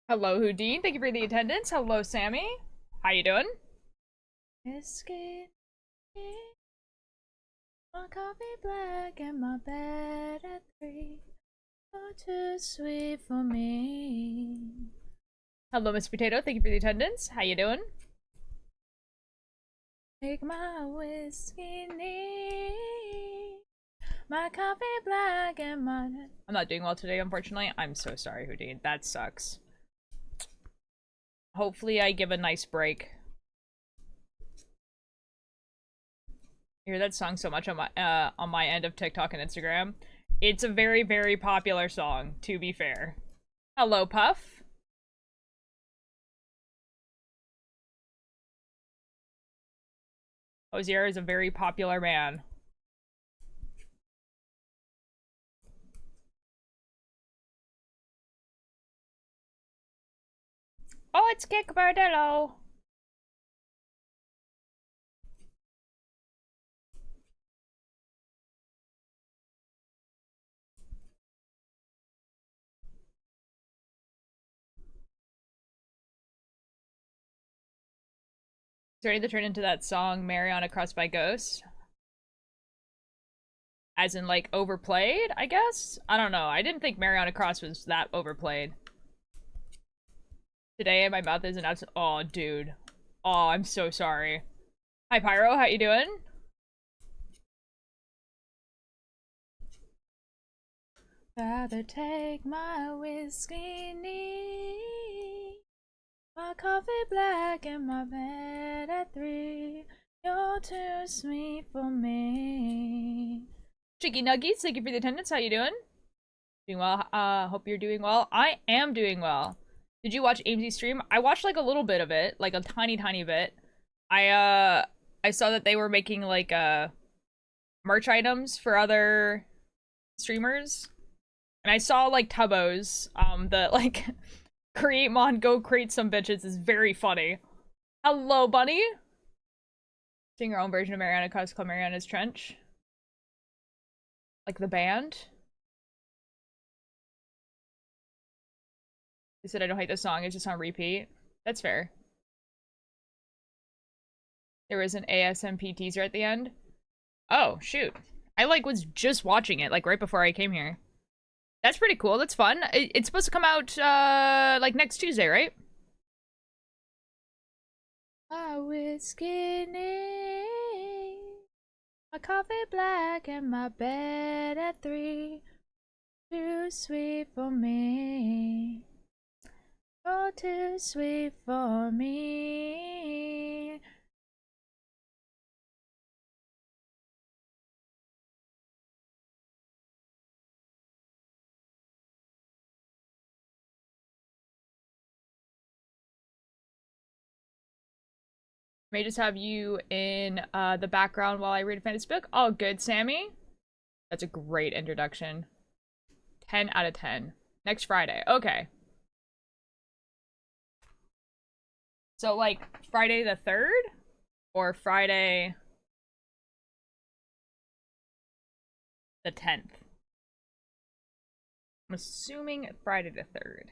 Hello, Houdin. Thank you for the attendance. Hello, Sammy. How you doing? Whiskey, my coffee black and my bed at 3. Oh, too sweet for me. Hello, Miss Potato. Thank you for the attendance. How you doing? Take my whiskey neat, my coffee black and my... I'm not doing well today, unfortunately. I'm so sorry, Houdin. That sucks. Hopefully I give a nice break. I hear that song so much on my end of TikTok and Instagram. It's a very, very popular song, to be fair. Hello, Puff. Ozier is a very popular man. Oh, it's Kick Bardello. It's ready to turn into that song, Mariana Crossed by Ghosts. As in, like, overplayed, I guess? I don't know. I didn't think Mariana Cross was that overplayed. Today, my mouth is an absolute... Oh, dude. Oh, I'm so sorry. Hi, Pyro. How you doing? Rather take my whiskey neat, my coffee black and my bed at 3. You're too sweet for me. Chicky Nuggies, thank you for the attendance. How you doing? Doing well. Hope you're doing well. I am doing well. Did you watch AMZ's stream? I watched like a little bit of it, like a tiny bit. I saw that they were making like merch items for other streamers. And I saw like Tubbo's, the like create mon go create some bitches is very funny. Hello, bunny. Sing your own version of Mariana Cross called Mariana's Trench. Like the band. They said I don't hate the song, it's just on repeat. That's fair. There was an ASMP teaser at the end. Oh, shoot. I like was just watching it, like right before I came here. That's pretty cool. That's fun. It's supposed to come out, like next Tuesday, right? My whiskey neat, my coffee black, and my bed at 3. Too sweet for me. Oh, too sweet for me. May just have you in the background while I read a fantasy book. Oh, good, Sammy. That's a great introduction. 10 out of 10. Next Friday. Okay. So, like, Friday the 3rd? Or Friday the 10th? I'm assuming Friday the 3rd.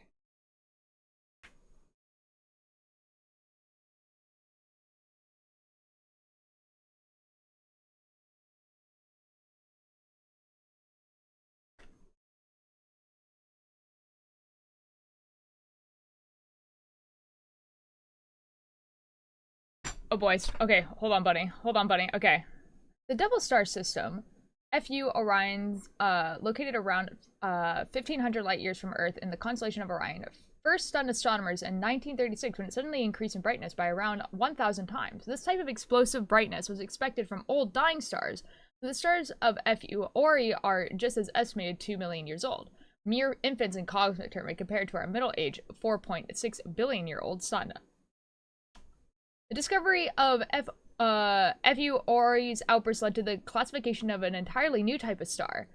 Oh, boys. Okay, hold on, buddy. Hold on, buddy. Okay. The Double Star System, FU Orion's, located around 1,500 light years from Earth in the constellation of Orion, first stunned astronomers in 1936 when it suddenly increased in brightness by around 1,000 times. This type of explosive brightness was expected from old dying stars, but the stars of FU Ori are just as estimated 2 million years old. Mere infants in cosmic terms compared to our middle-aged 4.6 billion year old sun. The discovery of FU Ori's outburst led to the classification of an entirely new type of star.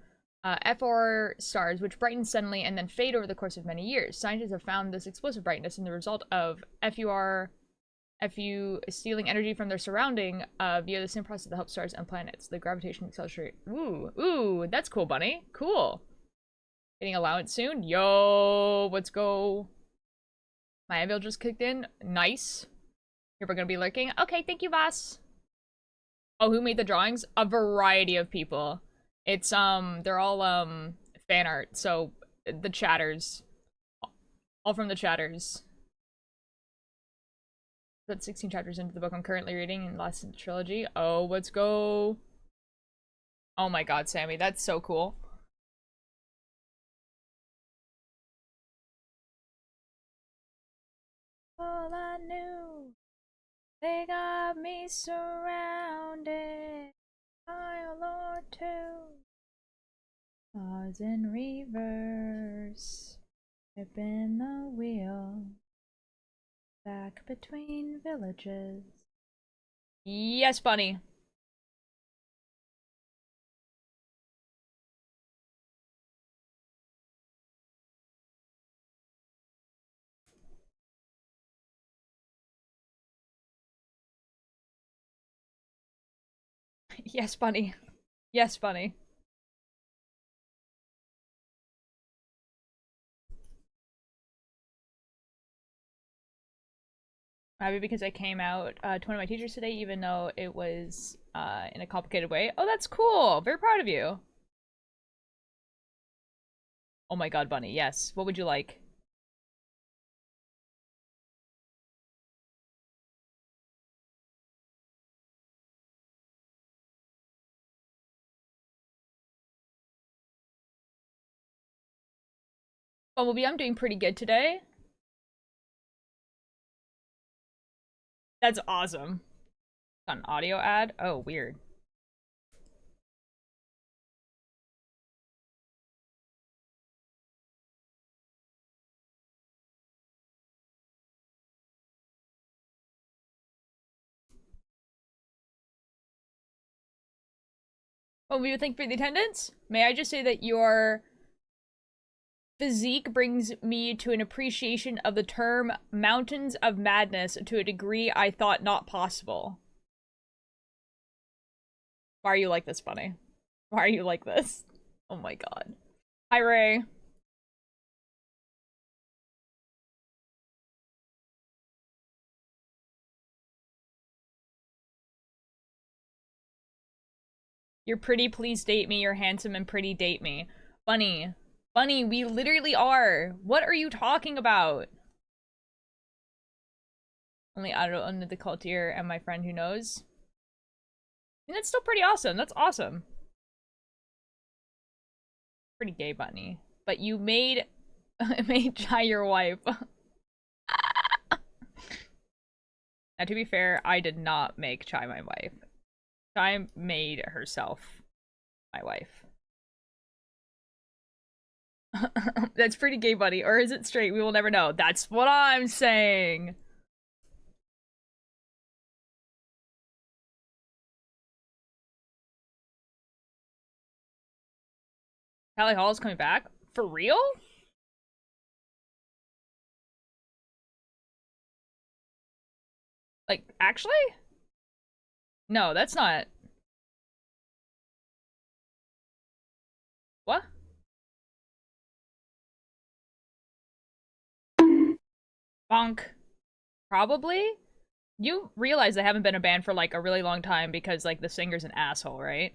FR stars, which brighten suddenly and then fade over the course of many years. Scientists have found this explosive brightness in the result of FU stealing energy from their surrounding via the same process that helps stars and planets. The gravitational acceleration. Ooh, that's cool, bunny. Cool. Getting allowance soon? Yo, let's go. My Anvil just kicked in. Nice. People are gonna be lurking. Okay, thank you, boss. Oh, who made the drawings? A variety of people. It's, they're all, fan art. So, the chatters. All from the chatters. That's 16 chapters into the book I'm currently reading in Last Trilogy. Oh, let's go. Oh my god, Sammy, that's so cool. All I knew, they got me surrounded by a Lord too. Pause in reverse, spin the wheel, back between villages. Yes, bunny. Yes, bunny. Yes, bunny. Maybe because I came out to one of my teachers today, even though it was in a complicated way. Oh, that's cool. Very proud of you. Oh my god, bunny. Yes. What would you like? Bumblebee, I'm doing pretty good today. That's awesome. Got an audio ad? Oh, weird. What would you think for the attendance? May I just say that your physique brings me to an appreciation of the term mountains of madness to a degree I thought not possible. Why are you like this, bunny? Why are you like this? Oh my god. Hi, Ray. You're pretty, please date me. You're handsome and pretty, date me. Bunny. Bunny, we literally are. What are you talking about? Only auto under the cult tier and my friend who knows. And that's still pretty awesome. That's awesome. Pretty gay, Bunny. But you made made Chai your wife. Now, to be fair, I did not make Chai my wife. Chai made herself my wife. That's pretty gay, buddy. Or is it straight? We will never know. That's what I'm saying. Callie Hall is coming back? For real? Like, actually? No, that's not. What? Bonk. Probably? You realize they haven't been a band for like a really long time because like the singer's an asshole, right?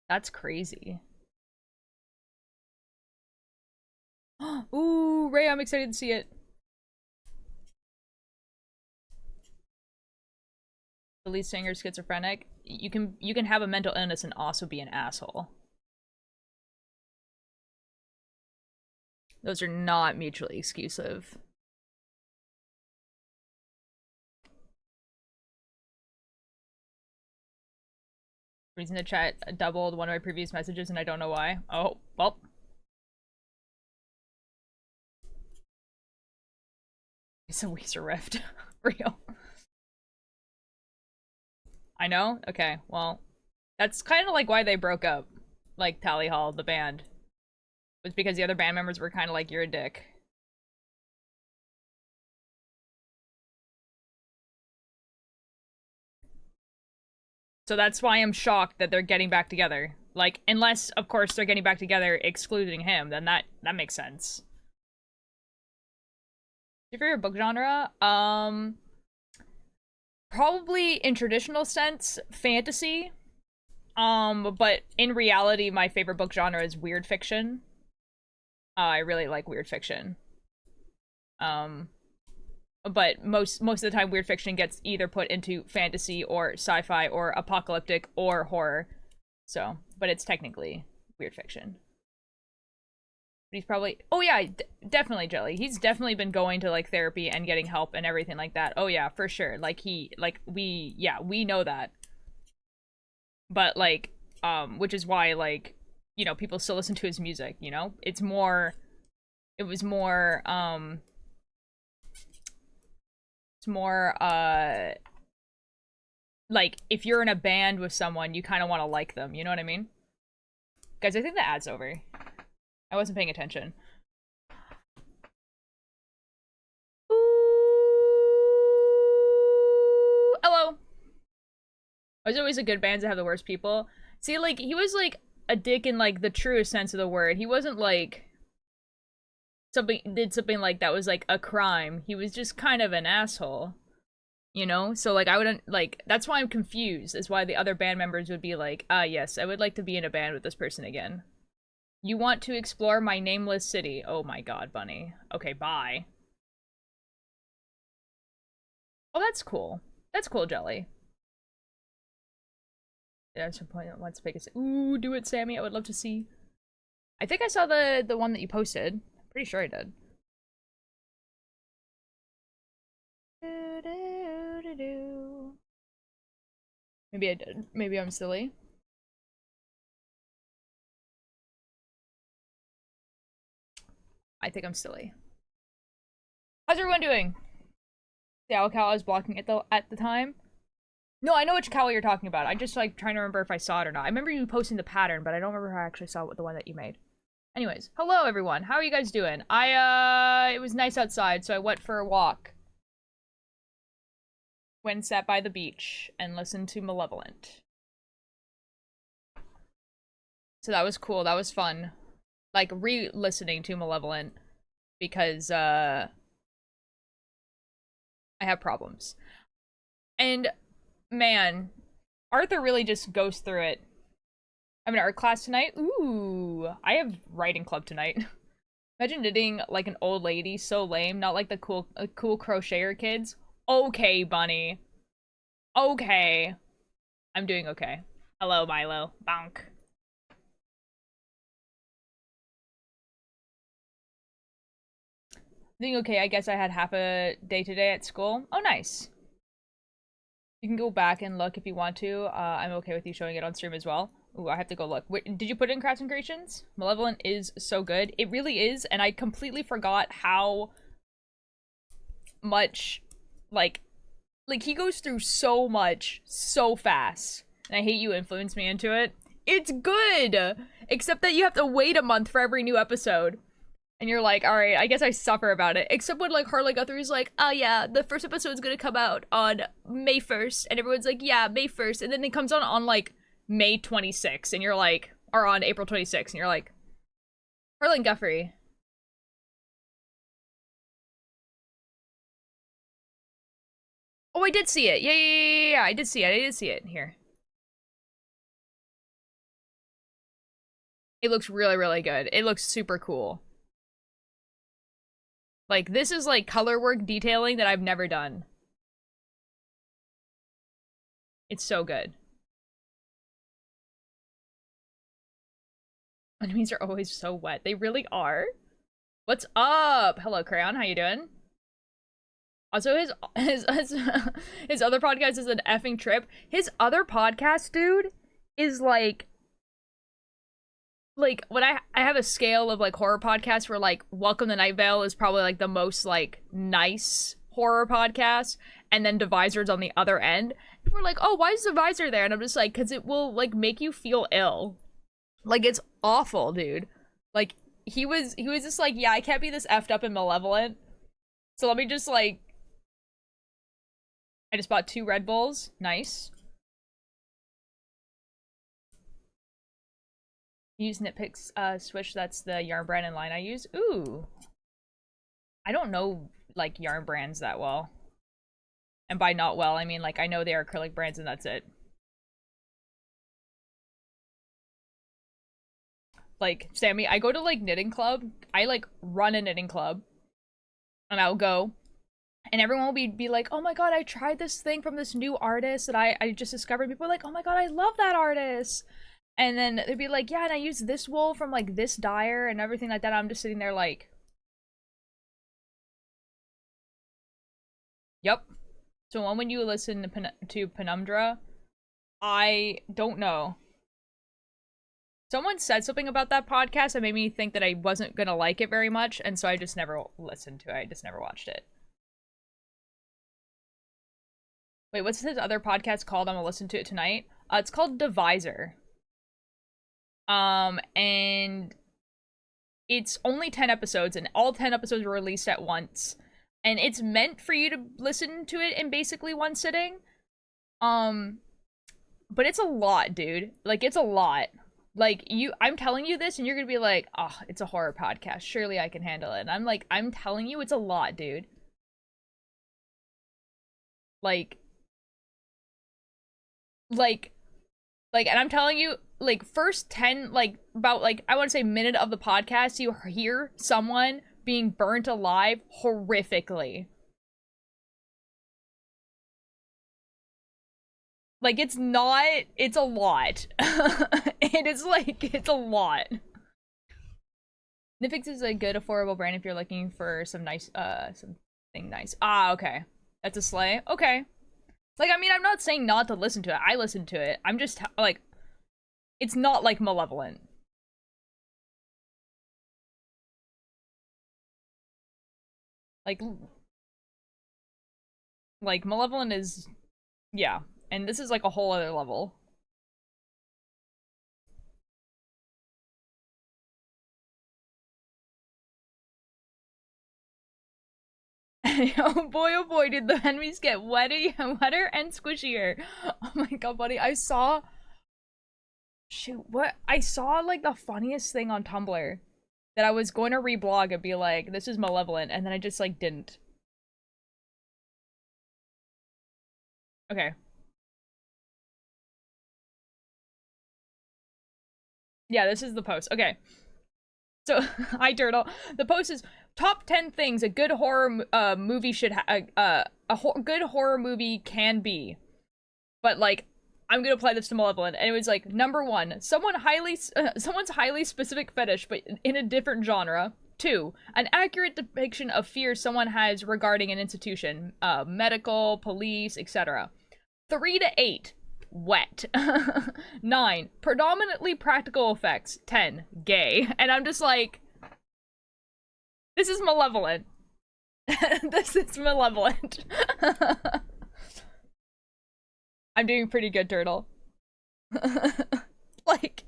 That's crazy. Ooh, Ray, I'm excited to see it. The lead singer schizophrenic. You can have a mental illness and also be an asshole. Those are not mutually exclusive. Reason the chat doubled one of my previous messages and I don't know why. Oh, well. It's a Weezer rift. Real. I know? Okay, well. That's kind of like why they broke up. Like Tally Hall, the band. Was because the other band members were kind of like, you're a dick. So that's why I'm shocked that they're getting back together. Like, unless, of course, they're getting back together excluding him, then that makes sense. Your favorite book genre? Probably in traditional sense, fantasy. But in reality, my favorite book genre is weird fiction. I really like weird fiction. Um, but most of the time, weird fiction gets either put into fantasy or sci-fi or apocalyptic or horror. So, but it's technically weird fiction. But he's probably, oh yeah, definitely Jelly. He's definitely been going to like therapy and getting help and everything like that. Oh yeah, for sure. Like we know that. But like, which is why like, you know, people still listen to his music. You know, it was more, it's more, like if you're in a band with someone, you kind of want to like them. You know what I mean? Guys, I think the ad's over. I wasn't paying attention. Ooh, hello. There's always a good bands that have the worst people. See, like, he was, like, a dick in, like, the truest sense of the word. He wasn't, like, did something, like, that was, like, a crime. He was just kind of an asshole. You know? So, like, I wouldn't, like, that's why I'm confused, is why the other band members would be like, ah, yes, I would like to be in a band with this person again. You want to explore my nameless city. Oh my god, Bunny. Okay, bye. Oh, that's cool. That's cool, Jelly. Yeah, at some point, let's pick a... Ooh, do it, Sammy. I would love to see. I think I saw the one that you posted. I'm pretty sure I did. Maybe I did. Maybe I'm silly. I think I'm silly. How's everyone doing? The owl cow I was blocking it though at the time. No, I know which cowl you're talking about. I just like trying to remember if I saw it or not. I remember you posting the pattern, but I don't remember if I actually saw the one that you made. Anyways, hello everyone. How are you guys doing? It was nice outside, so I went for a walk. Went sat by the beach and listened to Malevolent. So that was cool. That was fun. Like re-listening to Malevolent because I have problems. And man, Arthur really just goes through it. I'm in art class tonight. Ooh, I have writing club tonight. Imagine knitting like an old lady, so lame. Not like the cool crocheter kids. Okay, Bunny. Okay. I'm doing okay. Hello, Milo. Bonk. Doing okay. I guess I had half a day today at school. Oh, nice. You can go back and look if you want to. I'm okay with you showing it on stream as well. Ooh, I have to go look. Wait, did you put it in Crafts and Creations? Malevolent is so good. It really is, and I completely forgot how much, like he goes through so much so fast. And I hate you influenced me into it. It's good! Except that you have to wait a month for every new episode. And you're like, alright, I guess I suffer about it. Except when, like, Harley Guthrie's like, oh yeah, the first episode's gonna come out on May 1st. And everyone's like, yeah, May 1st. And then it comes on like, May 26th. And you're like, or on April 26th. And you're like, Harley Guthrie. Oh, I did see it. Yeah. I did see it. Here. It looks really, really good. It looks super cool. Like, this is, like, color work detailing that I've never done. It's so good. Enemies are always so wet. They really are. What's up? Hello, Crayon. How you doing? Also, his his other podcast is an effing trip. His other podcast, dude, is like when I have a scale of like horror podcasts where like Welcome to Night Vale is probably like the most like nice horror podcast, and then Divisor's on the other end. People are like, oh, why is Divisor there? And I'm just like, because it will like make you feel ill. Like, it's awful, dude. Like, he was just like, yeah, I can't be this effed up and malevolent, so let me just like, I just bought 2 Red Bulls. Nice. Use Nitpicks Switch, that's the yarn brand and line I use. Ooh. I don't know, like, yarn brands that well. And by not well, I mean, like, I know they are acrylic brands and that's it. Like, Sammy, I go to, like, knitting club. I, like, run a knitting club. And I'll go. And everyone will be like, oh my god, I tried this thing from this new artist that I just discovered. People are like, oh my god, I love that artist. And then they'd be like, yeah, and I use this wool from, like, this dyer and everything like that. I'm just sitting there like, yep. So when you listen to Penumbra, I don't know. Someone said something about that podcast that made me think that I wasn't gonna like it very much, and so I just never listened to it. I just never watched it. Wait, what's his other podcast called? I'm gonna listen to it tonight. It's called Divisor. And it's only 10 episodes, and all 10 episodes were released at once. And it's meant for you to listen to it in basically one sitting. But it's a lot, dude. Like, it's a lot. Like, I'm telling you this, and you're gonna be like, oh, it's a horror podcast. Surely I can handle it. And I'm like, I'm telling you, it's a lot, dude. Like, and I'm telling you, like, first 10, like, about, like, I want to say minute of the podcast, you hear someone being burnt alive horrifically. Like, it's not, it's a lot. It is, like, it's a lot. Nifix is a good, affordable brand if you're looking for some nice, something nice. Ah, okay. That's a sleigh? Okay. Like, I mean, I'm not saying not to listen to it. I listen to it. I'm just, like, it's not, like, Malevolent. Like, Malevolent is, yeah. And this is, like, a whole other level. Oh boy, did the enemies get wetter and squishier. Oh my god, buddy, I saw... Shoot, what? I saw, like, the funniest thing on Tumblr that I was going to reblog and be like, this is Malevolent, and then I just, like, didn't. Okay. Yeah, this is the post. Okay. So, hi, Turtle. The post is top 10 things a good horror movie should good horror movie can be. But, like, I'm gonna apply this to Malevolent, and it was like, number 1, someone's highly specific fetish, but in a different genre. 2, an accurate depiction of fears someone has regarding an institution, medical, police, etc. 3 to 8, wet. 9, predominantly practical effects. 10, gay. And I'm just like, this is Malevolent. This is Malevolent. I'm doing pretty good, Turtle. Like,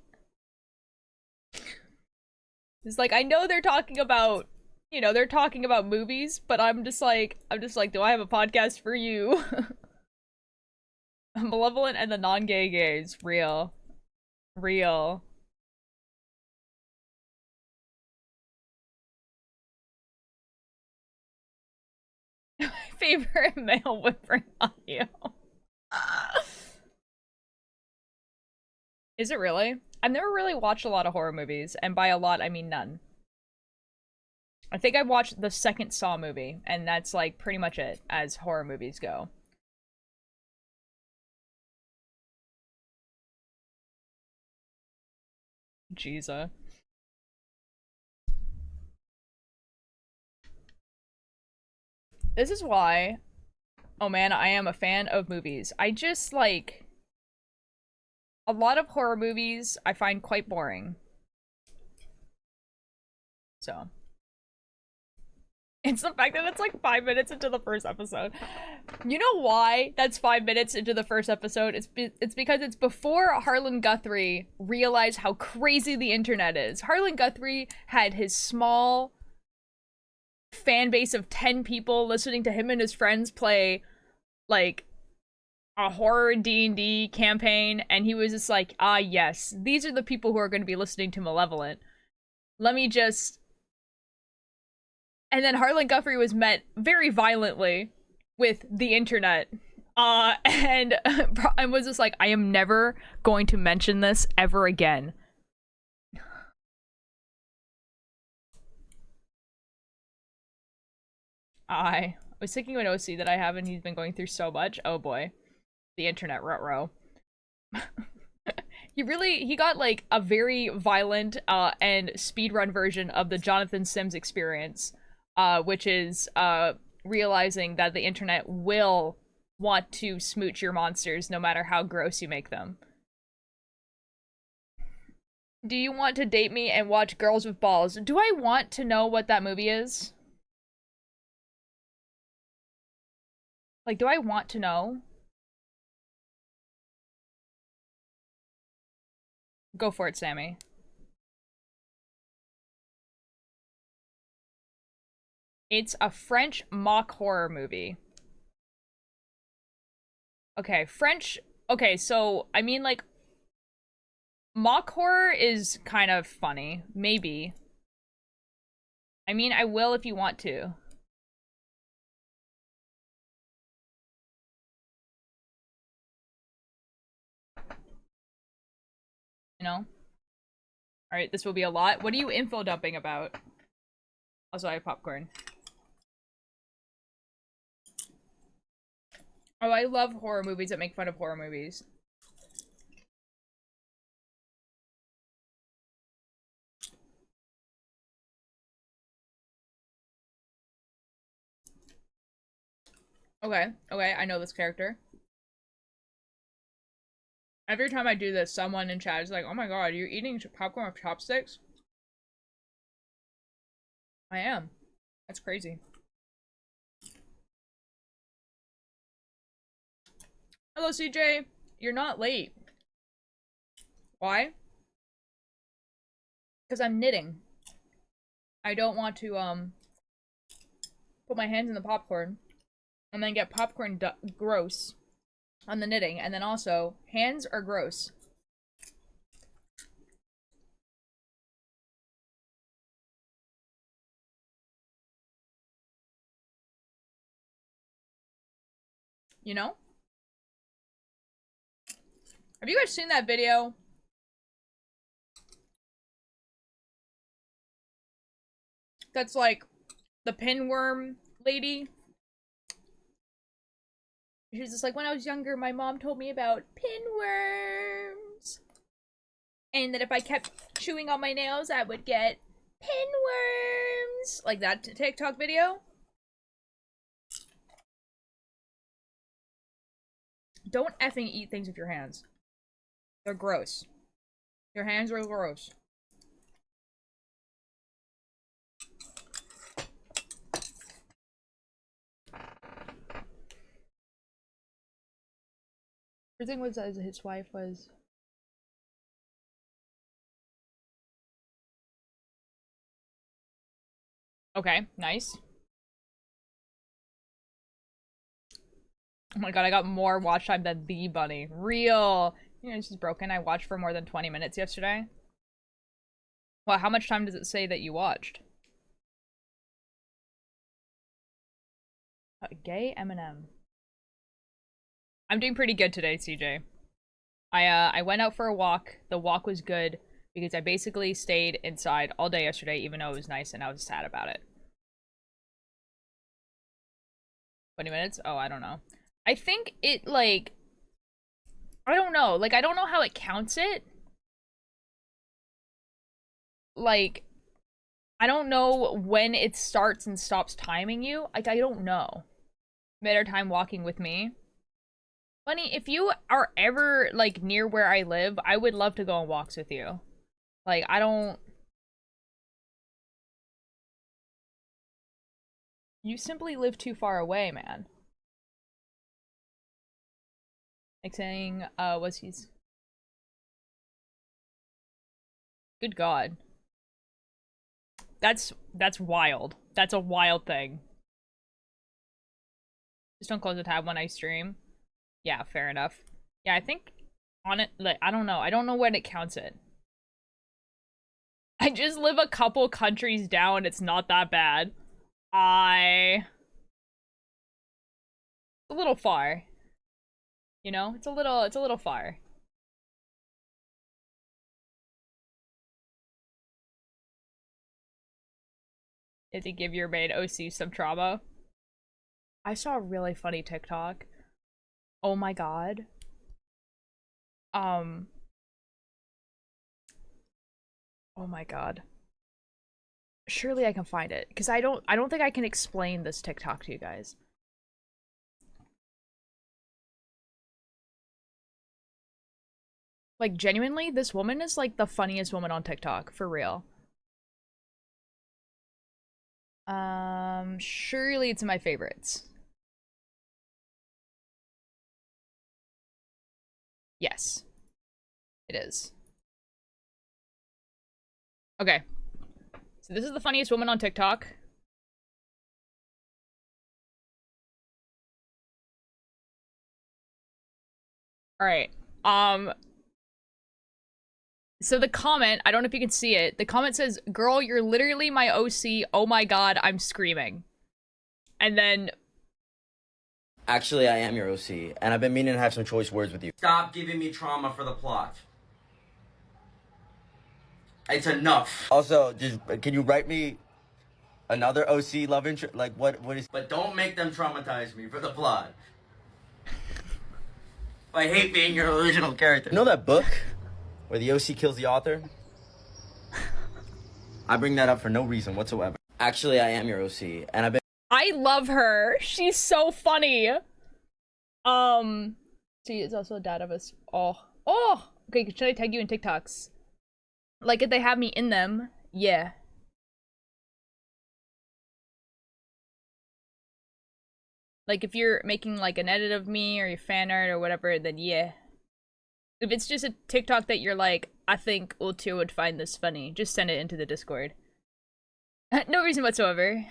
it's like, I know they're talking about, you know, they're talking about movies, but I'm just like, do I have a podcast for you? Malevolent and the non-gay gays. Real. Real. My favorite male whispering audio. Is it really? I've never really watched a lot of horror movies, and by a lot, I mean none. I think I watched the second Saw movie, and that's, like, pretty much it, as horror movies go. Jesus. This is why, oh man, I am a fan of movies. I just, like, a lot of horror movies I find quite boring. So. It's the fact that it's like 5 minutes into the first episode. You know why that's 5 minutes into the first episode? It's because it's before Harlan Guthrie realized how crazy the internet is. Harlan Guthrie had his small fan base of 10 people listening to him and his friends play, like, a horror D&D campaign, and he was just like, ah, yes, these are the people who are going to be listening to Malevolent. Let me just... And then Harlan Guthrie was met very violently with the internet. And I was just like, I am never going to mention this ever again. I was thinking of an OC that I have, and he's been going through so much. Oh boy. The internet ruh-roh. He got like a very violent and speedrun version of the Jonathan Sims experience, which is realizing that the internet will want to smooch your monsters no matter how gross you make them. Do you want to date me and watch Girls with Balls? Do I want to know what that movie is? Like, do I want to know? Go for it, Sammy. It's a French mock horror movie. Okay, French... Okay, so, I mean, like, mock horror is kind of funny. Maybe. I mean, I will if you want to. You know? Alright, this will be a lot. What are you info dumping about? Also, I have popcorn. Oh, I love horror movies that make fun of horror movies. Okay, okay, I know this character. Every time I do this, someone in chat is like, oh my god, you're eating popcorn with chopsticks? I am. That's crazy. Hello, CJ. You're not late. Why? Because I'm knitting. I don't want to, put my hands in the popcorn and then get popcorn gross on the knitting. And then also, hands are gross. You know? Have you guys seen that video? That's like the pinworm lady. She's just like, when I was younger, my mom told me about pinworms. And that if I kept chewing on my nails, I would get pinworms. Like that TikTok video. Don't effing eat things with your hands. They're gross. Your hands are gross. The thing was that his wife was... Okay, nice. Oh my god, I got more watch time than the bunny. Real. You know, this is broken. I watched for more than 20 minutes yesterday. Well, how much time does it say that you watched? Gay Eminem. I'm doing pretty good today, CJ. I went out for a walk. The walk was good because I basically stayed inside all day yesterday, even though it was nice and I was sad about it. 20 minutes? Oh, I don't know. I think it, like... I don't know. Like, I don't know how it counts it. Like, I don't know when it starts and stops timing you. Like, I don't know. Better time walking with me. Bunny, if you are ever, like, near where I live, I would love to go on walks with you. Like, I don't... You simply live too far away, man. Like saying, was he's... Good god. That's wild. That's a wild thing. Just don't close the tab when I stream. Yeah, fair enough. Yeah, I think on it, like, I don't know. I don't know when it counts it. I just live a couple countries down. It's not that bad. A little far. You know? It's a little far. Did you give your main OC some trauma? I saw a really funny TikTok. Oh my god. Um, oh my god. Surely I can find it, because I don't think I can explain this TikTok to you guys. Like, genuinely, this woman is like the funniest woman on TikTok, for real. Surely it's in my favorites. Yes, it is. Okay. So this is the funniest woman on TikTok. Alright. So the comment, I don't know if you can see it. The comment says, "Girl, you're literally my OC. Oh my god, I'm screaming." And then Actually, I am your OC, and I've been meaning to have some choice words with you. Stop giving me trauma for the plot. It's enough. Also, just can you write me another OC love interest? Like, what is... But don't make them traumatize me for the plot. I hate being your original character. You know that book where the OC kills the author? I bring that up for no reason whatsoever. Actually, I am your OC, and I've been... I love her. She's so funny. She is also a dad of us. Oh. Okay, should I tag you in TikToks? Like, if they have me in them, yeah. Like, if you're making, like, an edit of me or your fan art or whatever, then yeah. If it's just a TikTok that you're like, I think Ultio would find this funny, just send it into the Discord. No reason whatsoever.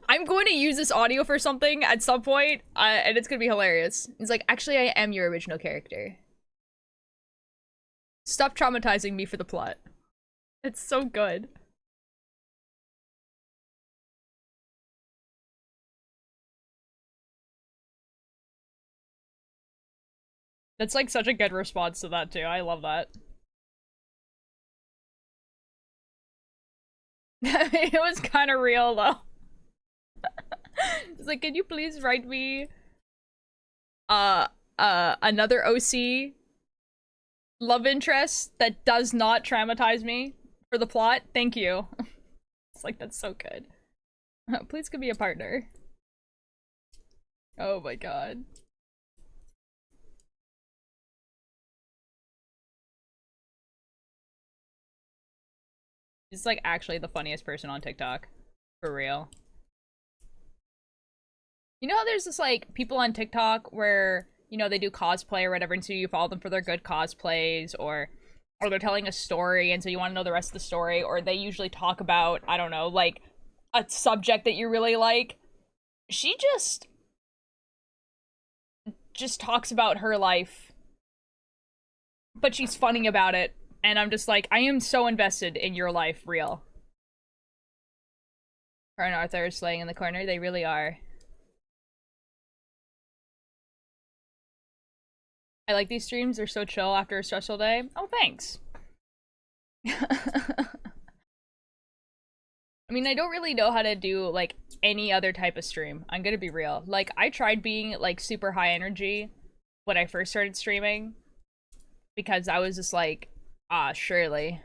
I'm going to use this audio for something at some point, and it's gonna be hilarious. It's like, actually, I am your original character. Stop traumatizing me for the plot. It's so good. That's like such a good response to that too. I love that. It was kind of real though. It's like, can you please write me another OC love interest that does not traumatize me for the plot? Thank you. It's like, that's so good. Please give me a partner. Oh my god. She's like actually the funniest person on TikTok. For real. You know how there's this like people on TikTok where, you know, they do cosplay or whatever, and so you follow them for their good cosplays, or they're telling a story and so you want to know the rest of the story, or they usually talk about, I don't know, like a subject that you really like. She just talks about her life, but she's funny about it, and I'm just like, I am so invested in your life, real. Her and Arthur are slaying in the corner. They really are. I like these streams. They're so chill after a stressful day. Oh, thanks. I mean, I don't really know how to do, like, any other type of stream. I'm gonna be real. Like, I tried being, like, super high energy when I first started streaming, because I was just like, surely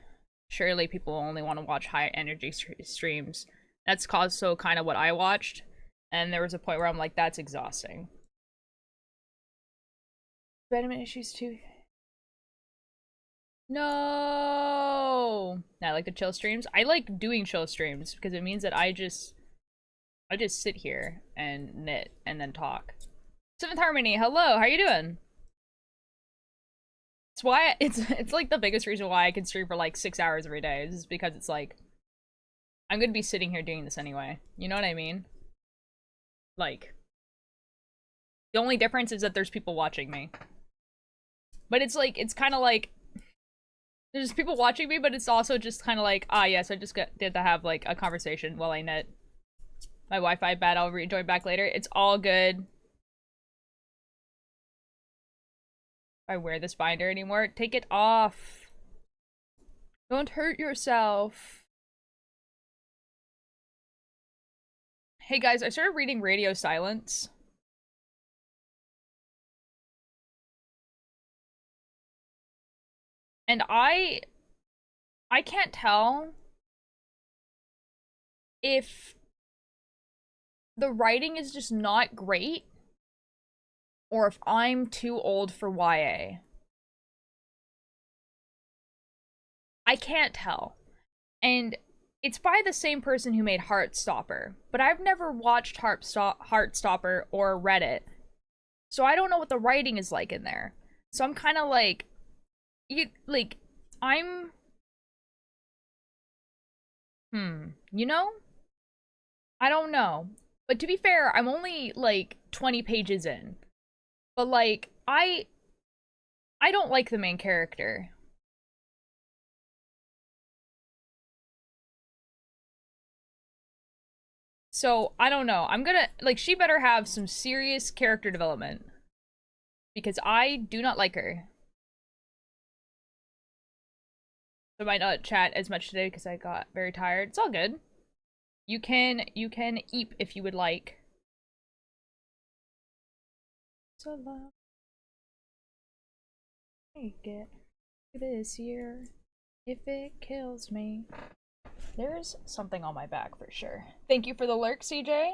people only want to watch high energy streams. That's also kind of what I watched, and there was a point where I'm like, that's exhausting. Abandonment issues too. No. I like the chill streams. I like doing chill streams because it means that I just sit here and knit and then talk. Seventh Harmony, hello. How you doing? It's why it's like the biggest reason why I can stream for like 6 hours every day. Is because it's like I'm gonna be sitting here doing this anyway. You know what I mean? Like, The only difference is that there's people watching me. But it's like, it's kind of like, there's people watching me, but it's also just kind of like, ah, yes, I just did to have like a conversation while I knit. My Wi-Fi bad, I'll rejoin back later. It's all good. If I wear this binder anymore, take it off. Don't hurt yourself. Hey guys, I started reading Radio Silence. And I can't tell if the writing is just not great or if I'm too old for YA. I can't tell. And it's by the same person who made Heartstopper, but I've never watched Heartstopper or read it. So I don't know what the writing is like in there. So I'm kind of like, I'm, you know? I don't know. But to be fair, I'm only like 20 pages in. But like, I don't like the main character. So, I don't know. I'm gonna, like, she better have some serious character development. Because I do not like her. I might not chat as much today because I got very tired. It's all good. You can eat if you would like. So long. Take it this year if it kills me. There's something on my back for sure. Thank you for the lurk, CJ.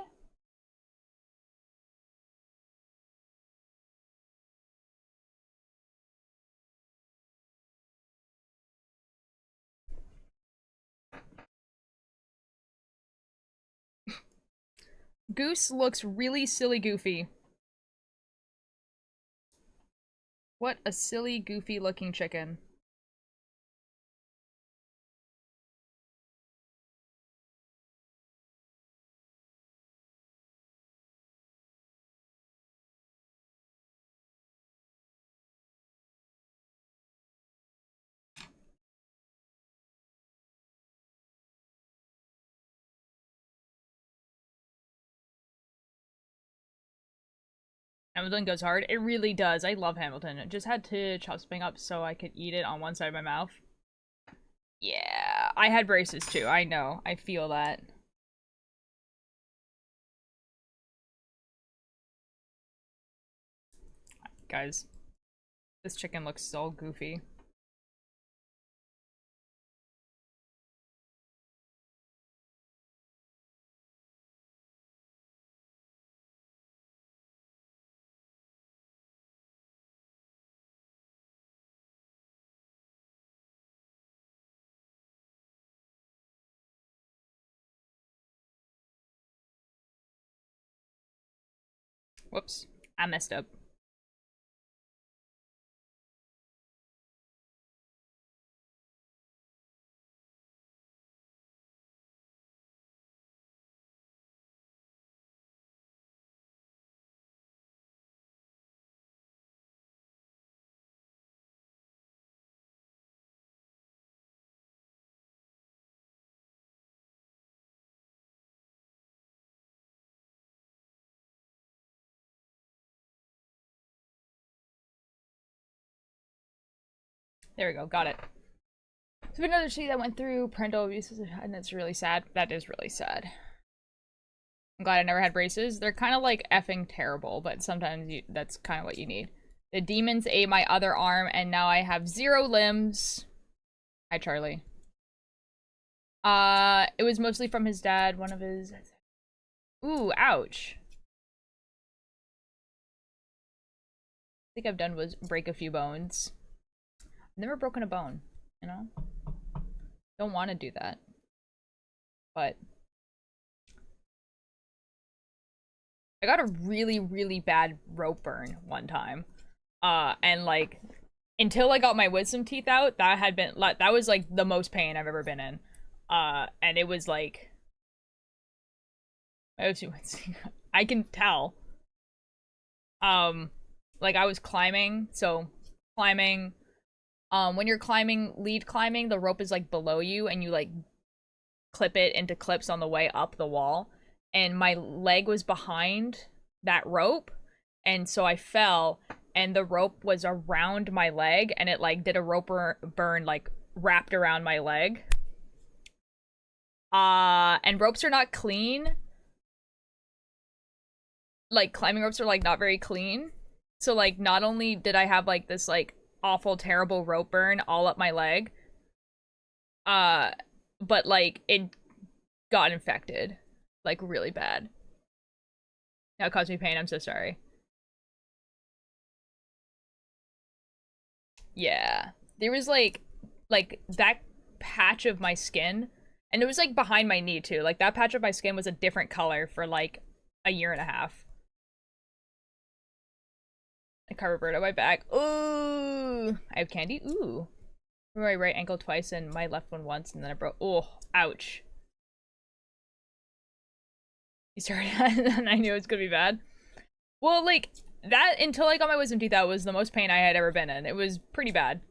Goose looks really silly goofy. What a silly goofy looking chicken. Hamilton goes hard. It really does. I love Hamilton. I just had to chop something up so I could eat it on one side of my mouth. Yeah, I had braces too. I know. I feel that. Guys, this chicken looks so goofy. Whoops. I messed up. There we go. Got it. So another city that went through parental abuse, and it's really sad. That is really sad. I'm glad I never had braces. They're kind of like effing terrible, but sometimes that's kind of what you need. The demons ate my other arm, and now I have 0 limbs. Hi, Charlie. It was mostly from his dad. One of his... Ooh, ouch. I think I've done was break a few bones. I've never broken a bone, you know? Don't want to do that. But... I got a really, really bad rope burn one time. And like, until I got my wisdom teeth out, that was like the most pain I've ever been in. And it was like, I can tell. Like I was climbing, so climbing. When you're climbing, lead climbing, the rope is like below you, and you like clip it into clips on the way up the wall. And my leg was behind that rope, and so I fell, and the rope was around my leg, and it like did a rope burn like wrapped around my leg. And ropes are not clean. Like climbing ropes are like not very clean. So like not only did I have like this like awful terrible rope burn all up my leg, uh but like it got infected like really bad. That caused me pain. I'm so sorry. Yeah. There was like that patch of my skin, and it was like behind my knee too. Like that patch of my skin was a different color for like a year and a half. I carve a bird on my back. Ooh, I have candy. Ooh, my right ankle twice and my left one once, and then I broke. Oh, ouch. You started, and I knew it was gonna be bad. Well, like that until I got my wisdom teeth out was the most pain I had ever been in. It was pretty bad.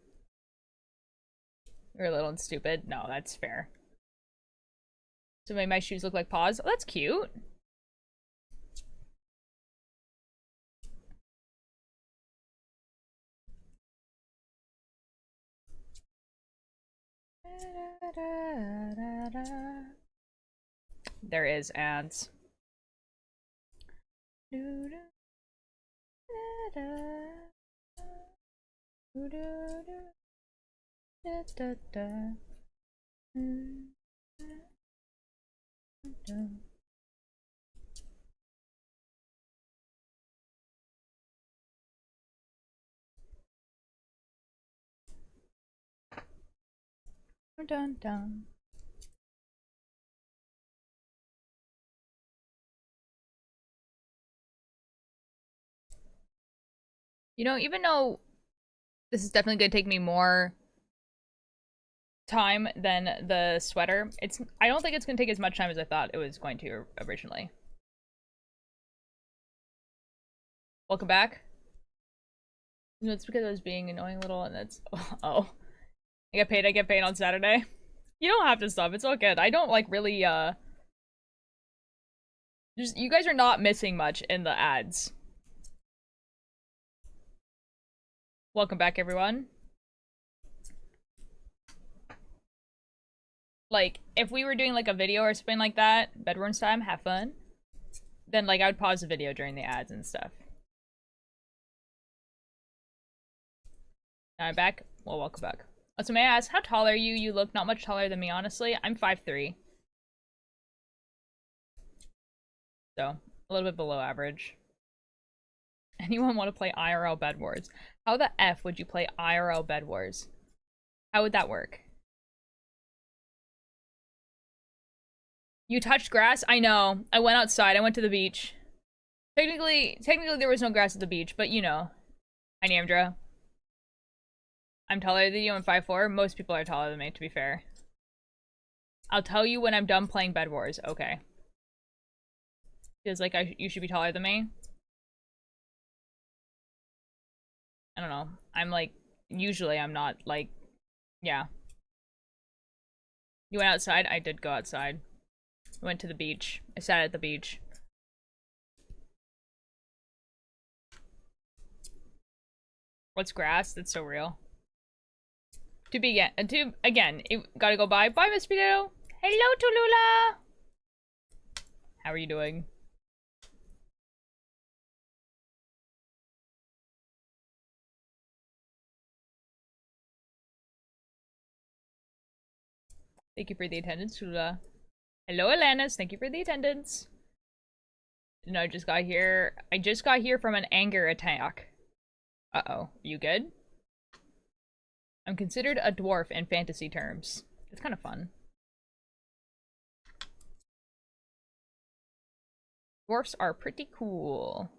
You're little and stupid. No, that's fair. So my shoes look like paws. Oh, that's cute. There is ads. Dun dun. You know, even though this is definitely gonna take me more time than the sweater, I don't think it's gonna take as much time as I thought it was going to originally. Welcome back. You know, it's because I was being annoying little, and it's oh, I get paid on Saturday. You don't have to stop. It's all good. I don't like really just you guys are not missing much in the ads. Welcome back, everyone. Like, if we were doing like a video or something like that, bedrooms time, have fun, then like I would pause the video during the ads and stuff. Now I'm back. Well, welcome back. So may I ask, how tall are you? You look not much taller than me, honestly. I'm 5'3". So, a little bit below average. Anyone want to play IRL Bed Wars? How the F would you play IRL Bed Wars? How would that work? You touched grass? I know. I went outside. I went to the beach. Technically there was no grass at the beach, but you know. Hi, Namdra. I'm taller than you. I'm 5'4". Most people are taller than me, to be fair. I'll tell you when I'm done playing Bed Wars. Okay. Feels like you should be taller than me. I don't know. I'm like, usually I'm not like, yeah. You went outside? I did go outside. I went to the beach. I sat at the beach. What's grass? That's so real. Again, it gotta go by. Bye, Miss Potato. Hello, Tulula. How are you doing? Thank you for the attendance, Tulula. Hello, Alanis. Thank you for the attendance. No, I just got here. I just got here from an anger attack. Uh-oh. You good? I'm considered a dwarf in fantasy terms. It's kind of fun. Dwarfs are pretty cool.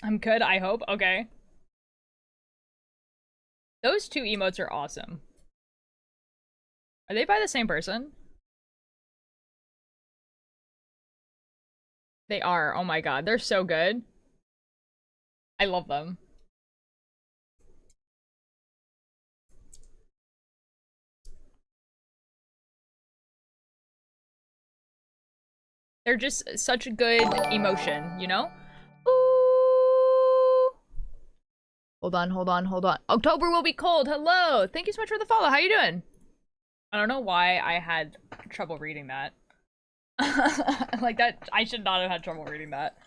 I'm good, I hope. Okay. Those two emotes are awesome. Are they by the same person? They are. Oh my god, they're so good. I love them. They're just such a good emotion, you know? Ooh. Hold on, hold on, hold on. October will be cold. Hello. Thank you so much for the follow. How you doing? I don't know why I had trouble reading that. Like that, I should not have had trouble reading that.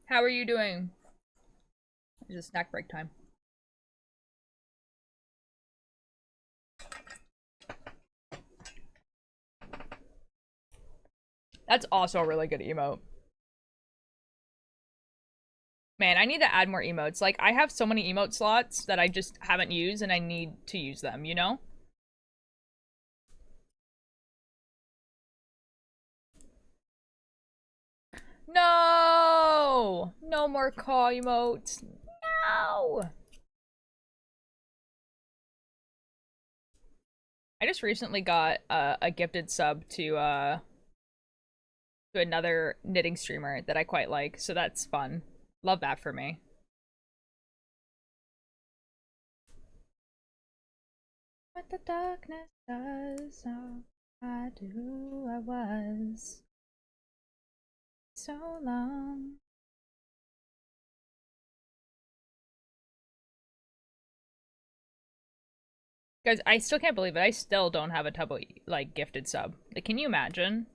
How are you doing? It's a snack break time. That's also a really good emote. Man, I need to add more emotes. Like, I have so many emote slots that I just haven't used and I need to use them, you know? No! No more call emotes. No! I just recently got a gifted sub to another knitting streamer that I quite like, so that's fun. Love that for me. What the darkness does, oh, I do who I was so long. Guys, I still can't believe it. I still don't have a Tubbo, like, gifted sub. Like, can you imagine?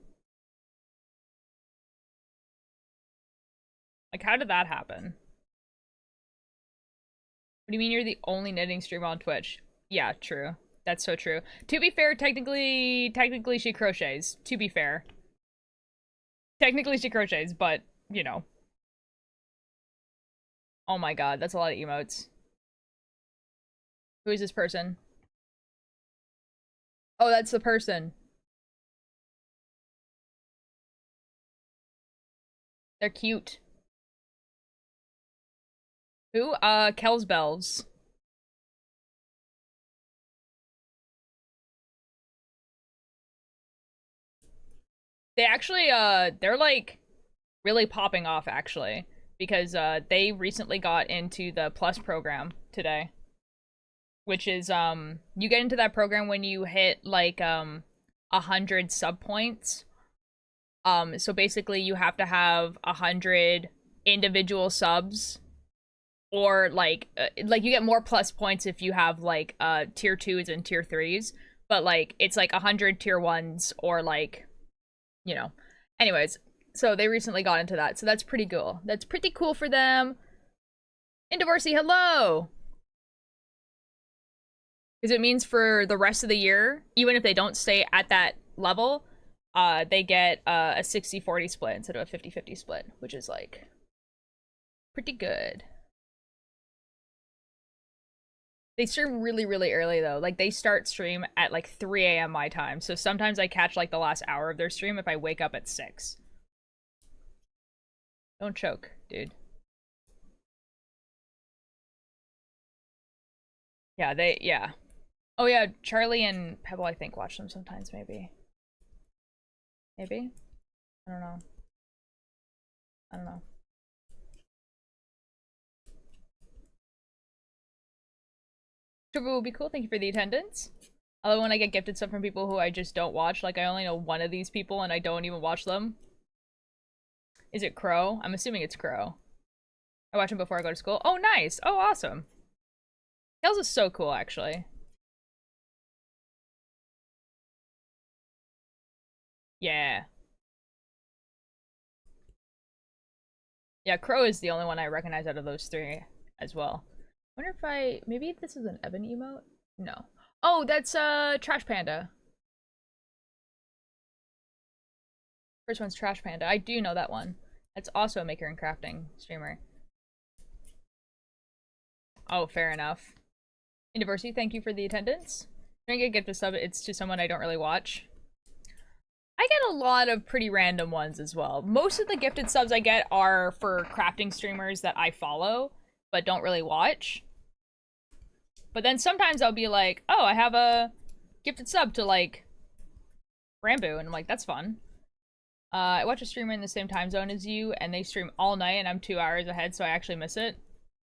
Like, how did that happen? What do you mean you're the only knitting streamer on Twitch? Yeah, true. That's so true. To be fair, technically she crochets. To be fair. Technically she crochets, but, you know. Oh my god, that's a lot of emotes. Who is this person? Oh, that's the person. They're cute. Who? Kells Bells. They actually, they're like really popping off actually. Because, they recently got into the Plus program today. Which is, you get into that program when you hit, like, 100 sub points. So basically you have to have 100 individual subs or like you get more plus points if you have like tier 2s and tier 3s, but like it's like 100 tier 1s or like, you know. Anyways, so they recently got into that. So that's pretty cool. That's pretty cool for them. Indiversity, hello. Because it means for the rest of the year, even if they don't stay at that level, they get a 60-40 split instead of a 50-50 split, which is like pretty good. They stream really, really early though. Like they start stream at like 3 a.m. my time. So sometimes I catch like the last hour of their stream if I wake up at 6. Don't choke, dude. Yeah, yeah. Oh yeah, Charlie and Pebble I think watch them sometimes maybe. Maybe? I don't know. I don't know. Turbo would be cool. Thank you for the attendance. I love when I get gifted stuff from people who I just don't watch. Like, I only know one of these people and I don't even watch them. Is it Crow? I'm assuming it's Crow. I watch him before I go to school. Oh, nice. Oh, awesome. Tails is so cool, actually. Yeah. Yeah, Crow is the only one I recognize out of those three as well. I wonder if maybe this is an Evan emote? No. Oh, that's, Trash Panda. First one's Trash Panda. I do know that one. That's also a maker and crafting streamer. Oh, fair enough. University, thank you for the attendance. When I get a gifted sub, it's to someone I don't really watch. I get a lot of pretty random ones as well. Most of the gifted subs I get are for crafting streamers that I follow, but don't really watch. But then sometimes I'll be like, oh, I have a gifted sub to, like, Rambo, and I'm like, that's fun. I watch a streamer in the same time zone as you, and they stream all night, and I'm 2 hours ahead, so I actually miss it.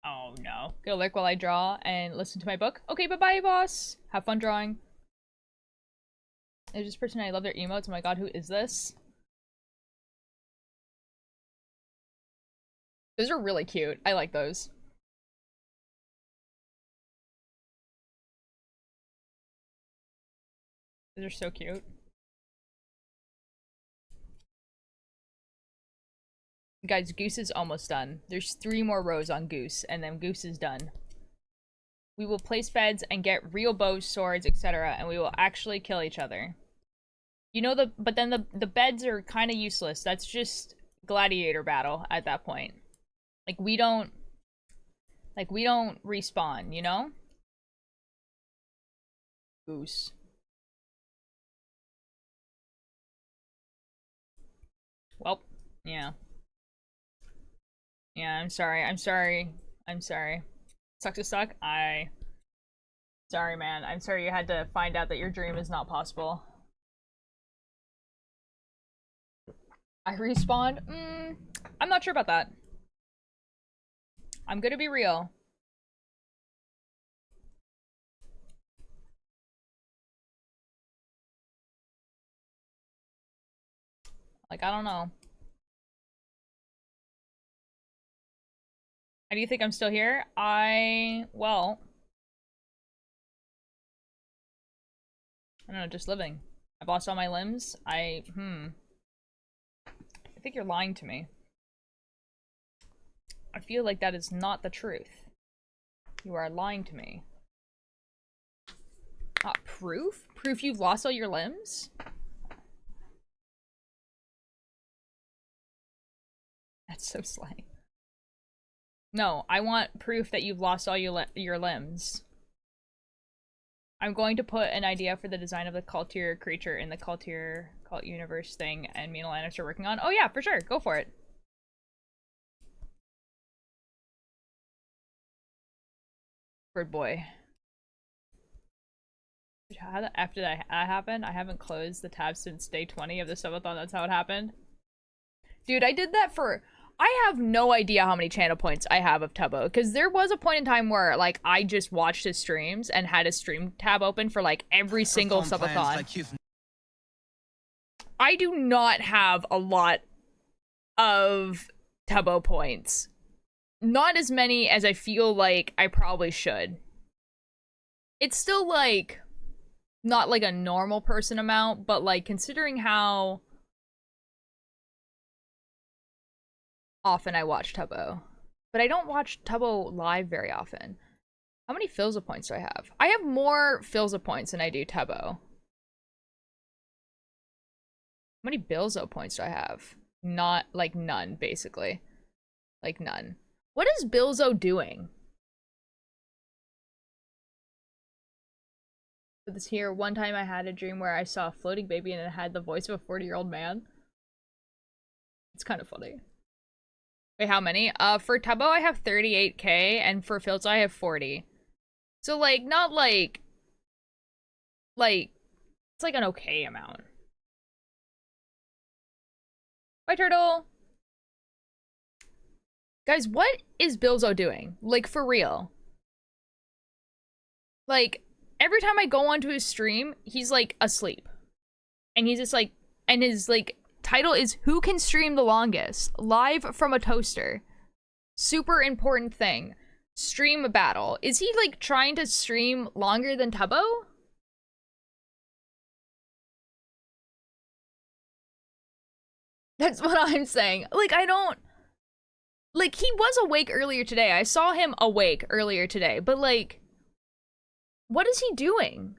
Oh, no. Go lurk while I draw and listen to my book. Okay, bye-bye, boss. Have fun drawing. There's this person, I love their emotes. Oh my god, who is this? Those are really cute. I like those. Those are so cute. Guys, Goose is almost done. There's 3 more rows on Goose, and then Goose is done. We will place feds and get real bows, swords, etc., and we will actually kill each other. You know, but then the beds are kind of useless. That's just gladiator battle at that point. Like, we don't respawn, you know? Goose. Well, yeah. Yeah, I'm sorry. Sucks to suck. Sorry, man. I'm sorry you had to find out that your dream is not possible. I respawned? I'm not sure about that. I'm gonna be real. Like, I don't know. How do you think I'm still here? Well, I don't know, just living. I've lost all my limbs. I think you're lying to me. I feel like that is not the truth. You are lying to me. Proof? Proof you've lost all your limbs? That's so slang. No, I want proof that you've lost all your limbs. I'm going to put an idea for the design of the Cultier creature in the Cultier Cult Universe thing, and me and Alanis are working on. Oh yeah, for sure. Go for it. Bird boy. How the F did that happen? I haven't closed the tab since day 20 of the subathon. That's how it happened. Dude, I did that for... I have no idea how many channel points I have of Tubbo, because there was a point in time where, like, I just watched his streams and had his stream tab open for, like, every single subathon. I do not have a lot of Tubbo points. Not as many as I feel like I probably should. It's still, like, not like a normal person amount, but, like, considering how often I watch Tubbo. But I don't watch Tubbo live very often. How many Philza points do I have? I have more Philza points than I do Tubbo. How many Bilzo points do I have? Not, like, none, basically. Like, none. What is Bilzo doing? With this here, one time I had a dream where I saw a floating baby and it had the voice of a 40-year-old man. It's kind of funny. Wait, how many? For Tubbo I have 38k, and for Philza I have 40. So, like, not like... Like, it's like an okay amount. Bye, turtle! Guys, what is Bilzo doing? Like, for real. Like, every time I go onto his stream, he's, like, asleep. And he's just, like... And his, like... title is Who Can Stream the Longest? Live from a Toaster. Super important thing. Stream a battle. Is he, like, trying to stream longer than Tubbo? That's what I'm saying. Like, I don't... Like, he was awake earlier today. I saw him awake earlier today. But, like... What is he doing?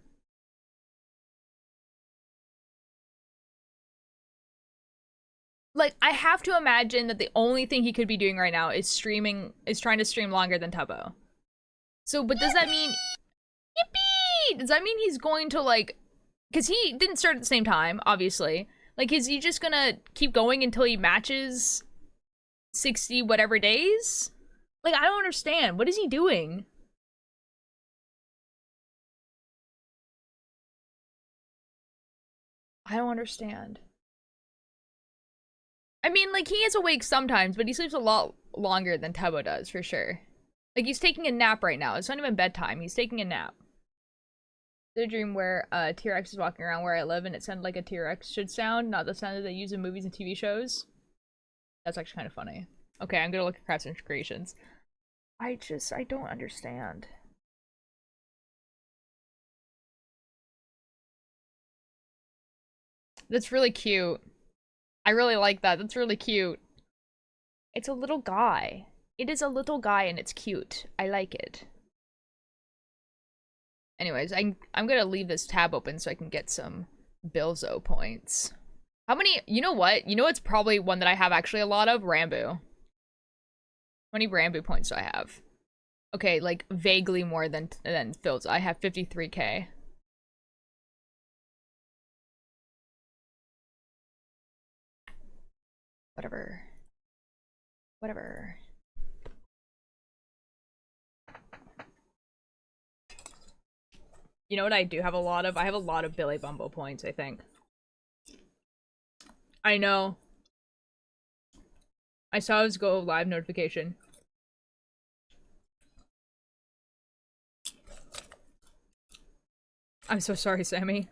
Like, I have to imagine that the only thing he could be doing right now is trying to stream longer than Tubbo. So, but does that mean... Yippee! does that mean he's going to, like, because he didn't start at the same time, obviously. Like, is he just gonna keep going until he matches 60 whatever days? Like, I don't understand. What is he doing? I don't understand. I mean, like, he is awake sometimes, but he sleeps a lot longer than Tebo does, for sure. Like, he's taking a nap right now. It's not even bedtime. He's taking a nap. There's a dream where a T-Rex is walking around where I live, and it sounded like a T-Rex should sound, not the sound that they use in movies and TV shows. That's actually kind of funny. Okay, I'm gonna look at crafts and creations. I don't understand. That's really cute. I really like that. That's really cute. It's a little guy. It is a little guy and it's cute. I like it. Anyways, I'm gonna leave this tab open so I can get some Bilzo points. How many? You know what? You know what's probably one that I have actually a lot of? Rambu. How many Rambu points do I have? Okay, like vaguely more than Phil's. I have 53k. Whatever. Whatever. You know what I do have a lot of? I have a lot of Billy Bumbo points, I think. I know. I saw his go live notification. I'm so sorry, Sammy.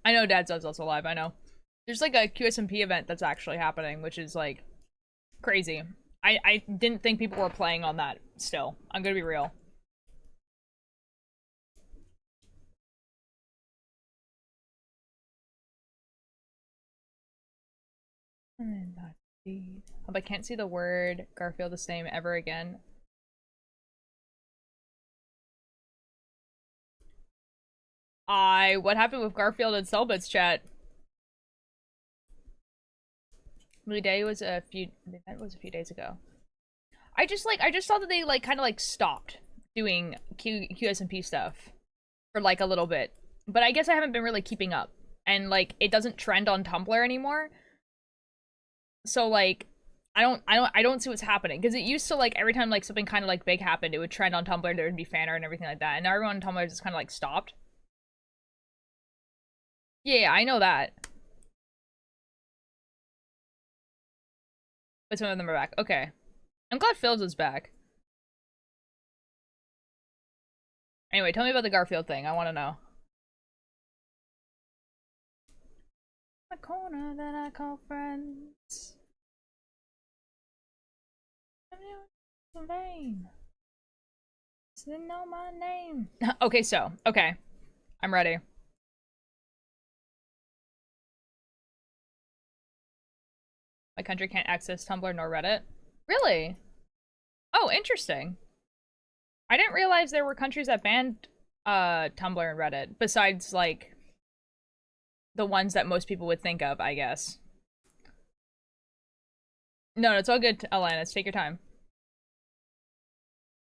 I know Dad Zub's also live, I know. There's like a QSMP event that's actually happening, which is like crazy. I didn't think people were playing on that still. I'm gonna be real. I can't see the word Garfield the same ever again. What happened with Garfield and Selbit's chat? The event was a few days ago. I just saw that they like kind of like stopped doing QSMP stuff for like a little bit. But I guess I haven't been really keeping up. And like it doesn't trend on Tumblr anymore. So like I don't see what's happening. Because it used to like every time like something kind of like big happened, it would trend on Tumblr, there would be fan art and everything like that. And now everyone on Tumblr just kind of like stopped. Yeah, I know that. But some of them are back. Okay. I'm glad Phil's is back. Anyway, tell me about the Garfield thing. I want to know. The corner that I call friends. I'm vain. They know my name. Okay, so, okay. I'm ready. My country can't access Tumblr nor Reddit. Really? Oh, interesting. I didn't realize there were countries that banned Tumblr and Reddit, besides, like, the ones that most people would think of, I guess. No, it's all good, Alanis. Take your time.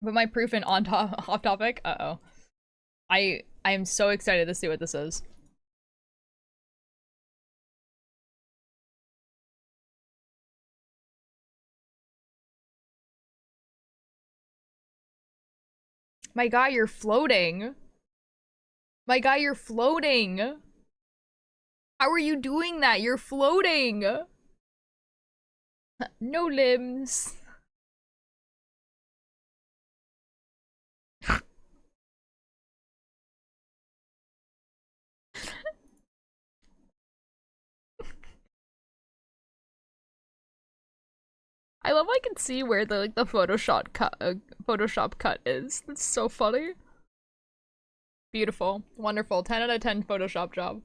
But my proof in off topic? Uh-oh. I am so excited to see what this is. My guy, you're floating. My guy, you're floating. How are you doing that? You're floating. No limbs. I love I can see where the like the Photoshop cut is. That's so funny. Beautiful. Wonderful. 10 out of 10 Photoshop job.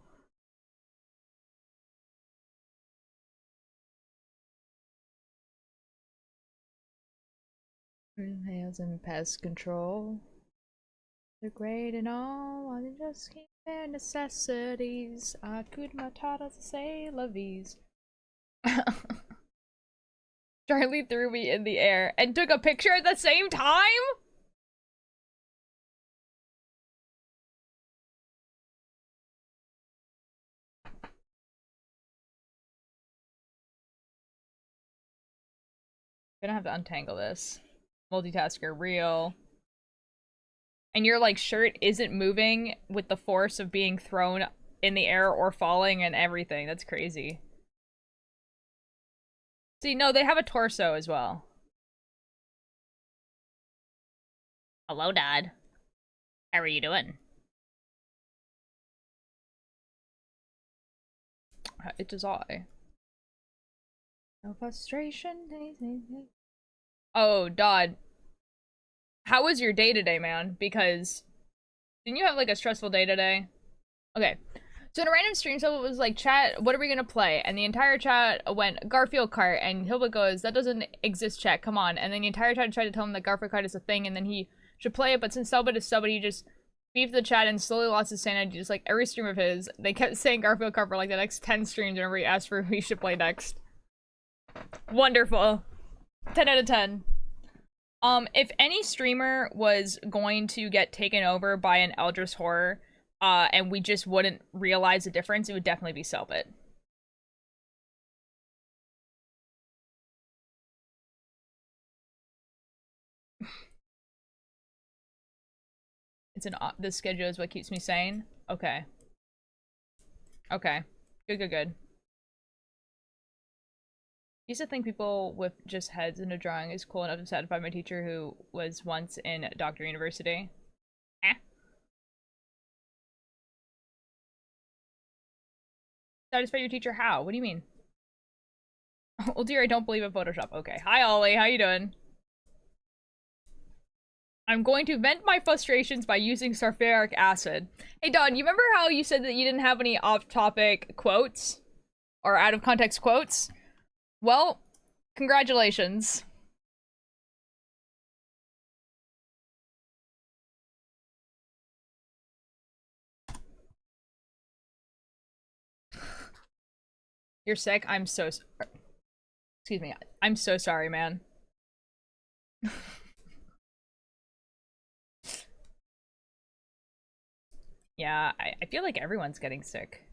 Nails and pest control. They're great and all, while they just keep their necessities. I could my tata to say la vis. Charlie threw me in the air and took a picture at the same time? Gonna have to untangle this. Multitasker, real. And your, like, shirt isn't moving with the force of being thrown in the air or falling and everything. That's crazy. See, no, they have a torso as well. Hello, Dad. How are you doing? It does I. No frustration. Oh, Dodd. How was your day today, man? Because didn't you have like a stressful day today? Okay. So in a random stream, someone was like, chat, what are we gonna play? And the entire chat went, Garfield Kart. And Hilbert goes, that doesn't exist, chat, come on. And then the entire chat tried to tell him that Garfield Kart is a thing and then he should play it, but since Selbit is Selbit, he just beefed the chat and slowly lost his sanity, just like every stream of his. They kept saying Garfield Kart for like the next 10 streams whenever he asked for who he should play next. Wonderful. 10 out of 10. If any streamer was going to get taken over by an Eldritch Horror, and we just wouldn't realize the difference, it would definitely be Selbit. It's an the schedule is what keeps me sane. Okay. Okay. Good. I used to think people with just heads in a drawing is cool enough to satisfy my teacher who was once in Doctor University. Eh. Satisfy your teacher how? What do you mean? Oh dear, I don't believe in Photoshop. Okay. Hi Ollie, how you doing? I'm going to vent my frustrations by using sulfuric acid. Hey Don, you remember how you said that you didn't have any off-topic quotes? Or out-of-context quotes? Well, congratulations. You're sick? I'm so sorry. Excuse me. I'm so sorry, man. Yeah, I feel like everyone's getting sick.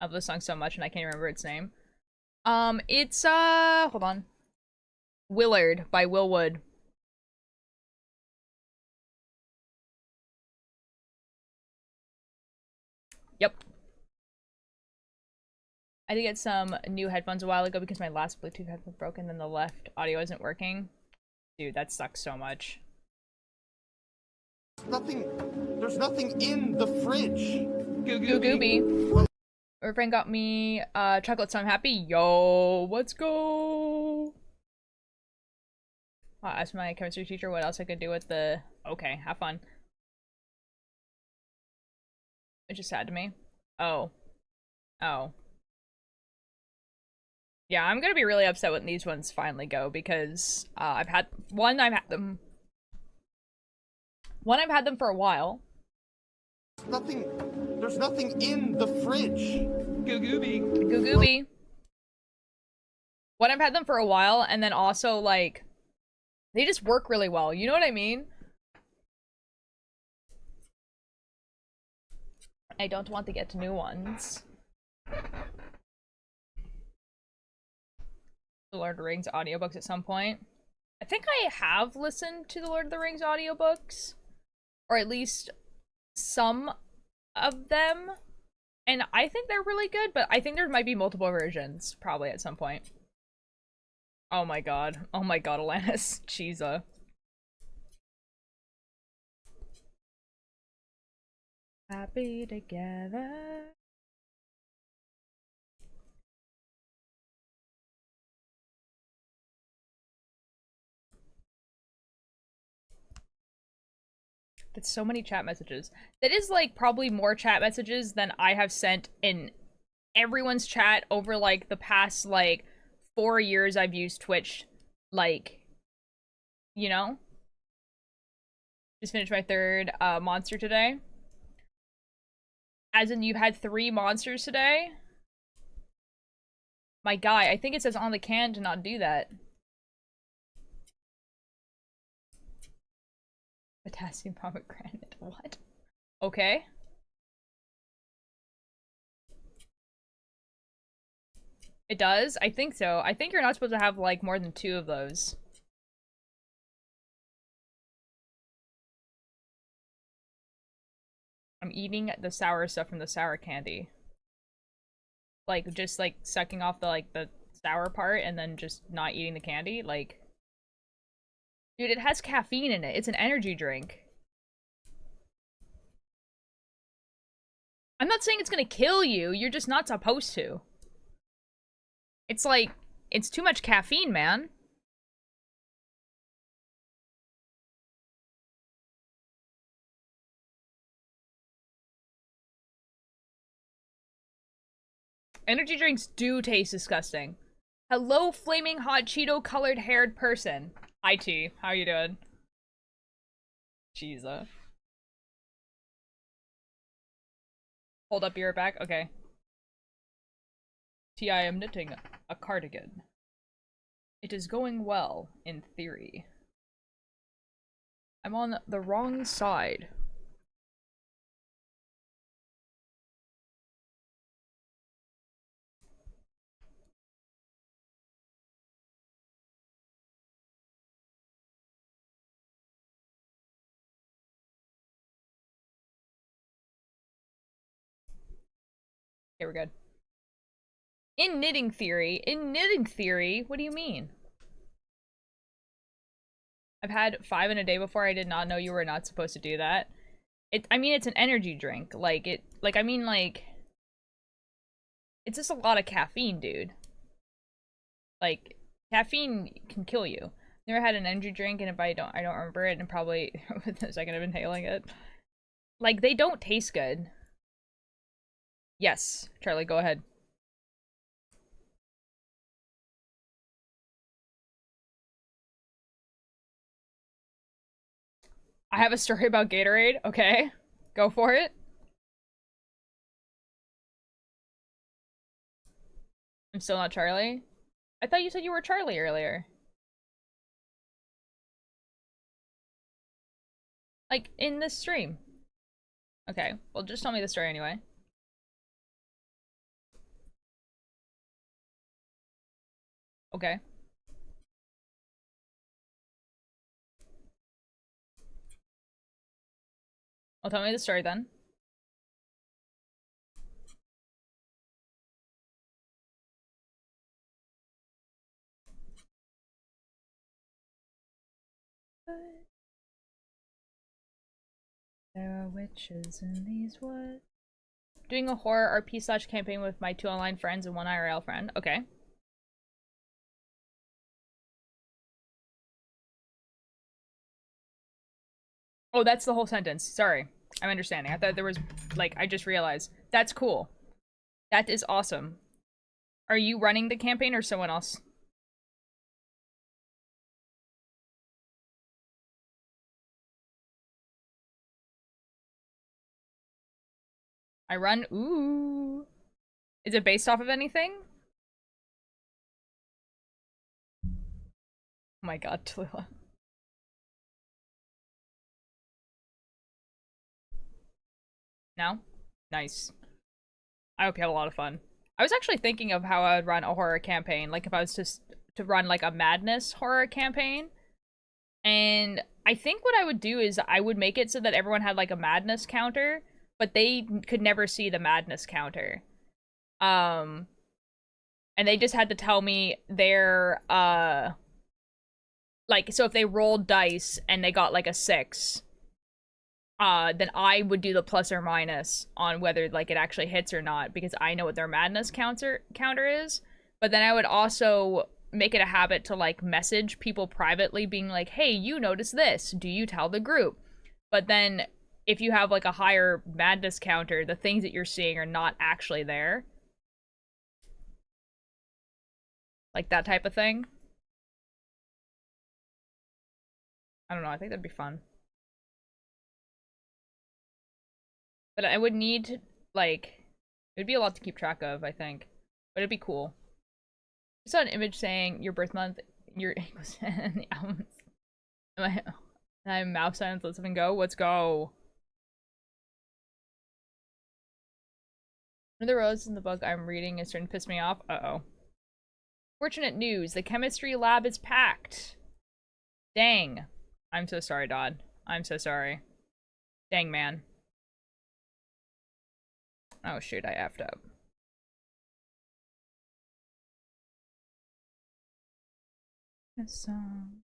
I love this song so much and I can't remember its name. It's, hold on. Willard by Will Wood. Yep. I did get some new headphones a while ago because my last Bluetooth headphone broke and then the left audio isn't working. Dude, that sucks so much. There's nothing in the fridge. Goo Gooby. My friend got me chocolate, so I'm happy. Yo, let's go. I asked my chemistry teacher what else I could do with the... Okay, have fun. It's just sad to me. Oh. Yeah, I'm gonna be really upset when these ones finally go because I've had them for a while. There's nothing in the fridge. Goo Gooby. I've had them for a while, and then also like they just work really well. You know what I mean? I don't want to get new ones. The Lord of the Rings audiobooks at some point. I think I have listened to the Lord of the Rings audiobooks. Or at least some of them. And I think they're really good, but I think there might be multiple versions, probably at some point. Oh my god. Oh my god, Alanis. Cheesa. Happy together. That's so many chat messages. That is like probably more chat messages than I have sent in everyone's chat over like the past like 4 years I've used Twitch like you know? Just finished my third monster today. As in, you've had 3 monsters today? My guy, I think it says on the can to not do that. Potassium pomegranate. What? Okay. It does? I think so. I think you're not supposed to have, like, more than 2 of those. I'm eating the sour stuff from the sour candy. Like, just, like, sucking off the, like, the sour part and then just not eating the candy. Like, dude, it has caffeine in it. It's an energy drink. I'm not saying it's gonna kill you. You're just not supposed to. It's like, it's too much caffeine, man. Energy drinks do taste disgusting. Hello, flaming hot Cheeto colored haired person. Hi T, how you doing? Jesus. Hold up your back, okay. T, I am knitting a cardigan. It is going well, in theory. I'm on the wrong side. Okay, we're good. In knitting theory, what do you mean? I've had 5 in a day before. I did not know you were not supposed to do that. I mean, it's an energy drink. It's just a lot of caffeine, dude. Like, caffeine can kill you. Never had an energy drink, and if I don't remember it, and probably within a second of inhaling it. Like, they don't taste good. Yes, Charlie, go ahead. I have a story about Gatorade. Okay, go for it. I'm still not Charlie. I thought you said you were Charlie earlier. Like, in this stream. Okay, well, just tell me the story anyway. Okay. Well, tell me the story then. There are witches in these woods. Doing a horror RP/ campaign with my 2 online friends and 1 IRL friend. Okay. Oh, that's the whole sentence. Sorry. I'm understanding. I thought there was, like, I just realized. That's cool. That is awesome. Are you running the campaign or someone else? I run. Ooh. Is it based off of anything? Oh my god, Tallulah. No? Nice. I hope you have a lot of fun. I was actually thinking of how I would run a horror campaign, like if I was just to run like a madness horror campaign. And I think what I would do is I would make it so that everyone had like a madness counter, but they could never see the madness counter. And they just had to tell me their like, so if they rolled dice and they got like a 6, then I would do the plus or minus on whether like it actually hits or not, because I know what their madness counter is. But then I would also make it a habit to like message people privately being like, hey, you notice this, do you tell the group? But then if you have like a higher madness counter, the things that you're seeing are not actually there. Like that type of thing. I don't know, I think that'd be fun. But I would need to, like, it'd be a lot to keep track of, I think. But it'd be cool. I saw an image saying your birth month, your my mouth sounds, let's even go. Let's go. One of the rows in the book I'm reading is starting to piss me off. Uh-oh. Fortunate news, the chemistry lab is packed. Dang. I'm so sorry, Dodd. I'm so sorry. Dang, man. Oh shoot, I effed up. A song.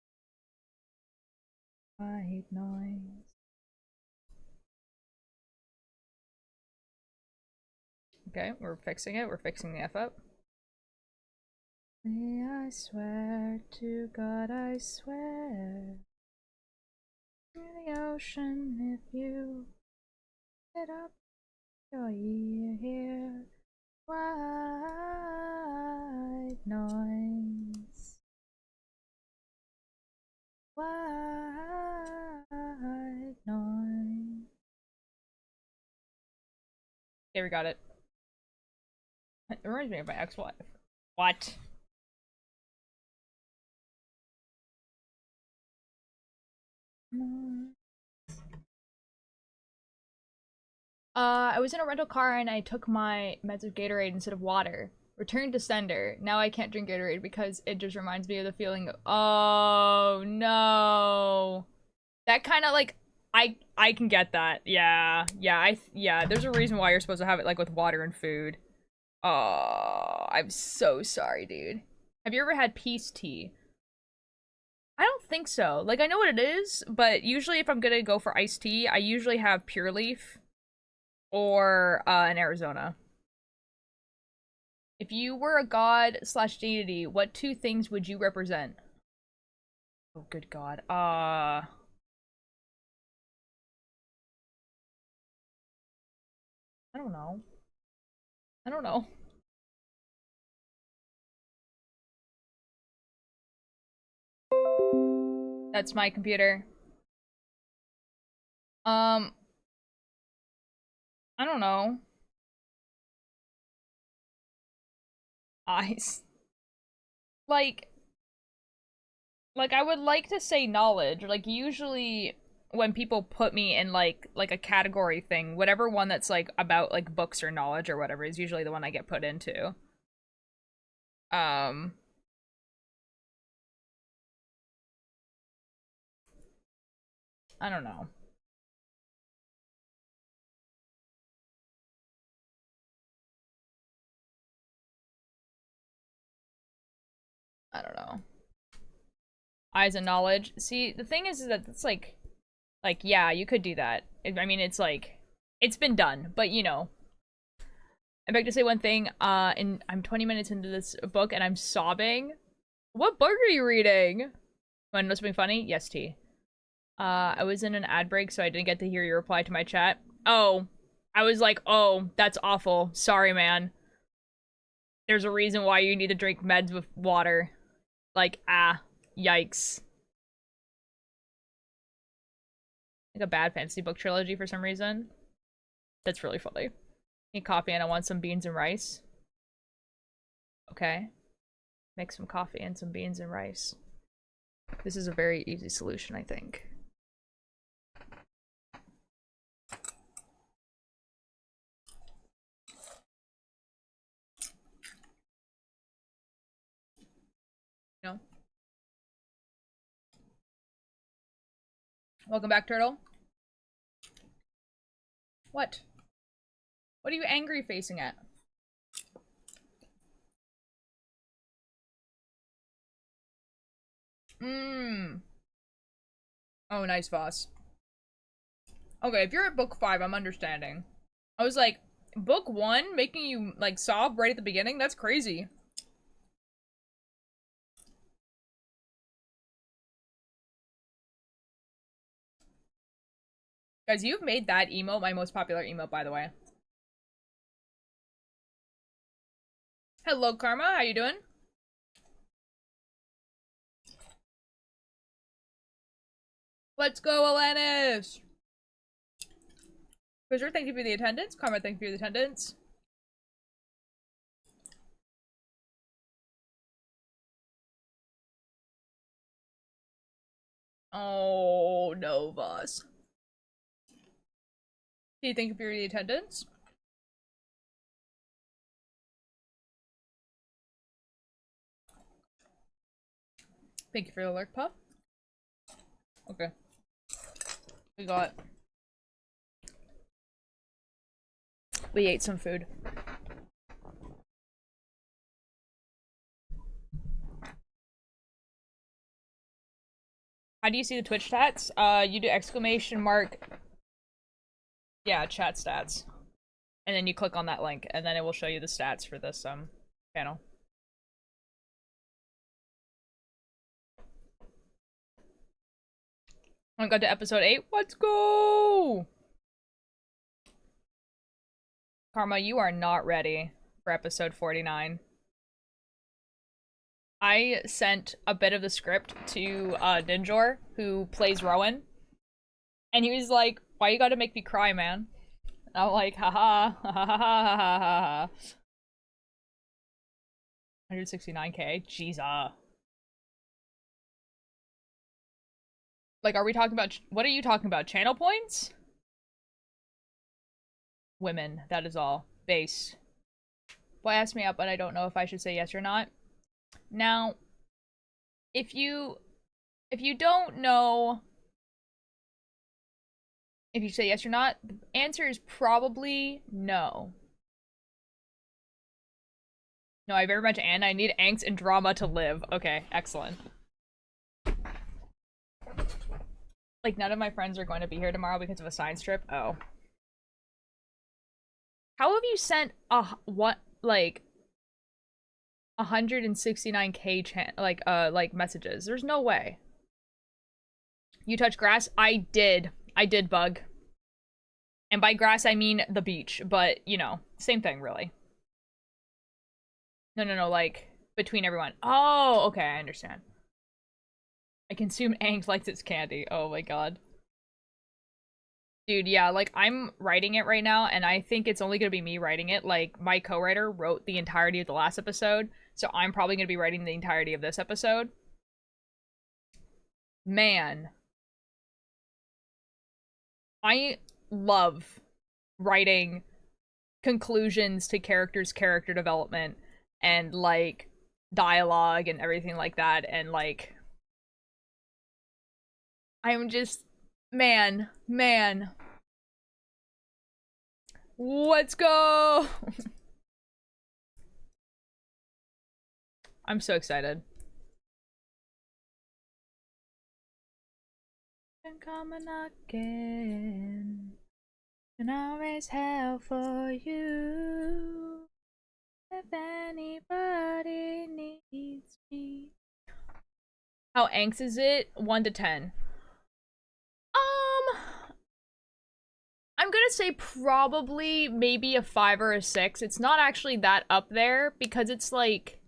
White noise. Okay, we're fixing it. We're fixing the F up. I swear to God, I swear. To the ocean, if you get up your ear here. White noise. White noise. Okay, we got it. It reminds me of my ex-wife. What? I was in a rental car and I took my meds of Gatorade instead of water. Returned to sender. Now I can't drink Gatorade because it just reminds me of the feeling of, oh no. That kind of like, I can get that. Yeah, yeah, there's a reason why you're supposed to have it like with water and food. Oh, I'm so sorry, dude. Have you ever had peace tea? I don't think so. Like, I know what it is, but usually if I'm gonna go for iced tea, I usually have Pure Leaf or in Arizona. If you were a god slash deity, what two things would you represent? Oh, good God. I don't know. I don't know. That's my computer. I don't know. Eyes. Like, I would like to say knowledge. Like, usually when people put me in like a category thing, whatever one that's like about like books or knowledge or whatever is usually the one I get put into. Um, I don't know. I don't know. Eyes and knowledge. See, the thing is that it's like yeah, you could do that. I mean, it's like it's been done, but you know. I'm back to say one thing. And I'm 20 minutes into this book and I'm sobbing. What book are you reading? Want to know something funny? Yes, T. I was in an ad break, so I didn't get to hear your reply to my chat. Oh, I was like, oh, that's awful. Sorry, man. There's a reason why you need to drink meds with water. Like, yikes. Like a bad fantasy book trilogy for some reason. That's really funny. Need coffee and I want some beans and rice. Okay. Make some coffee and some beans and rice. This is a very easy solution, I think. No. Welcome back, Turtle. What? What are you angry facing at? Mmm. Oh, nice, Voss. Okay, if you're at book 5, I'm understanding. I was like, book 1 making you, like, sob right at the beginning? That's crazy. Guys, you've made that emote my most popular emote, by the way. Hello, Karma. How you doing? Let's go, Alanis! Wizard, thank you for the attendance. Karma, thank you for the attendance. Oh, no, Voss. Do you thank you for the attendance? Thank you for the alert, pup. Okay. We ate some food. How do you see the Twitch stats? You do exclamation mark. Yeah, chat stats. And then you click on that link, and then it will show you the stats for this, channel. I got to episode 8. Let's go! Karma, you are not ready for episode 49. I sent a bit of the script to Ninjor, who plays Rowan, and he was like, "Why you gotta make me cry, man?" And I'm like, haha, ha ha ha ha ha ha. 169k? Jesus. Like, are we talking about, what are you talking about? Channel points? Women, that is all. Base. Boy asked me out, but I don't know if I should say yes or not. Now, if you don't know if you say yes or not, the answer is probably no. No, I very much and I need angst and drama to live. Okay, excellent. Like, none of my friends are going to be here tomorrow because of a science trip. Oh. How have you sent what, like, 169k like messages? There's no way. You touch grass? I did, bug. And by grass I mean the beach, but you know, same thing really. No, like between everyone. Oh, okay, I understand. I consume angst like it's candy. Oh my god. Dude, yeah, like, I'm writing it right now, and I think it's only gonna be me writing it. Like, my co-writer wrote the entirety of the last episode, so I'm probably gonna be writing the entirety of this episode. Man. I love writing conclusions to characters' character development, and, like, dialogue and everything like that, and, like... I'm just... Man. Let's go! I'm so excited. And come a knocking, and I'll raise hell for you. If anybody needs me. How angst is it? 1 to 10. I'm gonna say probably maybe a 5 or a 6. It's not actually that up there because it's like,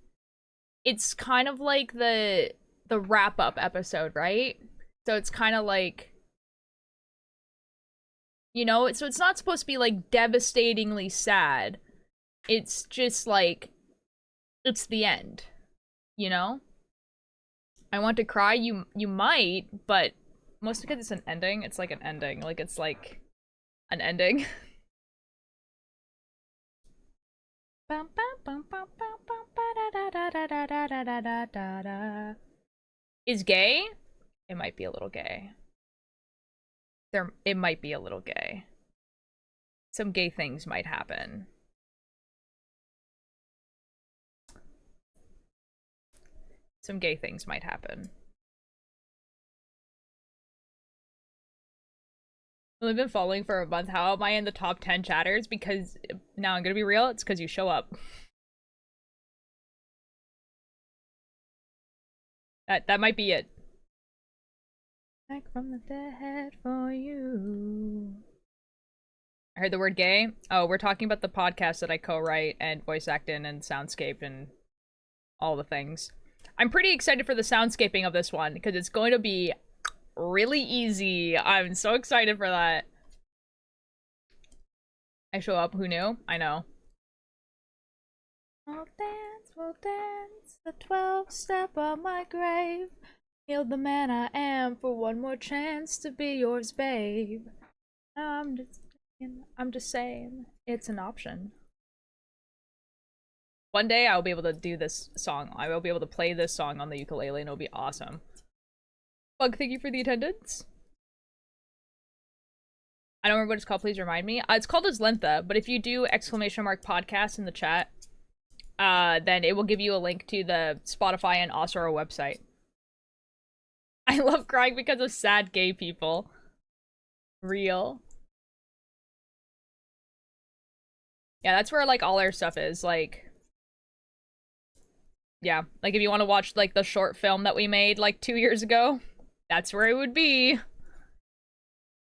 it's kind of like the wrap-up episode, right? So it's kind of like, you know, so it's not supposed to be like devastatingly sad. It's just like, it's the end, you know? I want to cry, you might, but mostly because it's an ending. It's like an ending, like it's like an ending. Is gay? It might be a little gay. It might be a little gay. Some gay things might happen. Some gay things might happen. I've been following for a month. How am I in the top 10 chatters? Because, now I'm gonna be real, it's because you show up. That might be it. Back from the dead for you. I heard the word gay. Oh, we're talking about the podcast that I co-write and voice act in and soundscape and all the things. I'm pretty excited for the soundscaping of this one because it's going to be really easy. I'm so excited for that. I show up, who knew? I know. We'll dance, the 12th step of my grave. Heal the man I am for one more chance to be yours, babe. I'm just saying, it's an option. One day I'll be able to do this song. I will be able to play this song on the ukulele and it'll be awesome. Bug, thank you for the attendance. I don't remember what it's called, please remind me. It's called Aslintha, but if you do !podcast in the chat, then it will give you a link to the Spotify and Osoro website. I love crying because of sad gay people. Real. Yeah, that's where, like, all our stuff is, like... Yeah, like, if you want to watch, like, the short film that we made, like, 2 years ago, that's where it would be.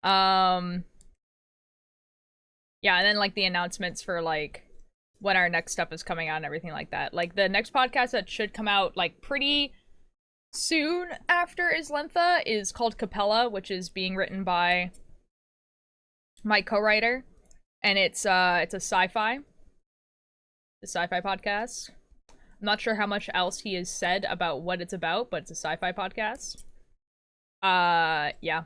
Yeah, and then, like, the announcements for, like, when our next stuff is coming out and everything like that. Like, the next podcast that should come out, like, pretty soon after Aslintha is called Capella, which is being written by my co-writer. And it's a sci-fi podcast. I'm not sure how much else he has said about what it's about, but it's a sci-fi podcast. Yeah.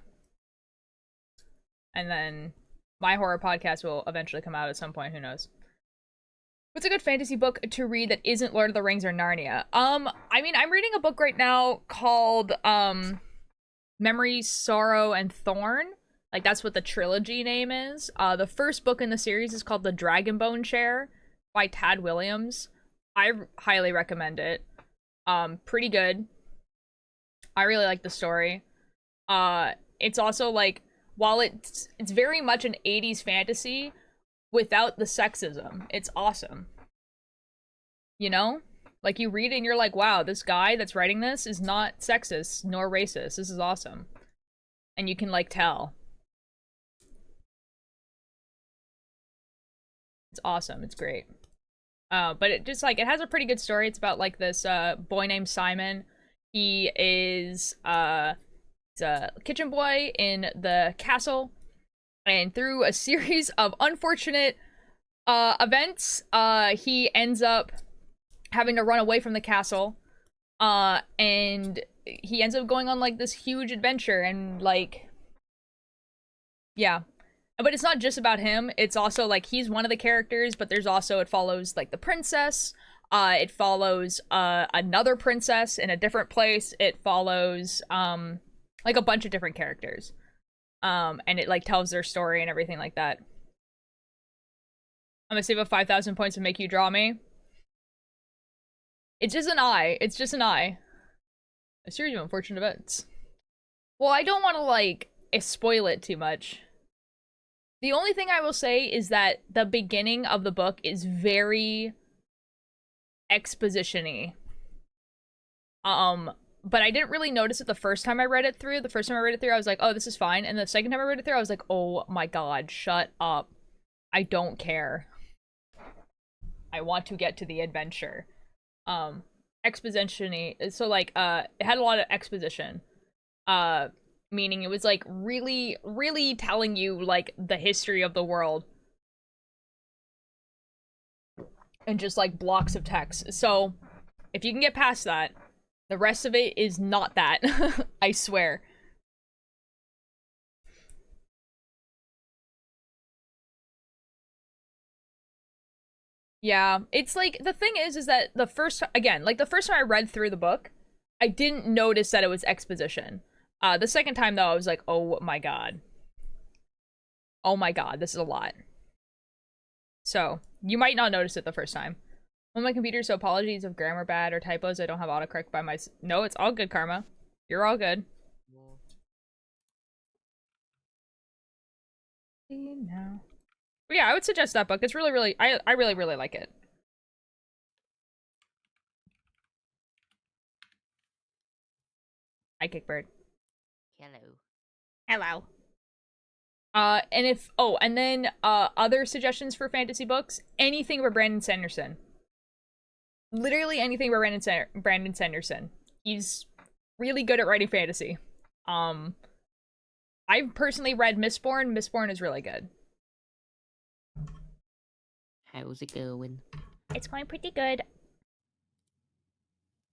And then my horror podcast will eventually come out at some point, who knows. What's a good fantasy book to read that isn't Lord of the Rings or Narnia? I mean, I'm reading a book right now called, Memory, Sorrow, and Thorn. Like, that's what the trilogy name is. The first book in the series is called The Dragonbone Chair by Tad Williams. I highly recommend it. Pretty good. I really like the story. It's also, like, while it's very much an 80s fantasy, without the sexism, it's awesome. You know? Like, you read it and you're like, wow, this guy that's writing this is not sexist nor racist. This is awesome. And you can, like, tell. It's awesome. It's great. But it just, like, it has a pretty good story. It's about, like, this, boy named Simon. He is, he's a kitchen boy in the castle. And through a series of unfortunate, events, he ends up having to run away from the castle. And he ends up going on, like, this huge adventure and, like... Yeah. But it's not just about him. It's also, like, he's one of the characters, but there's also, it follows, like, the princess. It follows, another princess in a different place. It follows, like, a bunch of different characters. And it, like, tells their story and everything like that. I'm gonna save up 5,000 points and make you draw me. It's just an eye. It's just an eye. A series of unfortunate events. Well, I don't want to, like, spoil it too much. The only thing I will say is that the beginning of the book is very exposition-y. But I didn't really notice it the first time I read it through. The first time I read it through, I was like, oh, this is fine. And the second time I read it through, I was like, oh my god, shut up. I don't care. I want to get to the adventure. Exposition-y. So, like, it had a lot of exposition. Meaning it was, like, really, really telling you, like, the history of the world. And just, like, blocks of text. So, if you can get past that, the rest of it is not that. I swear. Yeah, it's like, the thing is that the first, again, like, the first time I read through the book, I didn't notice that it was exposition. The second time, though, I was like, oh my god. Oh my god, this is a lot. So, you might not notice it the first time. On my computer, so apologies if grammar bad or typos. I don't have autocorrect by my... No, it's all good, Karma. You're all good. No. But yeah, I would suggest that book. It's really, really... I really, really like it. Hi, Kickbird. Hello. Hello. And if... Oh, and then, other suggestions for fantasy books? Anything by Brandon Sanderson. Literally anything by Brandon Sanderson. He's really good at writing fantasy. I've personally read Mistborn. Mistborn is really good. How's it going? It's going pretty good.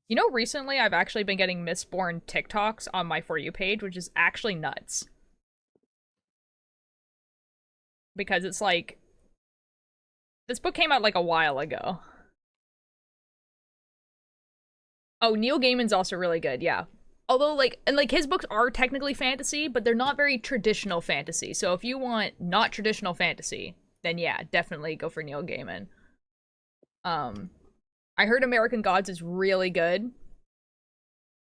You know, recently I've actually been getting Mistborn TikToks on my For You page, which is actually nuts. Because it's like... This book came out like a while ago. Oh, Neil Gaiman's also really good, yeah. Although, like, and like his books are technically fantasy, but they're not very traditional fantasy. So if you want not traditional fantasy, then yeah, definitely go for Neil Gaiman. I heard American Gods is really good.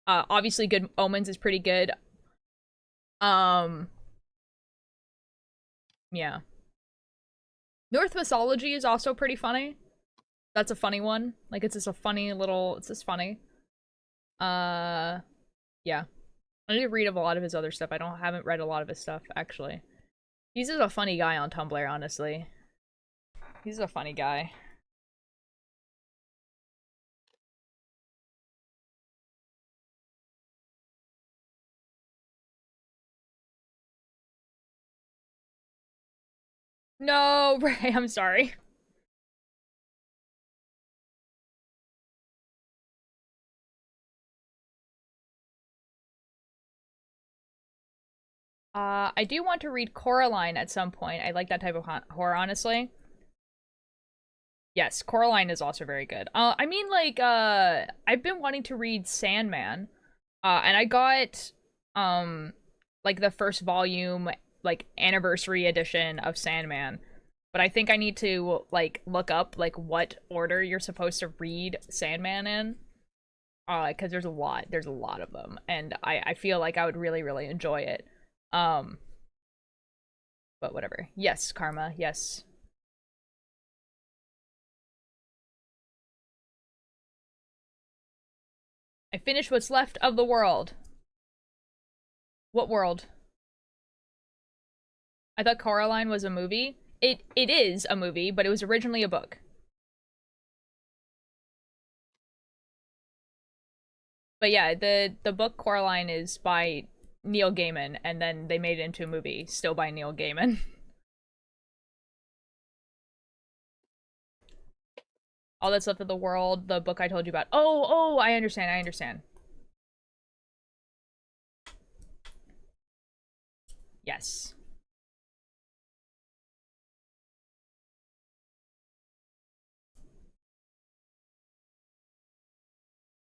Obviously Good Omens is pretty good. Yeah. Norse Mythology is also pretty funny. That's a funny one. Like, it's just a funny little... It's just funny. Yeah. I need to read a lot of his other stuff. Haven't read a lot of his stuff, actually. He's just a funny guy on Tumblr, honestly. He's a funny guy. No, Ray, I'm sorry. I do want to read Coraline at some point. I like that type of horror, honestly. Yes, Coraline is also very good. I mean, like, I've been wanting to read Sandman. And I got, like, the first volume, like, anniversary edition of Sandman. But I think I need to, like, look up, like, what order you're supposed to read Sandman in. Because there's a lot of them. And I feel like I would really, really enjoy it. But whatever. Yes, Karma, yes. I finished what's left of the world. What world? I thought Coraline was a movie. It is a movie, but it was originally a book. But yeah, the book Coraline is by Neil Gaiman, and then they made it into a movie, still by Neil Gaiman. All That's Left of the World, the book I told you about. Oh, I understand. Yes.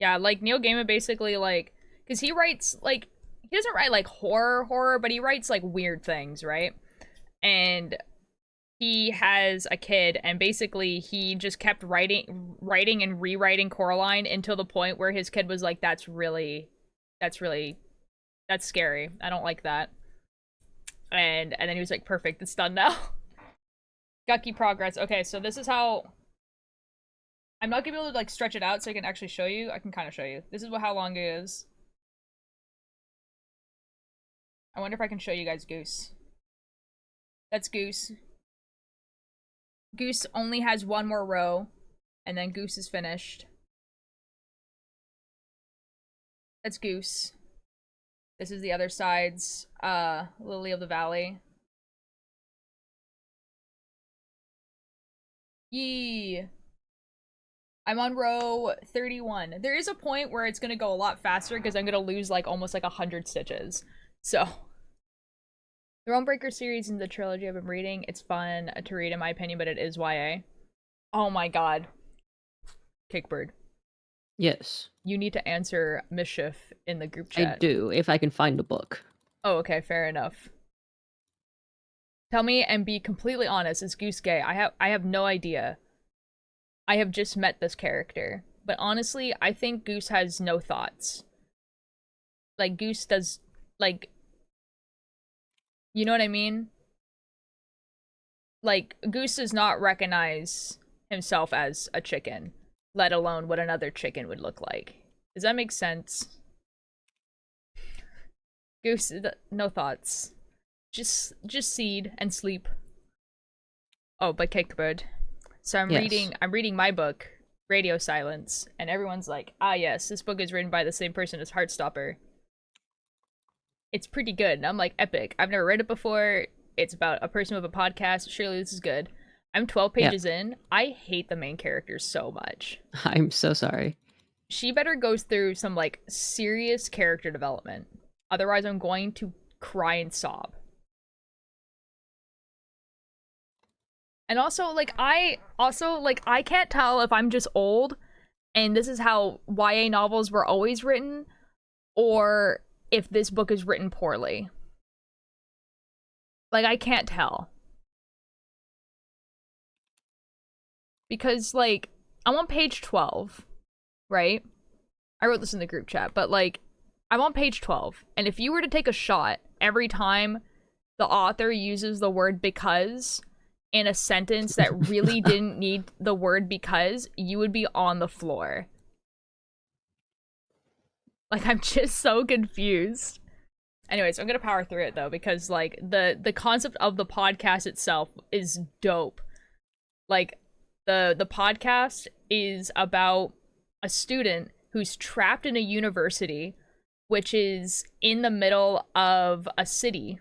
Yeah, like, Neil Gaiman basically, like, because he writes, like, he doesn't write, like, horror, but he writes, like, weird things, right? And he has a kid, and basically he just kept writing and rewriting Coraline until the point where his kid was like, that's scary. I don't like that. And then he was like, perfect, it's done now. Guqqie progress. Okay, so this is how... I'm not gonna be able to, like, stretch it out so I can actually show you. I can kind of show you. This is how long it is. I wonder if I can show you guys Goose. That's Goose. Goose only has one more row, and then Goose is finished. That's Goose. This is the other side's Lily of the Valley. Yee! I'm on row 31. There is a point where it's gonna go a lot faster because I'm gonna lose like almost like 100 stitches. So the Realmbreaker series in the trilogy I've been reading, it's fun to read in my opinion, but it is YA. Oh my god. Kickbird. Yes. You need to answer Mischief in the group chat. I do, if I can find the book. Oh, okay, fair enough. Tell me and be completely honest, is Goose gay? I have no idea. I have just met this character. But honestly, I think Goose has no thoughts. Like, Goose does, like... You know what I mean? Like, Goose does not recognize himself as a chicken, let alone what another chicken would look like. Does that make sense? Goose, no thoughts. Just seed and sleep. Oh, but Kickbird. So I'm reading my book, Radio Silence, and everyone's like, ah yes, this book is written by the same person as Heartstopper. it's pretty good. And I'm like, epic. I've never read it before. It's about a person with a podcast. Surely this is good. I'm 12 pages in. I hate the main character so much. I'm so sorry. She better goes through some like serious character development. Otherwise, I'm going to cry and sob. And also, I can't tell if I'm just old and this is how YA novels were always written, or if this book is written poorly. Like, I can't tell. Because, like, I'm on page 12, right? I wrote this in the group chat, but, like, I'm on page 12, and if you were to take a shot every time the author uses the word because in a sentence that really didn't need the word because, you would be on the floor. Like, I'm just so confused. Anyways, I'm gonna power through it, though, because, like, the concept of the podcast itself is dope. Like, the podcast is about a student who's trapped in a university, which is in the middle of a city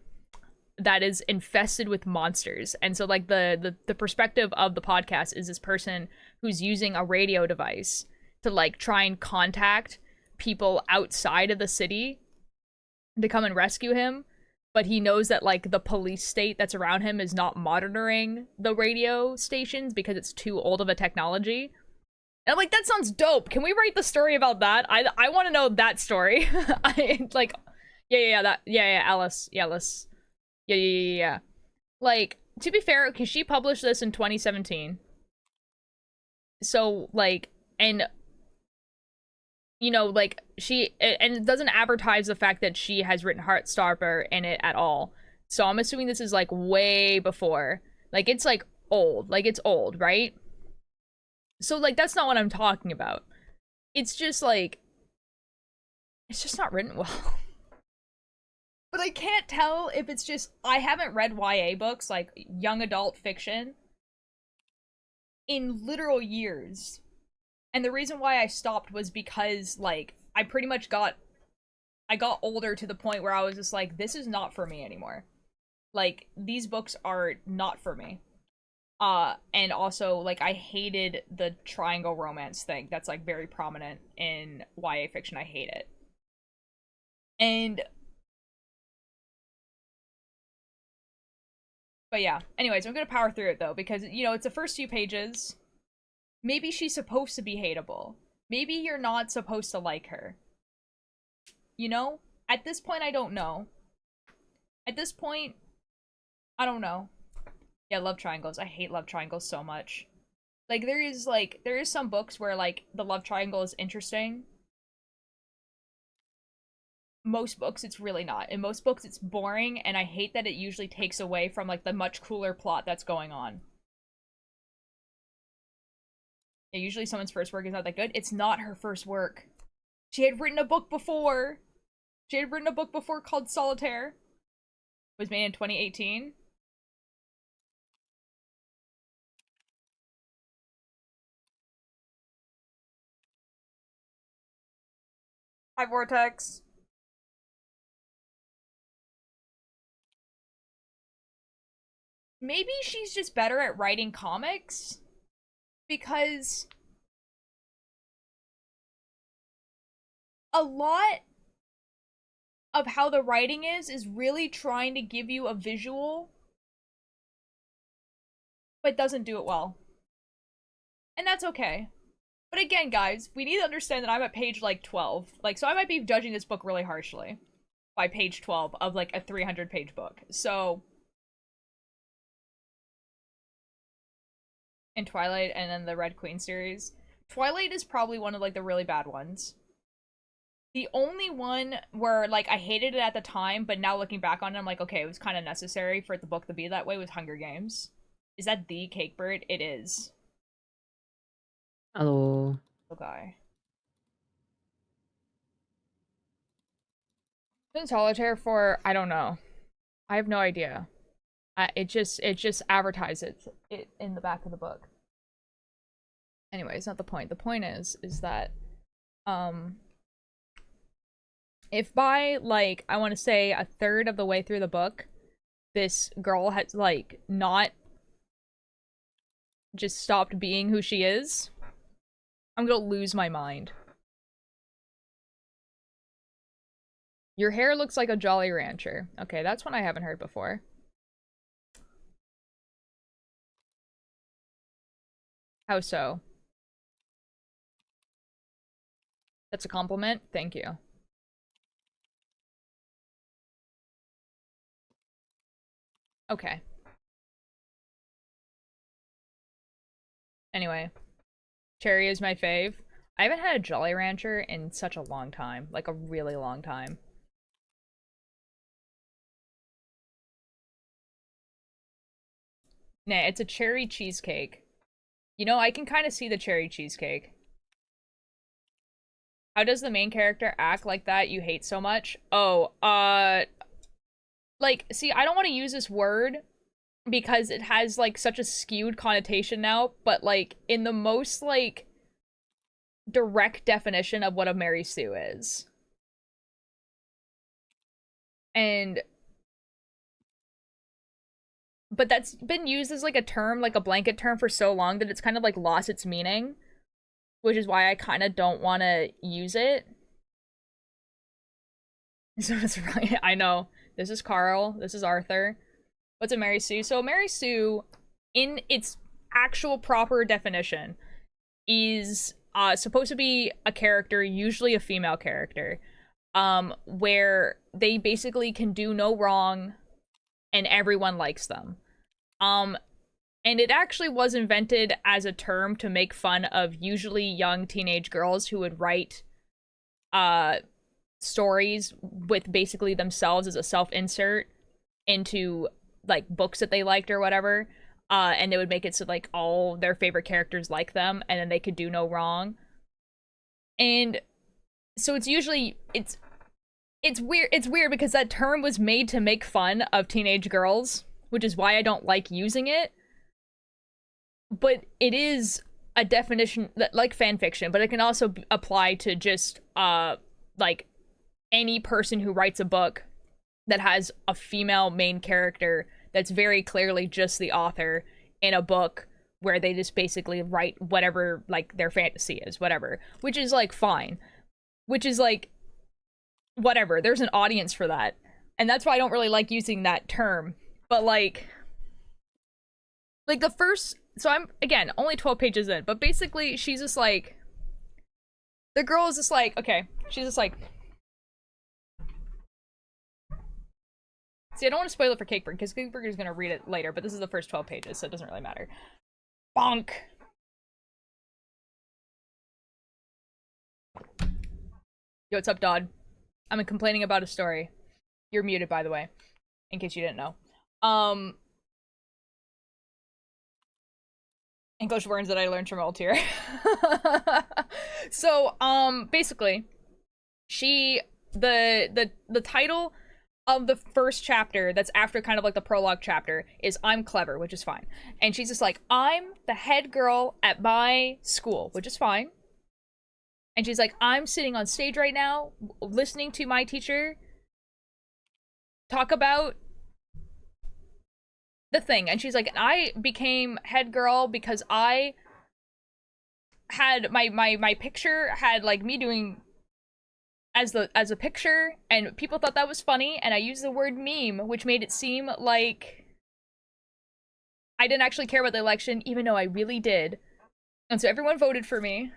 that is infested with monsters. And so, like, the perspective of the podcast is this person who's using a radio device to, like, try and contact people outside of the city to come and rescue him, but he knows that, like, the police state that's around him is not monitoring the radio stations because it's too old of a technology. And I'm like, that sounds dope. Can we write the story about that? I want to know that story. Alice. Yeah. Like, to be fair, because she published this in 2017. So, like, and, you know, like, and it doesn't advertise the fact that she has written Heartstopper in it at all. So I'm assuming this is, like, way before. Like, it's, like, old. Like, it's old, right? So, like, that's not what I'm talking about. It's just, like, it's just not written well. But I can't tell if it's just, I haven't read YA books, like, young adult fiction, in literal years. And the reason why I stopped was because, like, I pretty much got older to the point where I was just like, this is not for me anymore. Like, these books are not for me. And also, like, I hated the triangle romance thing that's, like, very prominent in YA fiction. I hate it. But yeah, anyways, I'm gonna power through it, though, because, you know, it's the first few pages. Maybe she's supposed to be hateable. Maybe you're not supposed to like her. You know? At this point, I don't know. At this point, I don't know. Yeah, love triangles. I hate love triangles so much. Like, there is some books where, like, the love triangle is interesting. Most books, it's really not. In most books, it's boring, and I hate that it usually takes away from, like, the much cooler plot that's going on. Yeah, usually someone's first work is not that good. It's not her first work. She had written a book before. She had written a book before called Solitaire. It was made in 2018. Hi, Vortex. Maybe she's just better at writing comics? Because a lot of how the writing is really trying to give you a visual, but doesn't do it well. And that's okay. But again, guys, we need to understand that I'm at page, like, 12. Like, so I might be judging this book really harshly by page 12 of, like, a 300-page book. So, in Twilight and then the Red Queen series, Twilight is probably one of, like, the really bad ones. The only one where, like, I hated it at the time, but now looking back on it, I'm like, okay, it was kind of necessary for the book to be that way, was Hunger Games. Is that the Cakebird? It is. Hello. Okay. Been Solitaire for, I don't know. I have no idea. It just advertises it in the back of the book. Anyways, not the point. The point is that, if by, like, I want to say a third of the way through the book, this girl has, like, not just stopped being who she is, I'm gonna lose my mind. Your hair looks like a Jolly Rancher. Okay, that's one I haven't heard before. How so? That's a compliment? Thank you. Okay. Anyway. Cherry is my fave. I haven't had a Jolly Rancher in such a long time. Like, a really long time. Nah, it's a cherry cheesecake. You know, I can kind of see the cherry cheesecake. How does the main character act like that you hate so much? Oh, like, see, I don't want to use this word because it has, like, such a skewed connotation now, but, like, in the most, like, direct definition of what a Mary Sue is. But that's been used as, like, a term, like a blanket term for so long that it's kind of, like, lost its meaning, which is why I kind of don't want to use it. So it's right. I know. This is Carl. This is Arthur. What's a Mary Sue? So a Mary Sue, in its actual proper definition, is supposed to be a character, usually a female character, where they basically can do no wrong and everyone likes them. And it actually was invented as a term to make fun of usually young teenage girls who would write stories with basically themselves as a self-insert into, like, books that they liked or whatever. And they would make it so, like, all their favorite characters like them, and then they could do no wrong. And so it's usually, it's weird because that term was made to make fun of teenage girls, which is why I don't like using it. But it is a definition that, like, fan fiction, but it can also apply to just like any person who writes a book that has a female main character that's very clearly just the author in a book where they just basically write whatever, like, their fantasy is, whatever, which is, like, fine, which is, like, whatever, there's an audience for that, and that's why I don't really like using that term. But, like the first, so I'm, again, only 12 pages in, but basically she's just like, the girl is just like, okay, she's just like, see, I don't want to spoil it for Cakeburger, because Cakeburger is going to read it later, but this is the first 12 pages, so it doesn't really matter. Bonk! Yo, what's up, Dodd? I'm complaining about a story. You're muted, by the way, in case you didn't know. English words that I learned from Altier. So, basically, the title of the first chapter that's after kind of like the prologue chapter is I'm clever, which is fine. And she's just like, I'm the head girl at my school, which is fine. And she's like, I'm sitting on stage right now, listening to my teacher talk about the thing. And she's like, I became head girl because I had my picture had, like, me doing as a picture, and people thought that was funny, and I used the word meme, which made it seem like I didn't actually care about the election, even though I really did. And so everyone voted for me.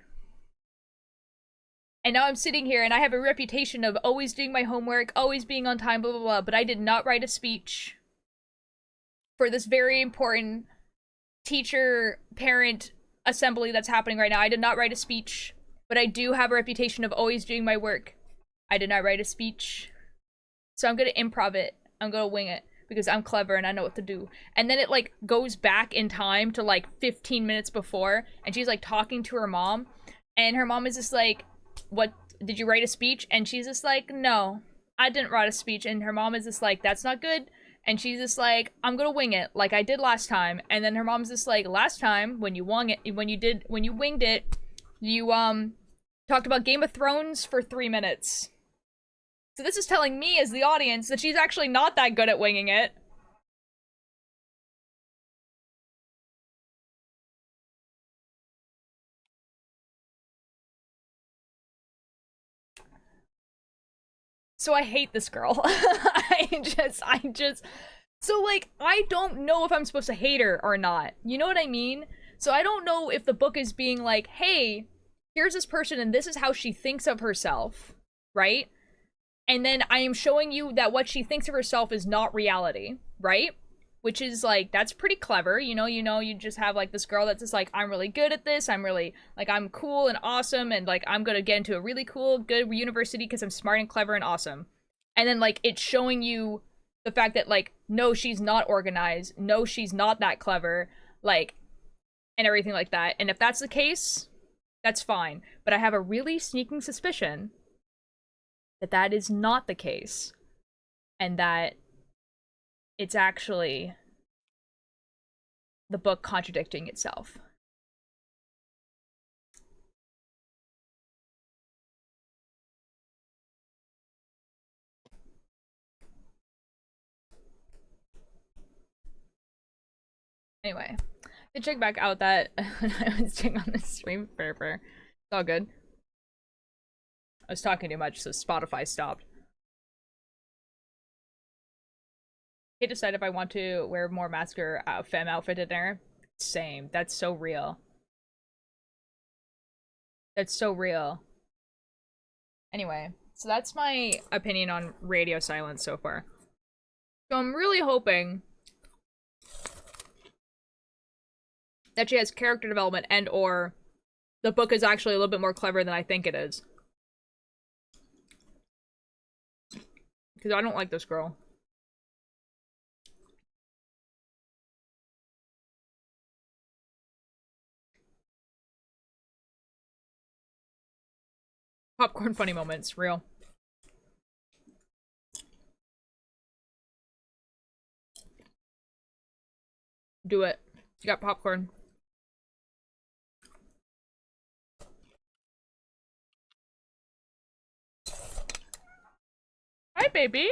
And now I'm sitting here and I have a reputation of always doing my homework, always being on time, blah, blah, blah, but I did not write a speech for this very important teacher-parent assembly that's happening right now. I did not write a speech, but I do have a reputation of always doing my work. I did not write a speech. So I'm gonna improv it. I'm gonna wing it, because I'm clever and I know what to do. And then it, like, goes back in time to, like, 15 minutes before, and she's, like, talking to her mom, and her mom is just like, what, did you write a speech? And she's just like, no, I didn't write a speech. And her mom is just like, that's not good. And she's just like, I'm gonna wing it like I did last time. And then her mom's just like, last time when you winged it, you talked about Game of Thrones for 3 minutes. So this is telling me as the audience that she's actually not that good at winging it. So I hate this girl. I just, so like, I don't know if I'm supposed to hate her or not. You know what I mean? So I don't know if the book is being like, hey, here's this person and this is how she thinks of herself, right? And then I am showing you that what she thinks of herself is not reality, right? Which is like, that's pretty clever, you know, you just have like this girl that's just like, I'm really good at this, I'm really, like, I'm cool and awesome, and like, I'm gonna get into a really cool, good university because I'm smart and clever and awesome. And then like, it's showing you the fact that like, no, she's not organized, no, she's not that clever, like, and everything like that. And if that's the case, that's fine. But I have a really sneaking suspicion that that is not the case. And that it's actually the book contradicting itself. Anyway, to check back out that when I was doing on the stream, it's all good. I was talking too much, so Spotify stopped. Can't decide if I want to wear more mask or femme outfit in there. Same. That's so real. That's so real. Anyway, so that's my opinion on radio silence so far. So I'm really hoping that she has character development and or the book is actually a little bit more clever than I think it is. Because I don't like this girl. Popcorn funny moments, real. Do it. You got popcorn. Hi, baby.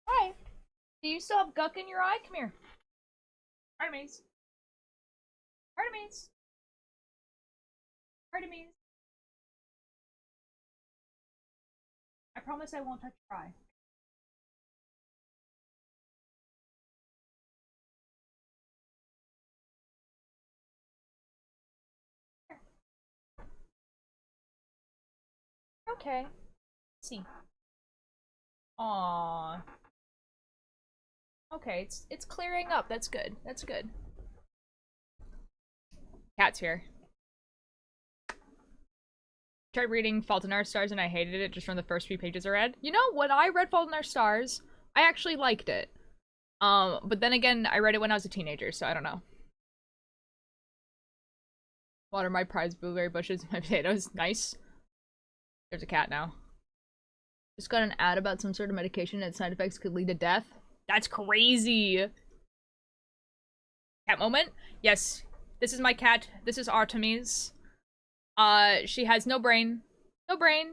Hi. Do you still have guck in your eye? Come here. Artemis. Artemis. Artemis. I promise I won't touch your eye. Okay. Let's see. Aww. Okay, it's clearing up. That's good. That's good. Cat's here. Tried reading Fault in Our Stars and I hated it just from the first few pages I read. You know, when I read Fault in Our Stars, I actually liked it. But then again, I read it when I was a teenager, so I don't know. Water my prized blueberry bushes and my potatoes. Nice. There's a cat now. Just got an ad about some sort of medication and side effects could lead to death. That's crazy. Cat moment? Yes. This is my cat. This is Artemis. She has no brain. No brain.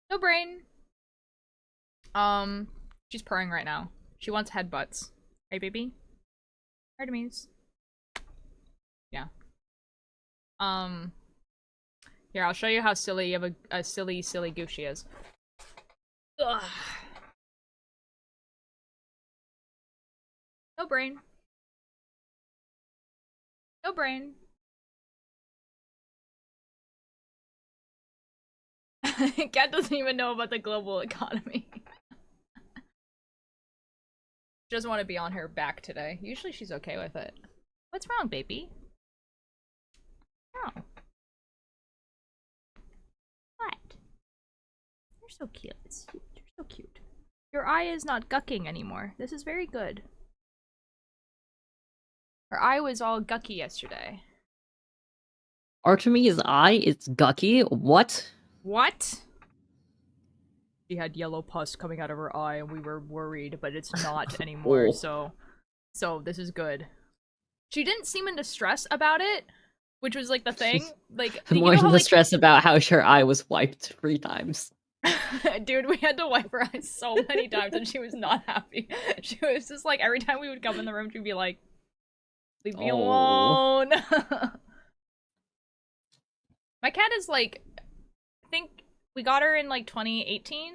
No brain. She's purring right now. She wants headbutts. Hey, baby. Artemis. Yeah. Here, I'll show you how silly of a silly goof she is. Ugh. No brain. No brain. Cat doesn't even know about the global economy. She doesn't want to be on her back today. Usually she's okay with it. What's wrong, baby? Oh. What? You're so cute. You're so cute. Your eye is not gucking anymore. This is very good. Her eye was all gucky yesterday. Artemis' eye is Guqqie? What? What? She had yellow pus coming out of her eye and we were worried, but it's not anymore, Oh. so this is good. She didn't seem in distress about it, which was like the thing. Like, you More know than how the like, stress about how her eye was wiped 3 times. dude, we had to wipe her eyes so many times, and she was not happy. She was just like, every time we would come in the room, she'd be like, "Leave me alone." My cat is like, I think we got her in like 2018.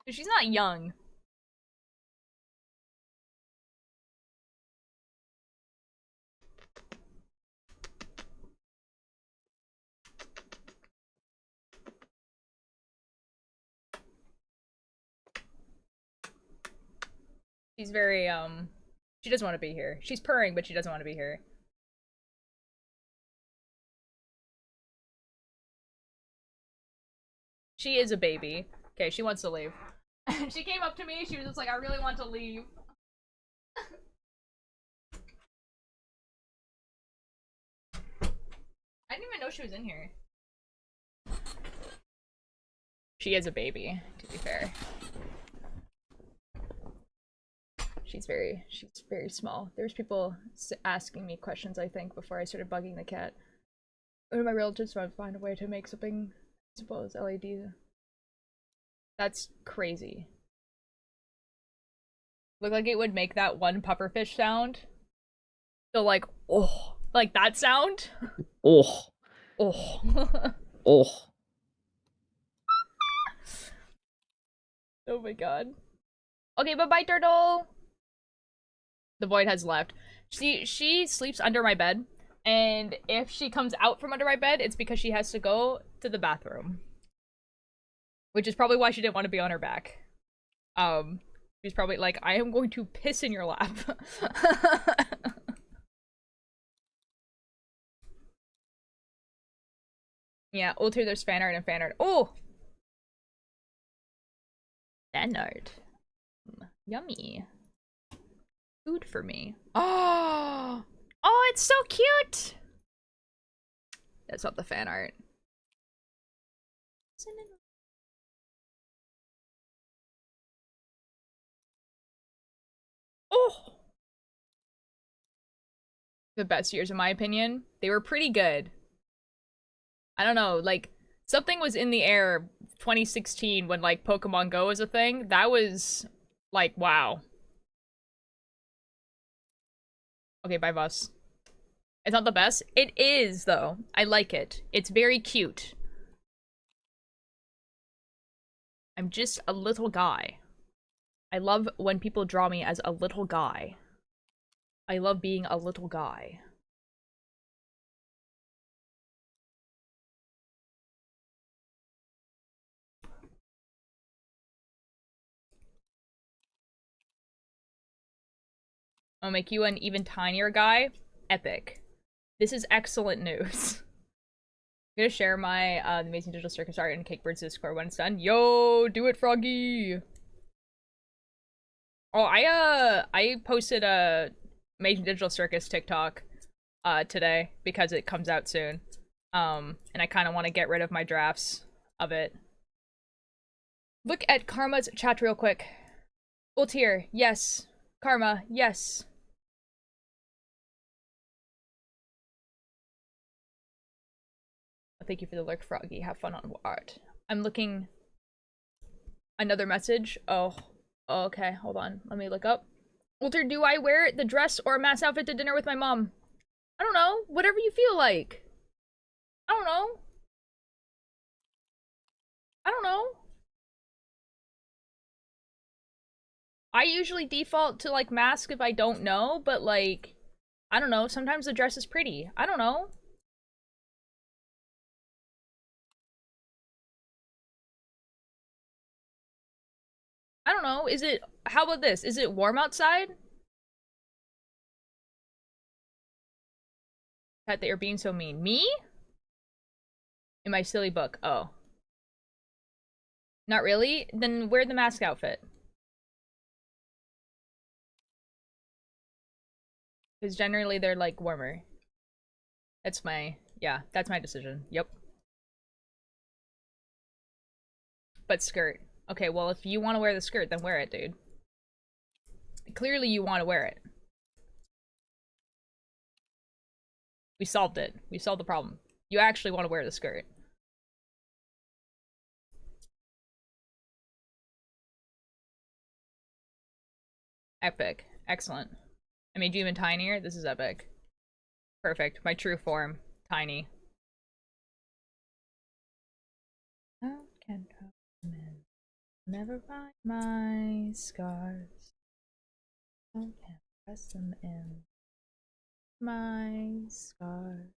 So she's not young. She's very, she doesn't want to be here. She's purring, but she doesn't want to be here. She is a baby. Okay, she wants to leave. She came up to me, she was just like, I really want to leave. I didn't even know she was in here. She is a baby, to be fair. She's very small. There's people asking me questions, I think, before I started bugging the cat. One of my relatives might find a way to make something, I suppose, LED. That's crazy. Look like it would make that one pufferfish sound. So like, oh, like that sound? Oh. Oh. Oh. Oh my god. Okay, bye-bye, turtle! The void has left. She sleeps under my bed, and if she comes out from under my bed, it's because she has to go to the bathroom. Which is probably why she didn't want to be on her back. She's probably like, I am going to piss in your lap. Yeah, Ultir, there's fan art and fan art. Oh! Fan art. Yummy. Food for me. Oh! Oh, it's so cute! That's not the fan art. Oh! The best years, in my opinion. They were pretty good. I don't know, like, something was in the air 2016 when, like, Pokemon Go was a thing. That was, like, wow. Okay, bye, boss. It's not the best. It is, though. I like it. It's very cute. I'm just a little guy. I love when people draw me as a little guy. I love being a little guy. I'll make you an even tinier guy. Epic. This is excellent news. I'm gonna share my the Amazing Digital Circus art in Cakebird's Discord when it's done. Yo, do it, Froggy! Oh, I posted a Amazing Digital Circus TikTok today because it comes out soon. And I kind of want to get rid of my drafts of it. Look at Karma's chat real quick. Ultir, yes. Karma, yes. Thank you for the lurk, Froggy. Have fun on art. I'm looking... Another message? Oh. Okay, hold on. Let me look up. Walter, do I wear the dress or a mass outfit to dinner with my mom? I don't know. Whatever you feel like. I don't know. I don't know. I usually default to, like, mask if I don't know, but, like, I don't know. Sometimes the dress is pretty. I don't know. I don't know. Is it... How about this? Is it warm outside? That you're being so mean. Me? In my silly book. Oh. Not really? Then wear the mask outfit. Because generally they're, like, warmer. That's my... Yeah, that's my decision. Yep. But skirt. Okay, well, if you want to wear the skirt, then wear it, dude. Clearly you want to wear it. We solved it. We solved the problem. You actually want to wear the skirt. Epic. Excellent. I made you even tinier. This is epic. Perfect. My true form. Tiny. How can men never find my scars? How can press them in my scars?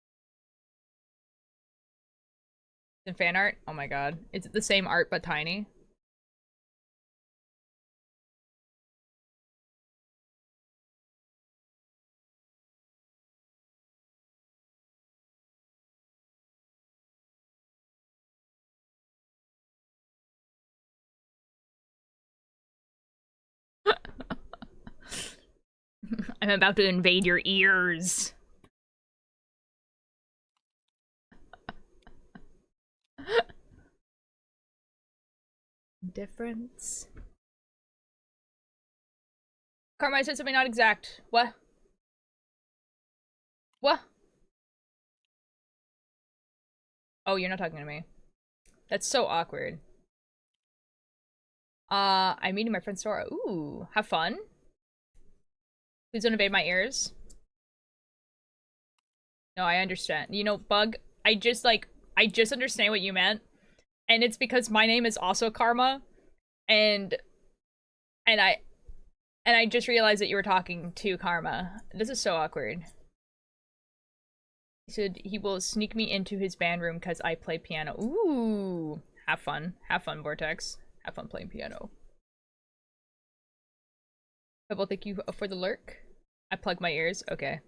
In fan art? Oh my god. Is it the same art but tiny? I'm about to invade your ears. Difference. Karma, I said something not exact. What? What? Oh, you're not talking to me. That's so awkward. I'm meeting my friend Sora. Ooh, have fun. Please don't invade my ears. No, I understand. You know, Bug, I just understand what you meant. And it's because my name is also Karma. And I just realized that you were talking to Karma. This is so awkward. He said he will sneak me into his band room because I play piano. Ooh. Have fun. Have fun, Vortex. Have fun playing piano. Well, thank you for the lurk. I plug my ears. Okay.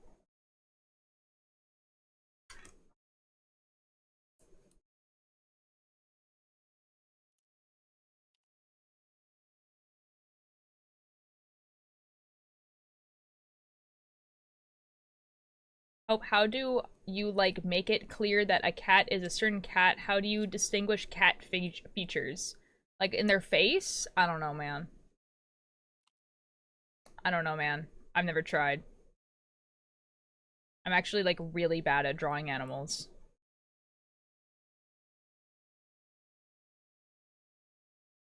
Oh, how do you, like, make it clear that a cat is a certain cat? How do you distinguish cat features? Like, in their face? I don't know, man. I don't know, man. I've never tried. I'm actually, like, really bad at drawing animals.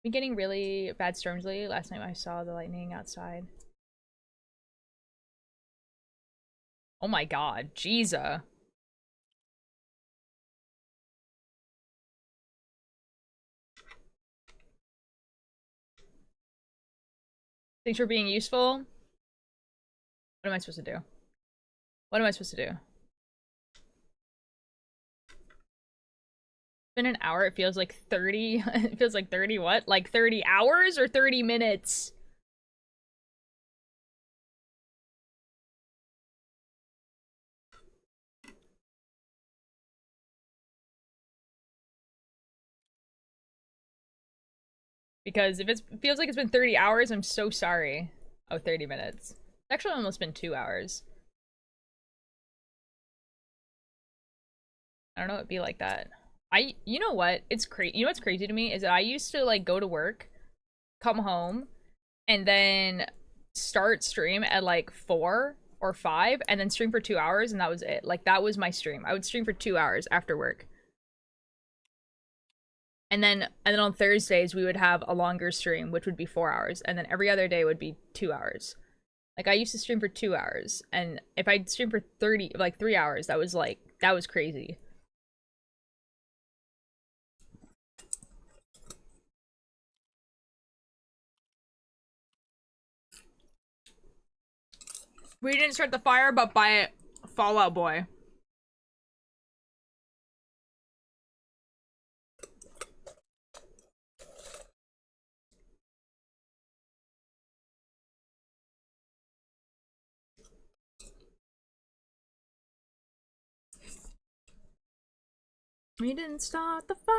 Been getting really bad storms lately. Last night I saw the lightning outside. Oh my god, Jesus. Thanks for being useful. What am I supposed to do? What am I supposed to do? It's been an hour, it feels like 30. It feels like 30 what? Like 30 hours or 30 minutes? Because if it feels like it's been 30 hours, I'm so sorry. Oh, 30 minutes. It's actually almost been 2 hours. I don't know, it'd be like that. You know what? It's crazy. You know what's crazy to me is that I used to, like, go to work, come home, and then start stream at, like, 4 or 5, and then stream for 2 hours, and that was it. Like, that was my stream. I would stream for 2 hours after work. And then on Thursdays, we would have a longer stream, which would be 4 hours, and then every other day would be 2 hours. Like, I used to stream for 2 hours, and if I'd stream for 3 hours, that was crazy. We didn't start the fire, but by Fallout Boy. We didn't start the fire.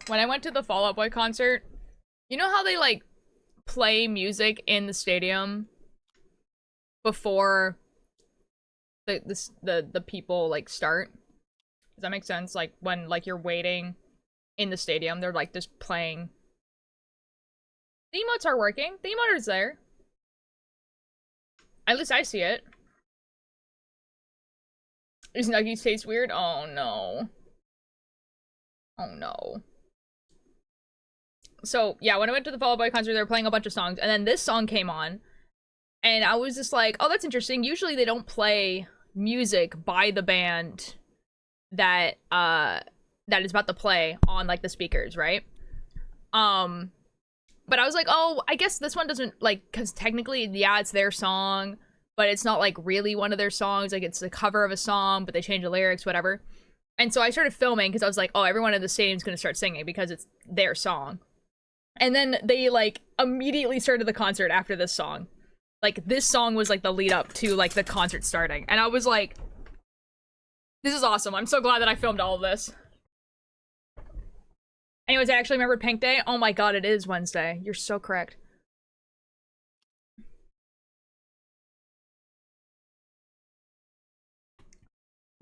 When I went to the Fall Out Boy concert, you know how they, like, play music in the stadium before the people like start. Does that make sense? Like when like you're waiting in the stadium, they're like just playing. The emotes are working. The emote is there. At least I see it. Is Nuggies taste weird? Oh no. Oh no. So yeah, when I went to the Fall Out Boy concert, they were playing a bunch of songs, and then this song came on, and I was just like, oh, that's interesting. Usually they don't play music by the band that that is about to play on like the speakers, right? But I was like, oh, I guess this one doesn't, like, because technically, yeah, it's their song, but it's not like really one of their songs. Like, it's a cover of a song, but they change the lyrics, whatever. And so I started filming because I was like, oh, everyone in the stadium's gonna start singing because it's their song. And then they like immediately started the concert after this song. Like, this song was like the lead up to like the concert starting, and I was like, this is awesome. I'm so glad that I filmed all of this. Anyways, I actually remembered Pink Day. Oh my god, it is Wednesday. You're so correct.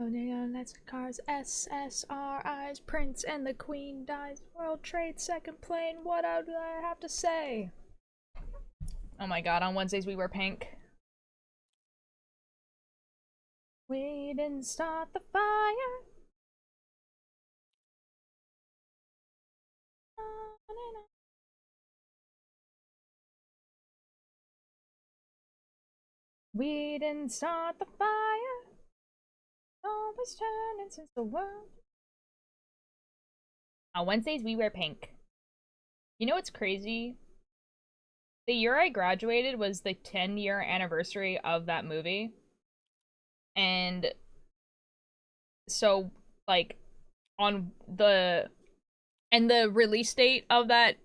Oh, neon lights, cars, SSRIs, Prince and the Queen dies, World Trade second plane, what do I have to say? Oh my god, on Wednesdays we wear pink. We didn't start the fire. We didn't start the fire. Always turning since the world. On Wednesdays we wear pink. You know what's crazy? The year I graduated was the 10-year anniversary of that movie. And so, like, on the release date of that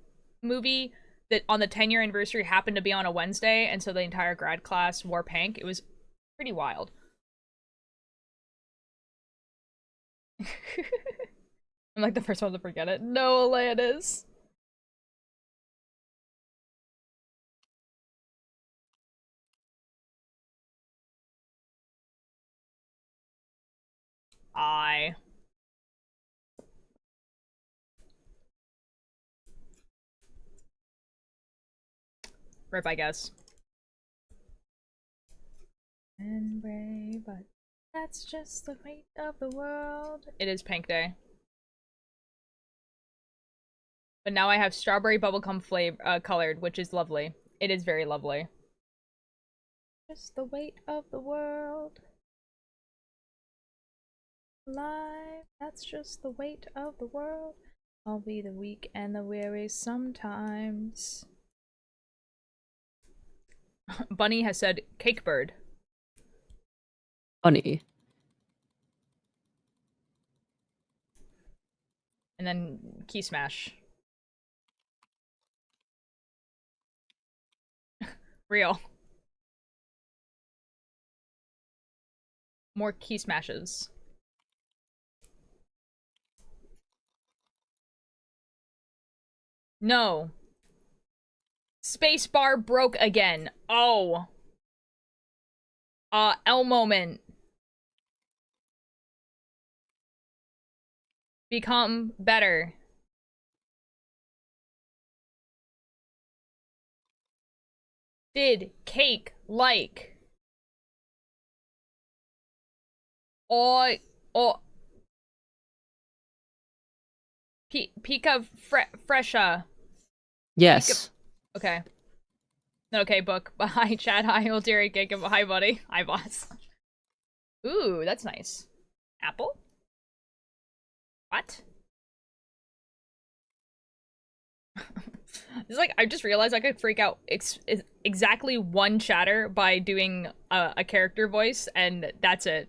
movie, that on the 10-year anniversary happened to be on a Wednesday, and so the entire grad class wore pink. It was pretty wild. I'm like the first one to forget it. No, Alea, it is. Rip, I guess. And brave, but that's just the fate of the world. It is Pink Day. But now I have strawberry bubblegum flavor colored, which is lovely. It is very lovely. Just the weight of the world. Life, that's just the weight of the world. I'll be the weak and the weary sometimes. Bunny has said cake bird. Funny. And then key smash. Real. More key smashes. No. Spacebar broke again. Oh. L moment. Become better. Did cake like. Oh. Pika fresha. Yes. Okay. Okay, book. Hi, chat. Hi, Ulterior Cake. Hi, buddy. Hi, boss. Ooh, that's nice. Apple? What? It's like, I just realized I could freak out exactly one chatter by doing a character voice, and that's it.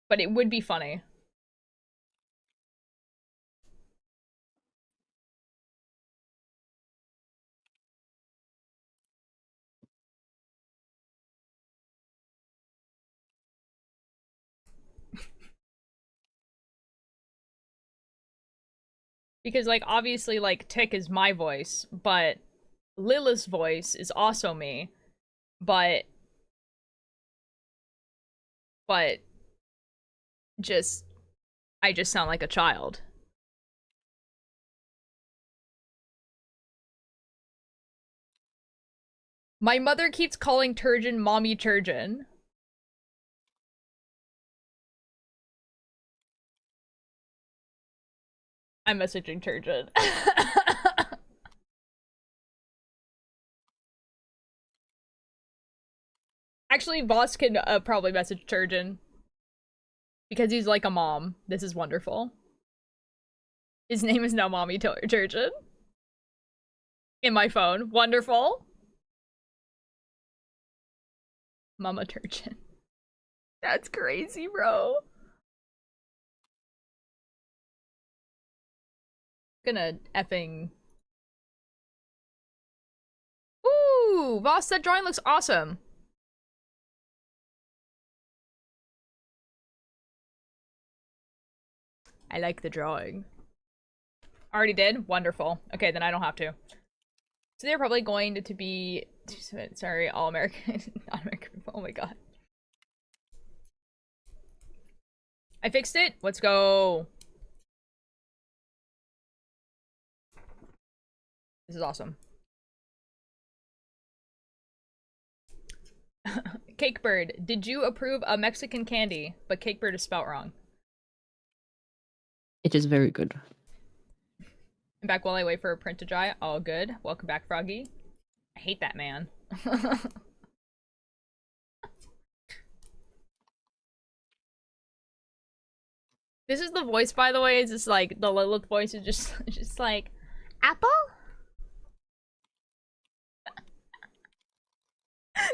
But it would be funny. Because, like, obviously, like, Tick is my voice, but Lilith's voice is also me. But but I just sound like a child. My mother keeps calling Turgeon Mommy Turgeon. I'm messaging Turgeon. Actually, Voss can probably message Turgeon. Because he's like a mom. This is wonderful. His name is now Mommy Turgeon. In my phone. Wonderful. Mama Turgeon. That's crazy, bro. Gonna effing... Ooh! Voss, that drawing looks awesome. I like the drawing. Already did? Wonderful. Okay, then I don't have to. So they're probably going to be... Sorry, all American... not American people. Oh my god. I fixed it. Let's go. This is awesome. Cakebird, did you approve a Mexican candy? But Cakebird is spelt wrong. It is very good. I'm back while I wait for a print to dry. All good. Welcome back, Froggy. I hate that man. This is the voice, by the way. It's just like the Lilith voice is just like Apple.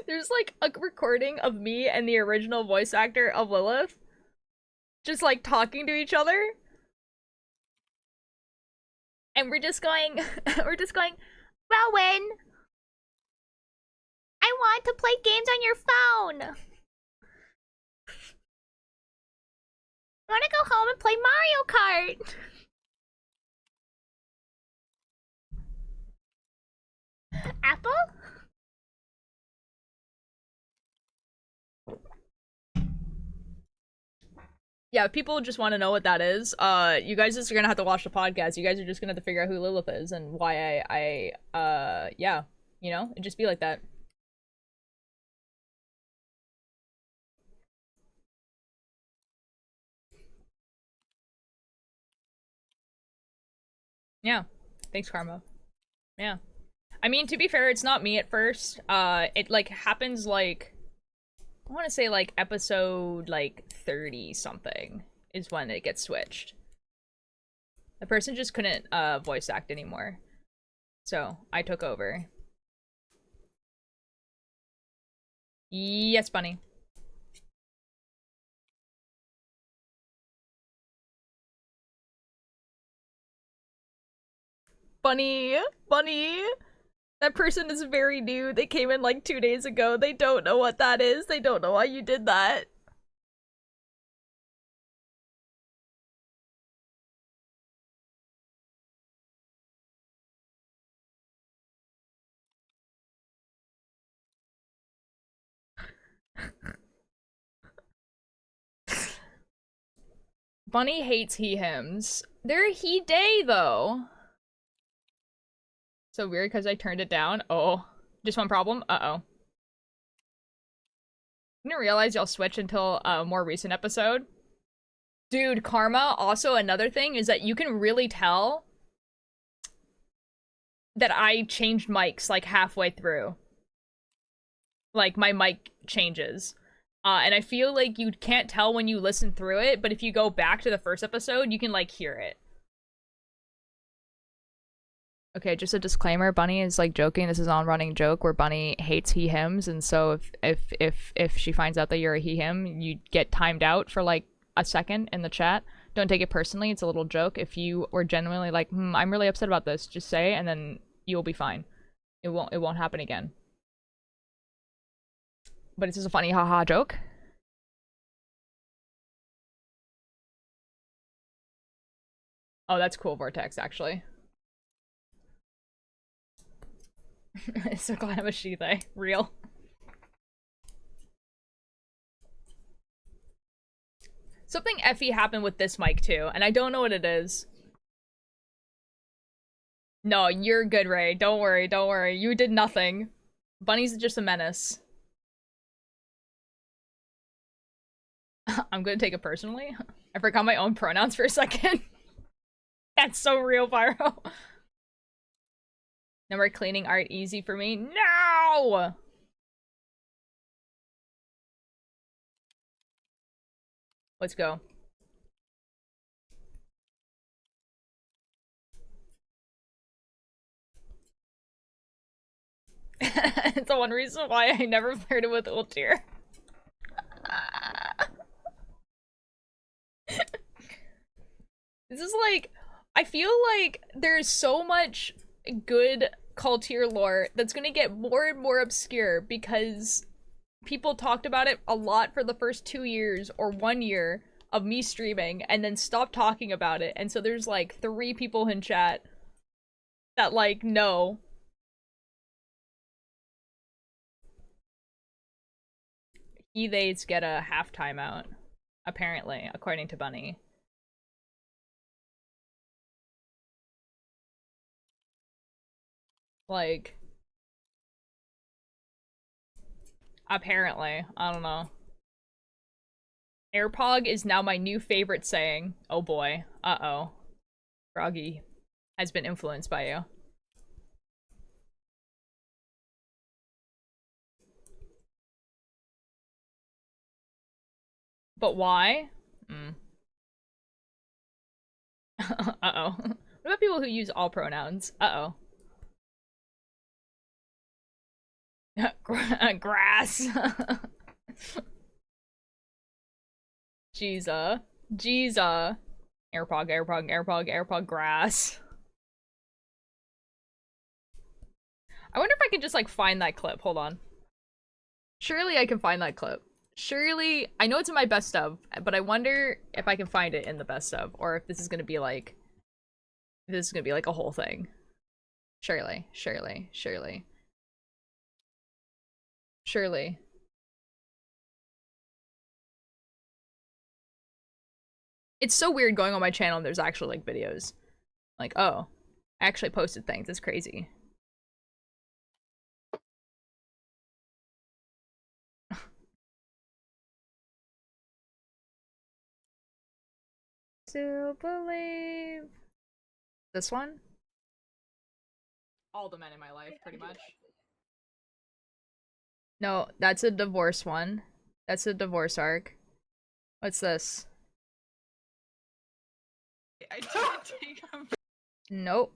There's like a recording of me and the original voice actor of Lilith, just like talking to each other, and we're just going, Rowan, I want to play games on your phone. I want to go home and play Mario Kart. Apple? Yeah, if people just want to know what that is, you guys just are gonna have to watch the podcast. You guys are just gonna have to figure out who Lilith is and why yeah, you know, it'd just be like that. Yeah. Thanks, Karma. Yeah. I mean, to be fair, it's not me at first. It, like, happens, like... I want to say, like, episode, like, 30-something is when it gets switched. The person just couldn't, voice act anymore. So, I took over. Yes, Bunny. Bunny! Bunny! That person is very new. They came in like 2 days ago. They don't know what that is. They don't know why you did that. Bunny hates he-hims. They're a he-day, though. So weird because I turned it down. Oh. Just one problem? Uh-oh. I didn't realize y'all switch until a more recent episode. Dude, Karma, also another thing is that you can really tell that I changed mics like halfway through. Like, my mic changes. And I feel like you can't tell when you listen through it, but if you go back to the first episode, you can, like, hear it. Okay, just a disclaimer, Bunny is, like, joking. This is an on-running joke where Bunny hates he-hims, and so if she finds out that you're a he-him, you get timed out for, like, a second in the chat. Don't take it personally, it's a little joke. If you were genuinely like, I'm really upset about this, just say, and then you'll be fine. It won't happen again. But it's just a funny haha joke. Oh, that's cool, Vortex, actually. So glad I'm a she-they. Real. Something effy happened with this mic too, and I don't know what it is. No, you're good, Ray. Don't worry, don't worry. You did nothing. Bunny's just a menace. I'm gonna take it personally. I forgot my own pronouns for a second. That's so real, Pyro. Number cleaning art easy for me? No! Let's go. It's the one reason why I never paired it with Ultier. This is like, I feel like there's so much good Cultier lore that's gonna get more and more obscure because people talked about it a lot for the first 2 years or 1 year of me streaming and then stopped talking about it. And so there's like 3 people in chat that like know. He-theys get a half timeout, apparently, according to Bunny. Like, apparently, I don't know. Airpog is now my new favorite saying. Oh boy. Uh-oh. Froggy has been influenced by you. But why? Uh-oh. What about people who use all pronouns? Uh-oh. Grass. Jesus. Jesus. Airpog, grass. I wonder if I can just, like, find that clip. Hold on. Surely I can find that clip. Surely, I know it's in my best of, but I wonder if I can find it in the best of, or if this is gonna be, like, a whole thing. Surely. It's so weird going on my channel and there's actually, like, videos. Like, oh, I actually posted things. It's crazy. To believe. This one? All the men in my life, pretty much. No, that's a divorce one. That's a divorce arc. What's this? I don't take them. Nope.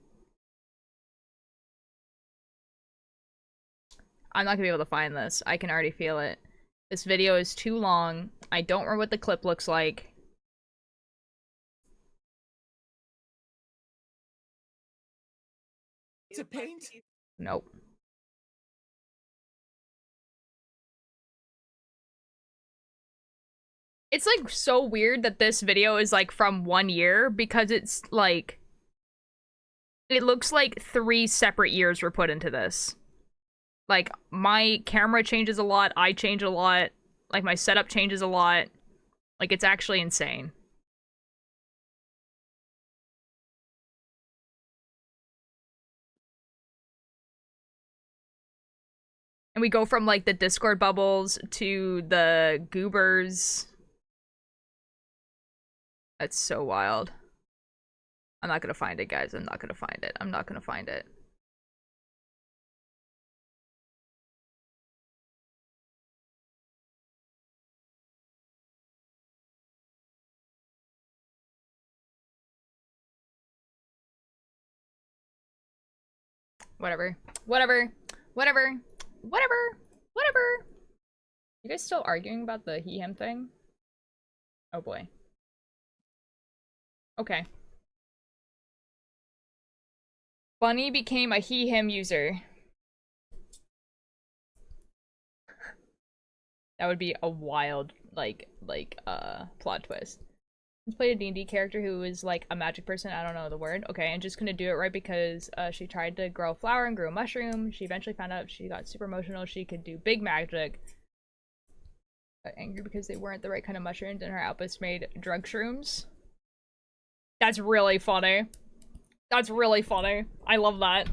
I'm not gonna be able to find this. I can already feel it. This video is too long. I don't remember what the clip looks like. To paint? Nope. It's like so weird that this video is like from 1 year because it's like it looks like 3 separate years were put into this. Like my camera changes a lot, I change a lot, like my setup changes a lot. Like it's actually insane. And we go from like the Discord bubbles to the goobers. That's so wild. I'm not gonna find it, guys. I'm not gonna find it. I'm not gonna find it. Whatever. Whatever. Whatever. Whatever. Whatever. You guys still arguing about the he-him thing? Oh boy. Okay. Bunny became a he-him user. That would be a wild, plot twist. Let's play a D&D character who is, like, a magic person. I don't know the word. Okay, and just gonna do it right because, she tried to grow a flower and grew a mushroom. She eventually found out if she got super emotional, she could do big magic. Got angry because they weren't the right kind of mushrooms and her outburst made drug shrooms. That's really funny. That's really funny. I love that.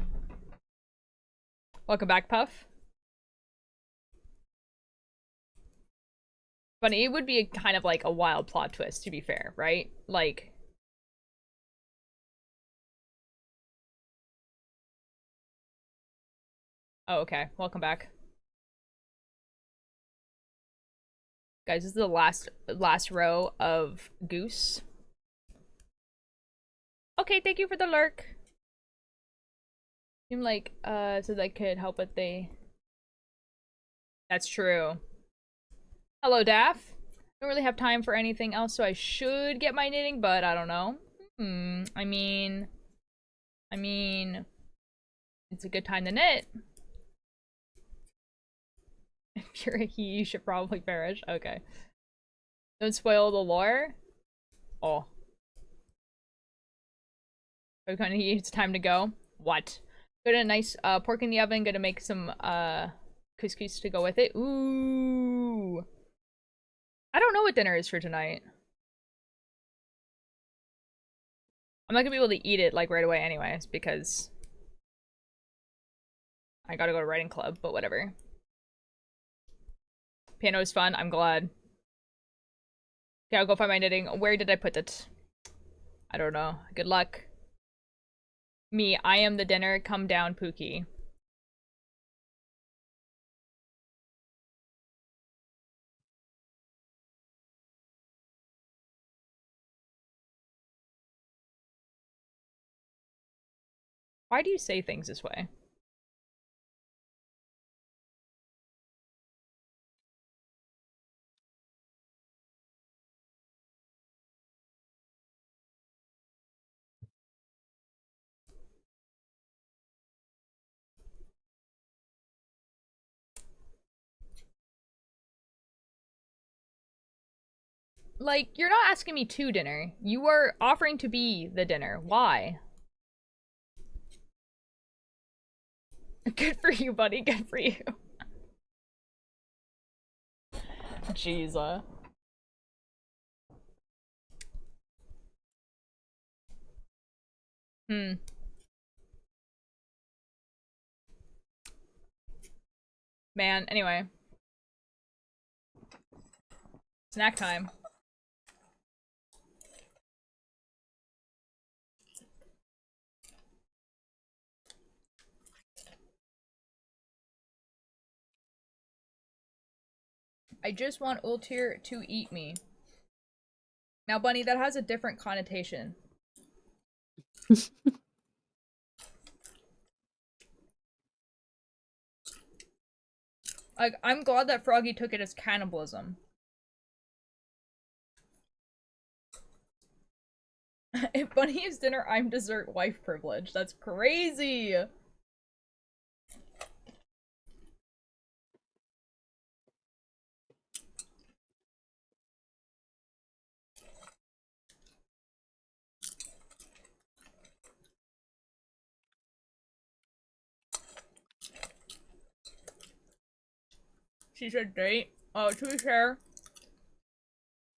Welcome back, Puff. Funny, it would be kind of like a wild plot twist, to be fair, right? Like... Oh, okay. Welcome back. Guys, this is the last row of goose. Okay, thank you for the lurk. Seemed like, so that could help with the... That's true. Hello, Daff. Don't really have time for anything else, so I should get my knitting, but I don't know. I mean... It's a good time to knit. If you're a he, you should probably perish. Okay. Don't spoil the lore. Oh. Okay, it's time to go. What? Got a nice pork in the oven. Gonna make some couscous to go with it. Ooh. I don't know what dinner is for tonight. I'm not gonna be able to eat it like right away anyways because I gotta go to writing club, but whatever. Piano is fun. I'm glad. Okay, I'll go find my knitting. Where did I put it? I don't know. Good luck. Me, I am the dinner. Come down, Pookie. Why do you say things this way? Like, you're not asking me to dinner. You are offering to be the dinner. Why? Good for you, buddy. Good for you. Jeez. Man, anyway. Snack time. I just want Ultir to eat me. Now, Bunny, that has a different connotation. Like, I'm glad that Froggy took it as cannibalism. If Bunny is dinner, I'm dessert wife privilege. That's crazy! She said date. Oh, to be fair,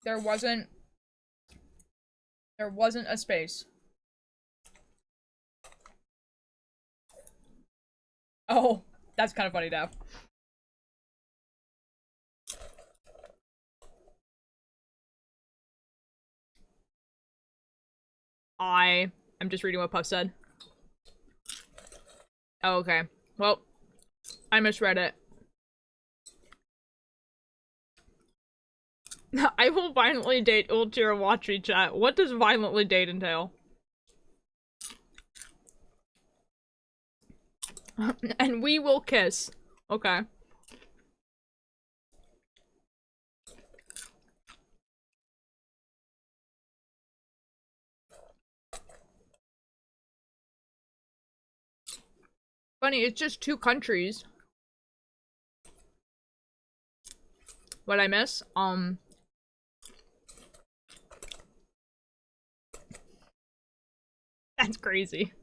there wasn't a space. Oh, that's kind of funny, Dav. I'm just reading what Puff said. Oh, okay. Well, I misread it. I will violently date Ultira Watchery chat. What does violently date entail? And we will kiss. Okay. Funny, it's just 2 countries. What I miss? That's crazy.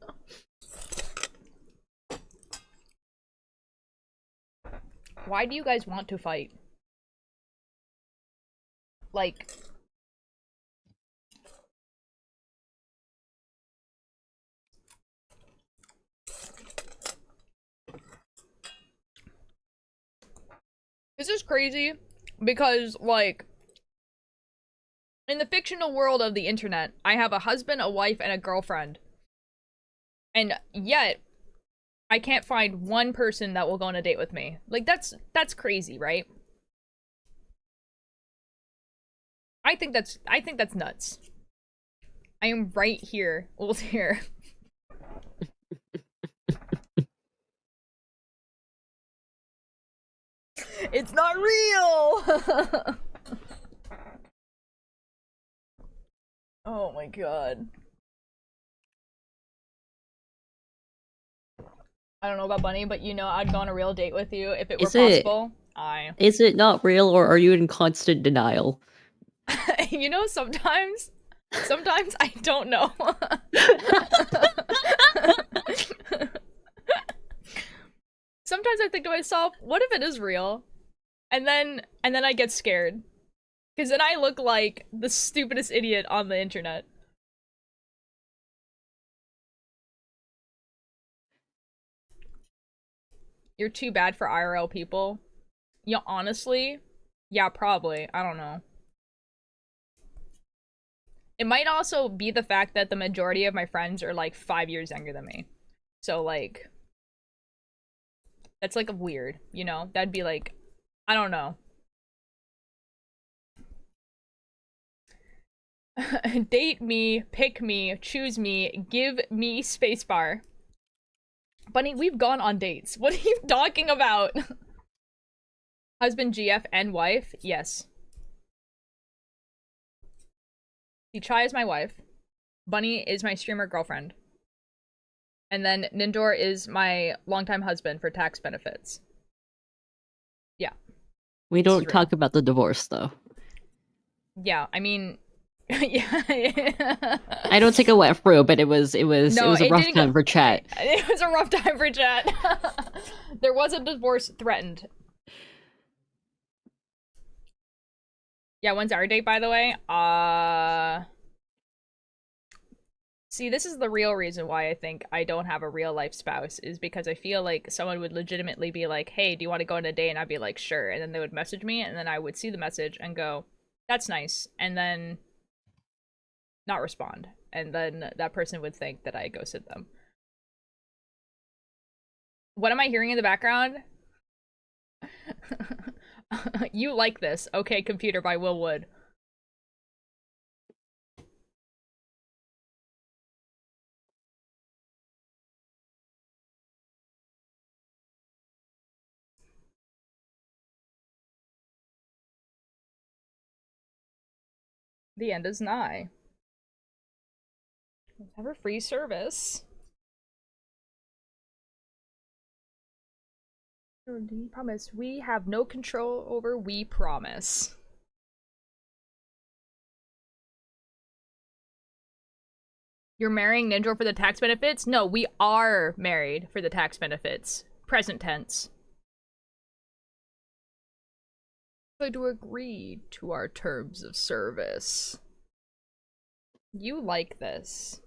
Why do you guys want to fight? like... This is crazy because, like, in the fictional world of the internet, I have a husband, a wife, and a girlfriend. And yet, I can't find one person that will go on a date with me. Like, that's crazy, right? I think that's nuts. I am right here, old here. It's not real! Oh my god. I don't know about Bunny, but you know I'd go on a real date with you if it were possible. Is it not real, or are you in constant denial? You know, sometimes I don't know. Sometimes I think to myself, what if it is real? And then I get scared. Because then I look like the stupidest idiot on the internet. You're too bad for IRL people. Yeah, honestly, yeah, probably. I don't know. It might also be the fact that the majority of my friends are like 5 years younger than me. So like, that's like weird, you know? That'd be like, I don't know. Date me, pick me, choose me, give me spacebar. Bunny, we've gone on dates. What are you talking about? Husband, GF, and wife? Yes. Chai is my wife. Bunny is my streamer girlfriend. And then Nindor is my longtime husband for tax benefits. Yeah. We don't talk about the divorce, though. Yeah, I mean... yeah. I don't think it went through, but it was a rough time for chat. It was a rough time for chat. There was a divorce threatened. Yeah, when's our date, by the way? See, this is the real reason why I think I don't have a real life spouse, is because I feel like someone would legitimately be like, hey, do you want to go on a date? And I'd be like, sure. And then they would message me, and then I would see the message and go, that's nice. And then not respond. And then that person would think that I ghosted them. What am I hearing in the background? You like this. Okay, Computer by Will Wood. The end is nigh. Let's have a free service. We promise. We have no control over. We promise. You're marrying Ninja for the tax benefits? No, we are married for the tax benefits. Present tense. To agree to our terms of service. You like this.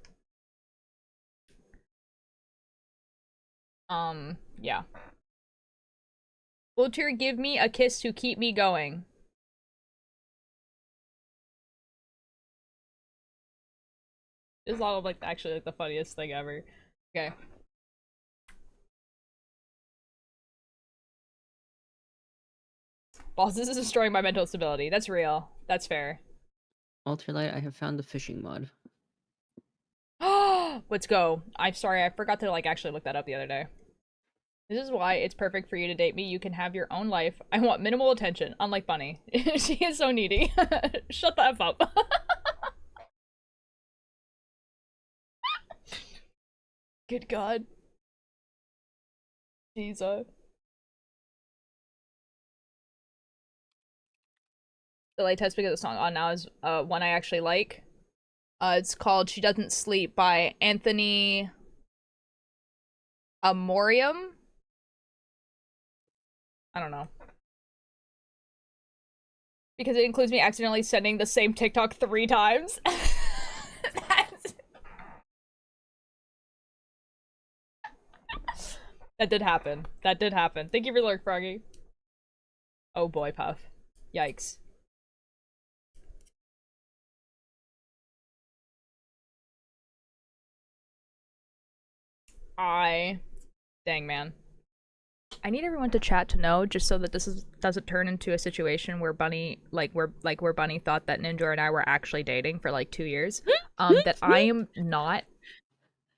Yeah. Will Tyr give me a kiss to keep me going? This is all like actually like the funniest thing ever. Okay. Boss, this is destroying my mental stability. That's real. That's fair. Ultralight, I have found the fishing mod. Let's go. I'm sorry, I forgot to like actually look that up the other day. This is why it's perfect for you to date me. You can have your own life. I want minimal attention, unlike Bunny. She is so needy. Shut the F up. Good God. Jesus. The latest because the song on now is one I actually like. It's called She Doesn't Sleep by Anthony Amorium. I don't know. Because it includes me accidentally sending the same TikTok 3 times. That did happen. That did happen. Thank you for the lurk, Froggy. Oh boy, Puff. Yikes. Dang, man. I need everyone to chat to know, just so that doesn't turn into a situation where Bunny, where Bunny thought that Ninja and I were actually dating for like 2 years. That I am not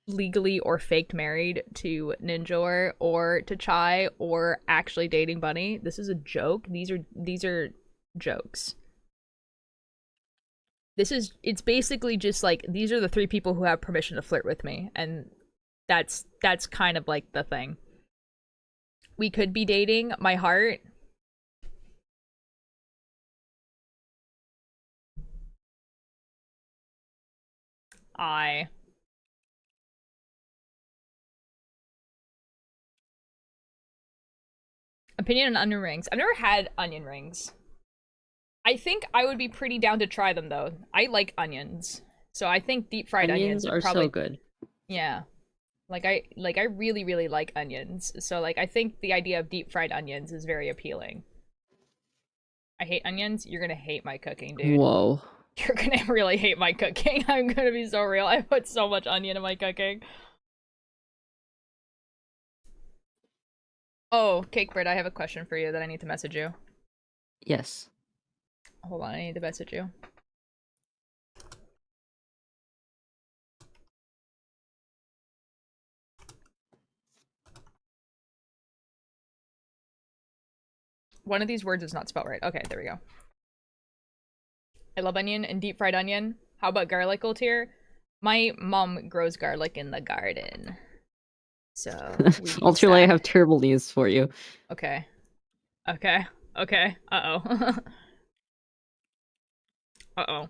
legally or faked married to Ninja or to Chai or actually dating Bunny. This is a joke. These are jokes. It's basically just like, these are the 3 people who have permission to flirt with me, and that's kind of like the thing. We could be dating. My heart. Opinion on onion rings. I've never had onion rings. I think I would be pretty down to try them though. I like onions. So I think deep fried onions are probably so good. Yeah. I really, really like onions. So I think the idea of deep fried onions is very appealing. I hate onions. You're gonna hate my cooking, dude. Whoa. You're gonna really hate my cooking. I'm gonna be so real. I put so much onion in my cooking. Oh, Cakebird, I have a question for you that I need to message you. Yes. Hold on, I need to message you. One of these words is not spelled right. Okay, there we go. I love onion and deep fried onion. How about garlic tier? My mom grows garlic in the garden. So Ultimately, I have terrible news for you. Okay. Okay. Okay. Uh-oh. Uh-oh.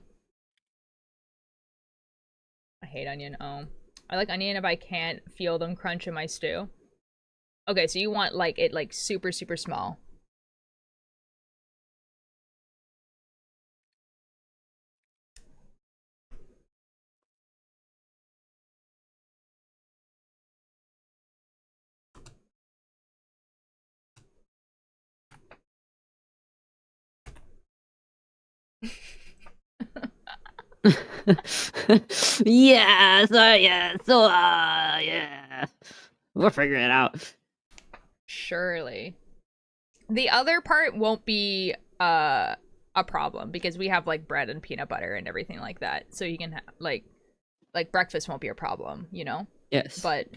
I hate onion. Oh. I like onion if I can't feel them crunch in my stew. Okay, so you want it super, super small. Yeah, yeah. We'll figure it out. Surely. The other part won't be a problem because we have bread and peanut butter and everything like that. So you can have like breakfast won't be a problem, you know? Yes. But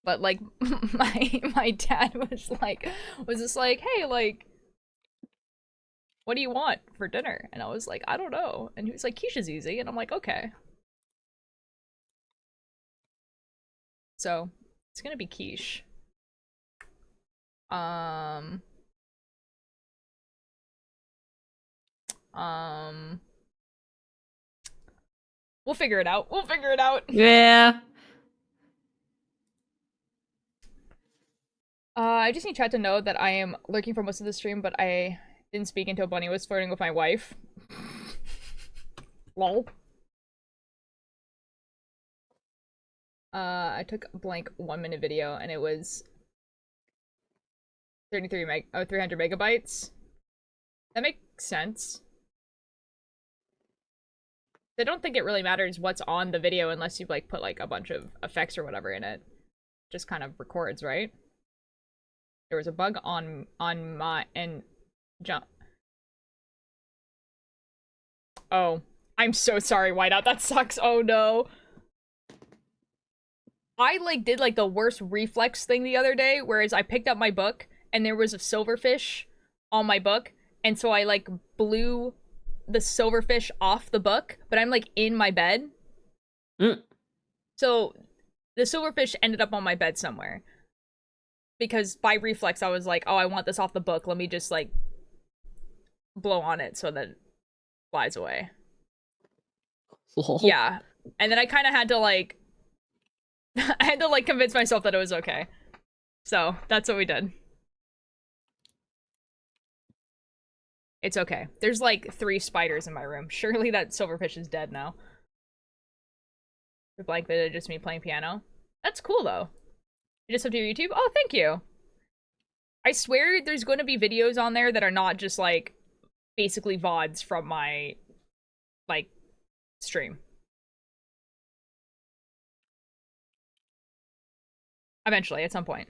my dad was just like, "Hey, what do you want for dinner?" And I was like, "I don't know." And he was like, "Quiche is easy." And I'm like, "Okay." So, it's gonna be quiche. We'll figure it out. We'll figure it out. Yeah. I just need chat to know that I am lurking for most of the stream, but I didn't speak until Bunny was flirting with my wife. Lol. I took a blank 1-minute video and it was 300 megabytes. That makes sense. I don't think it really matters what's on the video unless you put a bunch of effects or whatever in it. Just kind of records, right? There was a bug on my jump. Oh, I'm so sorry, Whiteout. That sucks. Oh no. I did the worst reflex thing the other day, whereas I picked up my book and there was a silverfish on my book, and so I blew the silverfish off the book, but I'm in my bed. So the silverfish ended up on my bed somewhere. Because by reflex I was like, "Oh, I want this off the book. Let me just blow on it so that it flies away." Yeah. And then I kind of had to I had to convince myself that it was okay. So, that's what we did. It's okay. There's like 3 spiders in my room. Surely that silverfish is dead now. The blank video just me playing piano. That's cool though. You just up to your YouTube? Oh, thank you. I swear there's going to be videos on there that are not just like basically VODs from my like stream. Eventually, at some point.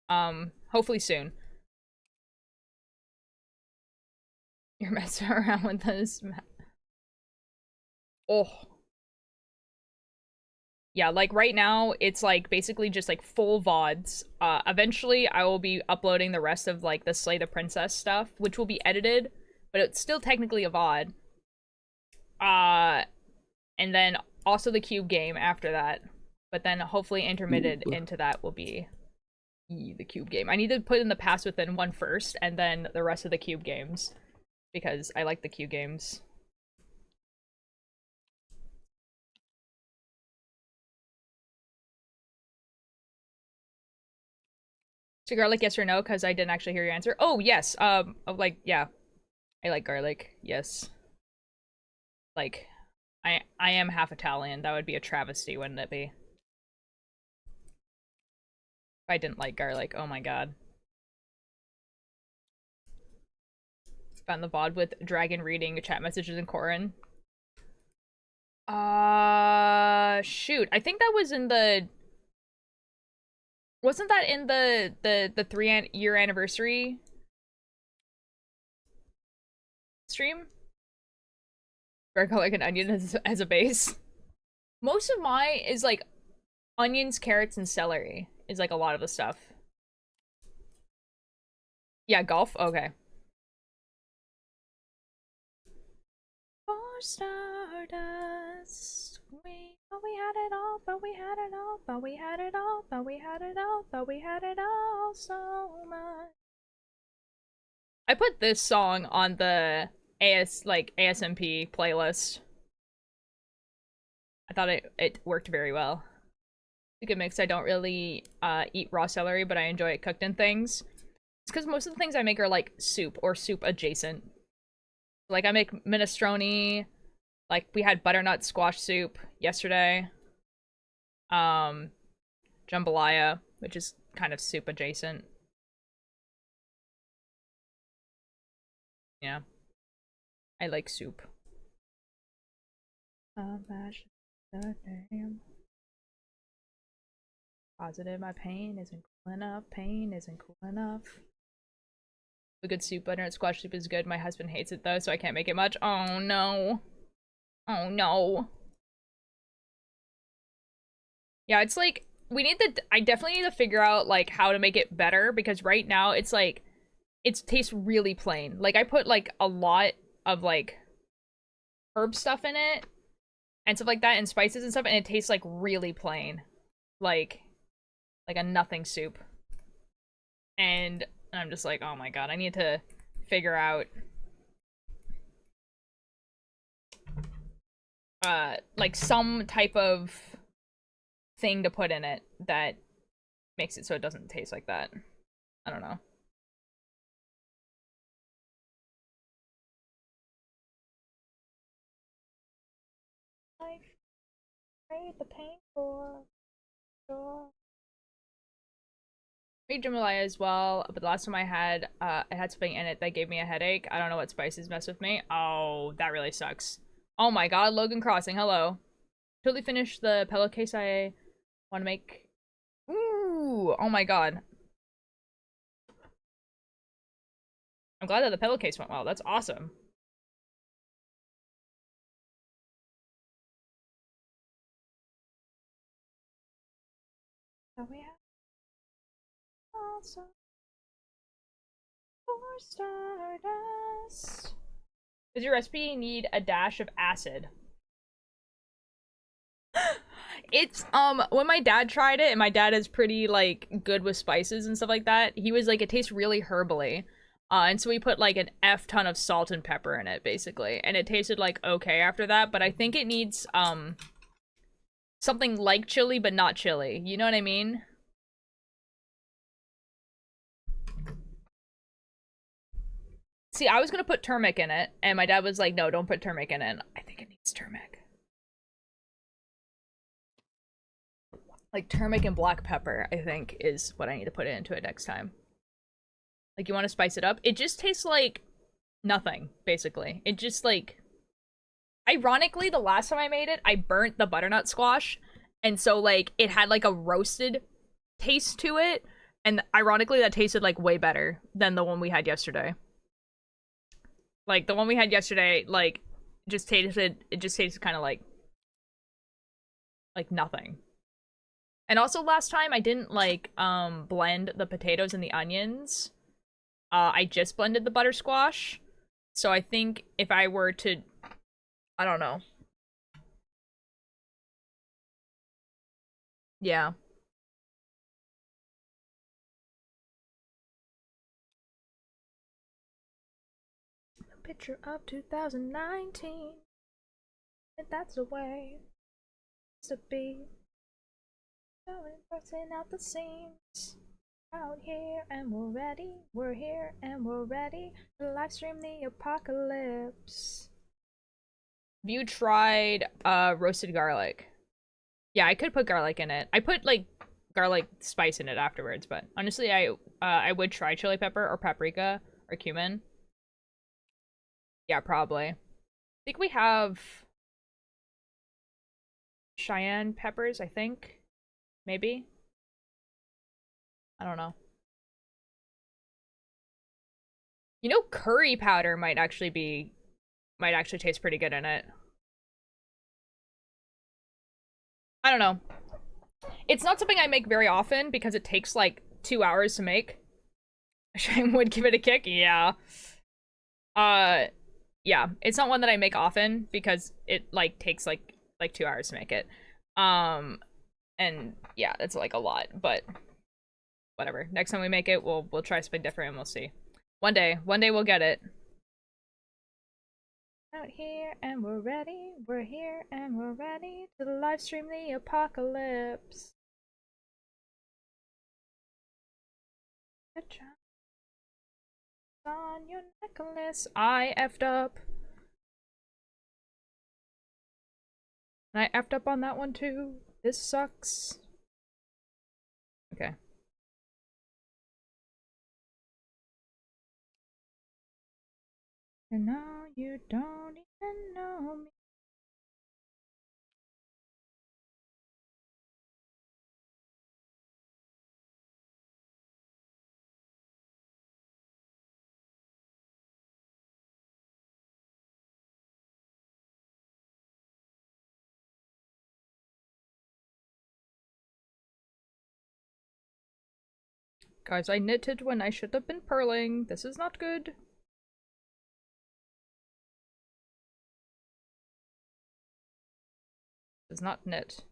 Hopefully soon. You're messing around with this. Oh. Yeah, like right now, it's like basically just like full VODs. Eventually, I will be uploading the rest of like the Slay the Princess stuff, which will be edited, but it's still technically a VOD. And then also the cube game after that. But then hopefully intermitted into that will be the cube game. I need to put in the Pass Within one first, and then the rest of the cube games. Because I like the cube games. So garlic, yes or no? Because I didn't actually hear your answer. Oh, yes. Like, yeah. I like garlic. Yes. Like, I am half Italian. That would be a travesty, wouldn't it be? If I didn't like garlic. Oh my god. Found the VOD with Dragon reading chat messages in Korean. Shoot. I think that was in the... Wasn't that in the 3-year anniversary stream? Garlic and onion as a base. Most of mine is like onions, carrots, and celery is like a lot of the stuff. Yeah, golf? Okay. For Stardust, we had it all, but we had it all, but we had it all, but we had it all, but we had it all so much. I put this song on the ASMP playlist. I thought it worked very well. It's a good mix. I don't really eat raw celery, but I enjoy it cooked in things. It's because most of the things I make are like soup or soup adjacent. Like I make minestrone. Like we had butternut squash soup yesterday. Jambalaya, which is kind of soup adjacent. Yeah. I like soup. Positive, my pain isn't cool enough. Pain isn't cool enough. A good soup, butternut squash soup is good. My husband hates it though, so I can't make it much. Oh no. Oh no. Yeah, it's like, I definitely need to figure out like how to make it better, because right now it's like, it tastes really plain. Like I put like a lot of like herb stuff in it and stuff like that and spices and stuff, and it tastes like really plain. Like a nothing soup. And I'm just like, oh my god, I need to figure out like some type of thing to put in it that makes it so it doesn't taste like that. I don't know. I trade the pain for sure. Made jambalaya as well, but the last time I had, it had something in it that gave me a headache. I don't know what spices mess with me. Oh, that really sucks. Oh my god, Logan Crossing, hello. Totally finished the pillowcase I want to make. Ooh, oh my god. I'm glad that the pillowcase went well. That's awesome. Oh, we have also for Stardust. Does your recipe need a dash of acid? It's, when my dad tried it, and my dad is pretty, like, good with spices and stuff like that, he was like, it tastes really herbally. And so we put, like, an F ton of salt and pepper in it, basically. And it tasted, like, okay after that, but I think it needs, something like chili, but not chili. You know what I mean? See, I was gonna put turmeric in it, and my dad was like, no, don't put turmeric in it. I think it needs turmeric. Like, turmeric and black pepper, I think, is what I need to put into it next time. Like, you want to spice it up? It just tastes like nothing, basically. It just, like... Ironically, the last time I made it, I burnt the butternut squash, and so, like, it had, like, a roasted taste to it, and ironically, that tasted, like, way better than the one we had yesterday. Like, the one we had yesterday, like, it just tasted kind of like nothing. And also last time I didn't like blend the potatoes and the onions. I just blended the butter squash. So I think if I were to, I don't know. Yeah. A picture of 2019. And that's the way it's to be. Going busting out the seams. Out here and we're ready. We're here and we're ready to live stream the apocalypse. Have you tried roasted garlic? Yeah, I could put garlic in it. I put like garlic spice in it afterwards, but honestly, I would try chili pepper or paprika or cumin. Yeah, probably. I think we have Cheyenne peppers, I think. Maybe. I don't know. You know, curry powder might actually taste pretty good in it. I don't know. It's not something I make very often because it takes like 2 hours to make. I would give it a kick, yeah. Yeah, it's not one that I make often because it like takes like 2 hours to make it. And yeah, that's like a lot, but whatever. Next time we make it, we'll try something different and we'll see. One day we'll get it. Out here and we're ready. We're here and we're ready to live stream the apocalypse. Good job. On your necklace, I effed up. And I effed up on that one too. This sucks. Okay. And now you don't even know me. Guys, I knitted when I should have been purling. This is not good. This is not knit.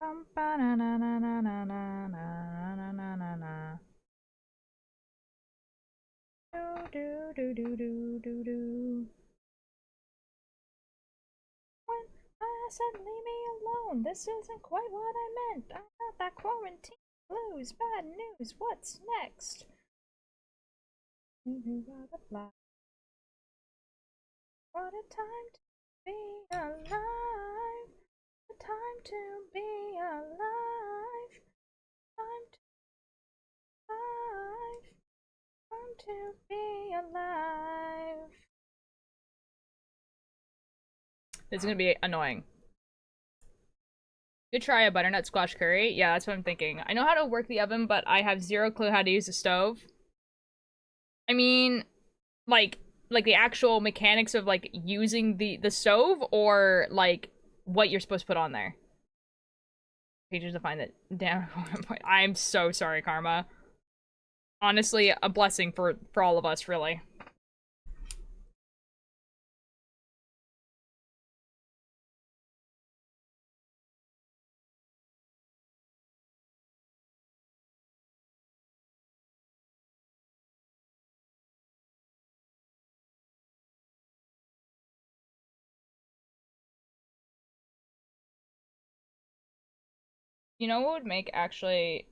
Do do do do do do. When I said leave me alone, this isn't quite what I meant. I got that quarantine blues. Bad news. What's next? What a time to be alive. A time to be alive. Time to alive. Time to be alive. This is gonna be annoying. You try a butternut squash curry? Yeah, that's what I'm thinking. I know how to work the oven, but I have zero clue how to use the stove. I mean, like the actual mechanics of like using the stove, or like what you're supposed to put on there. Pages to find it. Damn, I'm so sorry, Karma. Honestly, a blessing for all of us, really. You know what would make actually,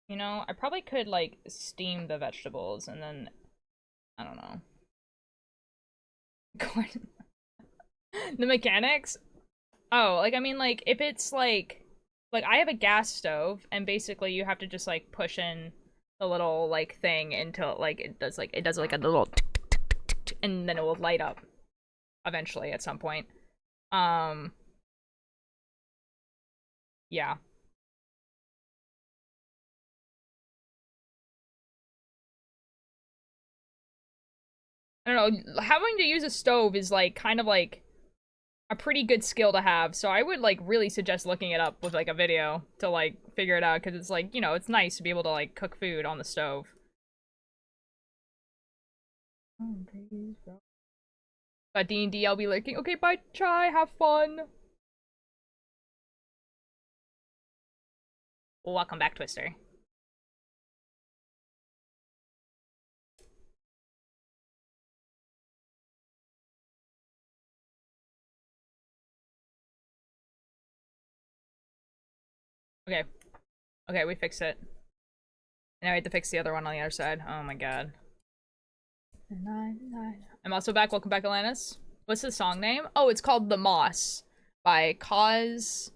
you know, I probably could like steam the vegetables and then I don't know. The mechanics? Oh, like, I mean, like, if it's, like, I have a gas stove, and basically you have to just, like, push in the little, like, thing until, like, it does, like, a little tick, and then it will light up eventually at some point. Yeah. I don't know, having to use a stove is, like, kind of, like, a pretty good skill to have, so I would, like, really suggest looking it up with, like, a video to, like, figure it out, because it's, like, you know, it's nice to be able to, like, cook food on the stove. But D&D, I'll be lurking. Okay, bye, Chai, have fun! Welcome back, Twister. Okay. Okay, we fixed it. Now we have to fix the other one on the other side. Oh my god. I'm also back. Welcome back, Alanis. What's the song name? Oh, it's called The Moss by Cosmos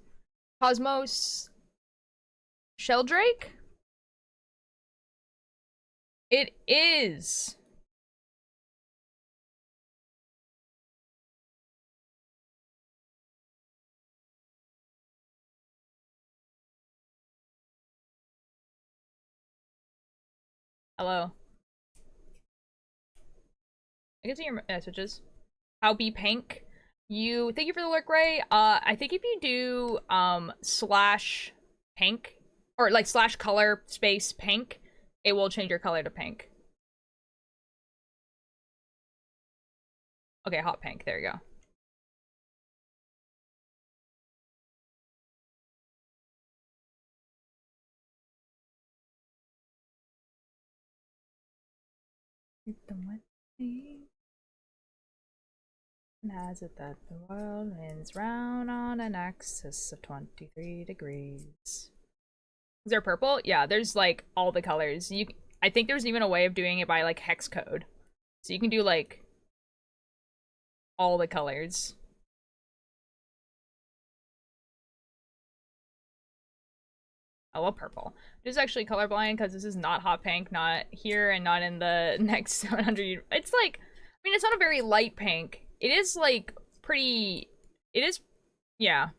Sheldrake? It is. Hello. I can see your messages. How be pink? Thank you for the lurk, Ray. I think if you do slash pink or like slash color space pink, it will change your color to pink. Okay, hot pink. There you go. And has it that the world spins round on an axis of 23 degrees. Is there purple? Yeah, there's like all the colors. I think there's even a way of doing it by like hex code. So you can do like all the colors. I love purple. This is actually colorblind because this is not hot pink, not here and not in the next 700. It's like, I mean, it's not a very light pink. It is like pretty, it is, yeah.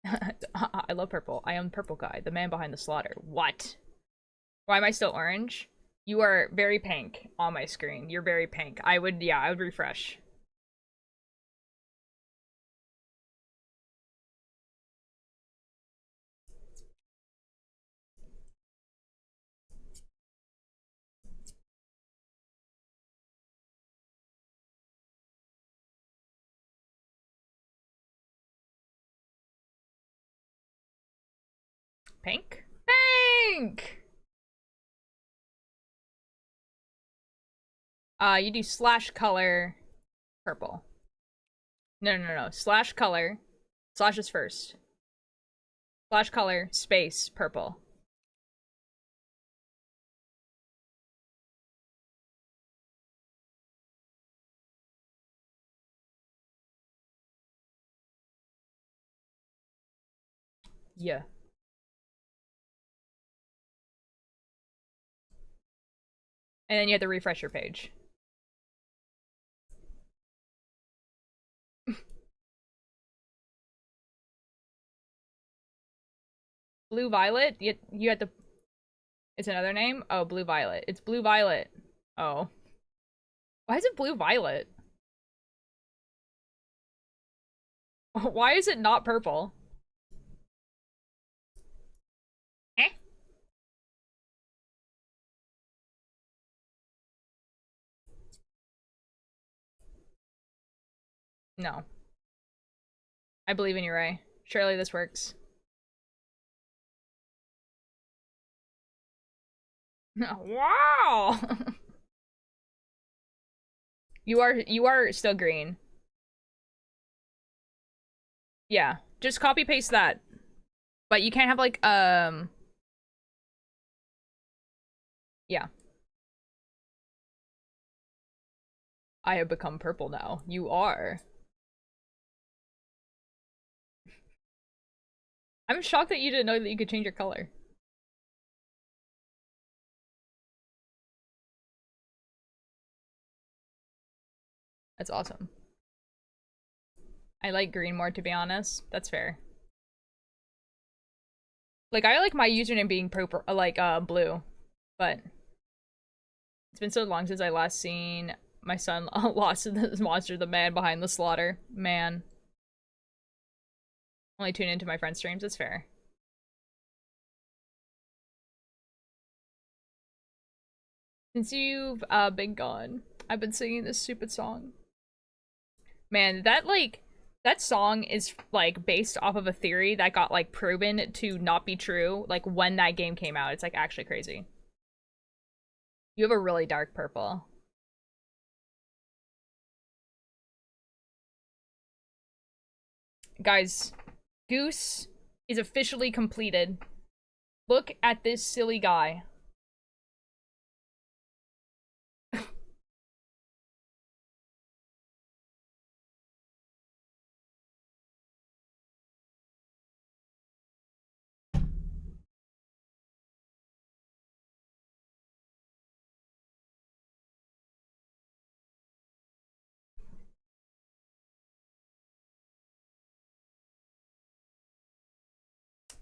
I love purple. I am purple guy, the man behind the slaughter. What? Why am I still orange? You are very pink on my screen. You're very pink. I would refresh. Pink? Pink! You do slash color purple. No. Slash color. Slash is first. Slash color space purple. Yeah. And then you have to refresh your page. Blue Violet? You had to... It's another name? Oh, Blue Violet. It's Blue Violet. Oh. Why is it Blue Violet? Why is it not purple? Eh? No. I believe in you, Ray. Surely this works. Wow! You are still green. Yeah. Just copy paste that. But you can't have like yeah. I have become purple now. You are. I'm shocked that you didn't know that you could change your color. That's awesome. I like green more, to be honest. That's fair. Like, I like my username being purple, blue. But it's been so long since I last seen my son lost to this monster, the man behind the slaughter. Man. Only tune into my friend's streams, that's fair. Since you've been gone, I've been singing this stupid song. Man, that song is, like, based off of a theory that got, like, proven to not be true, like, when that game came out. It's, like, actually crazy. You have a really dark purple. Guys, Goose is officially completed. Look at this silly guy.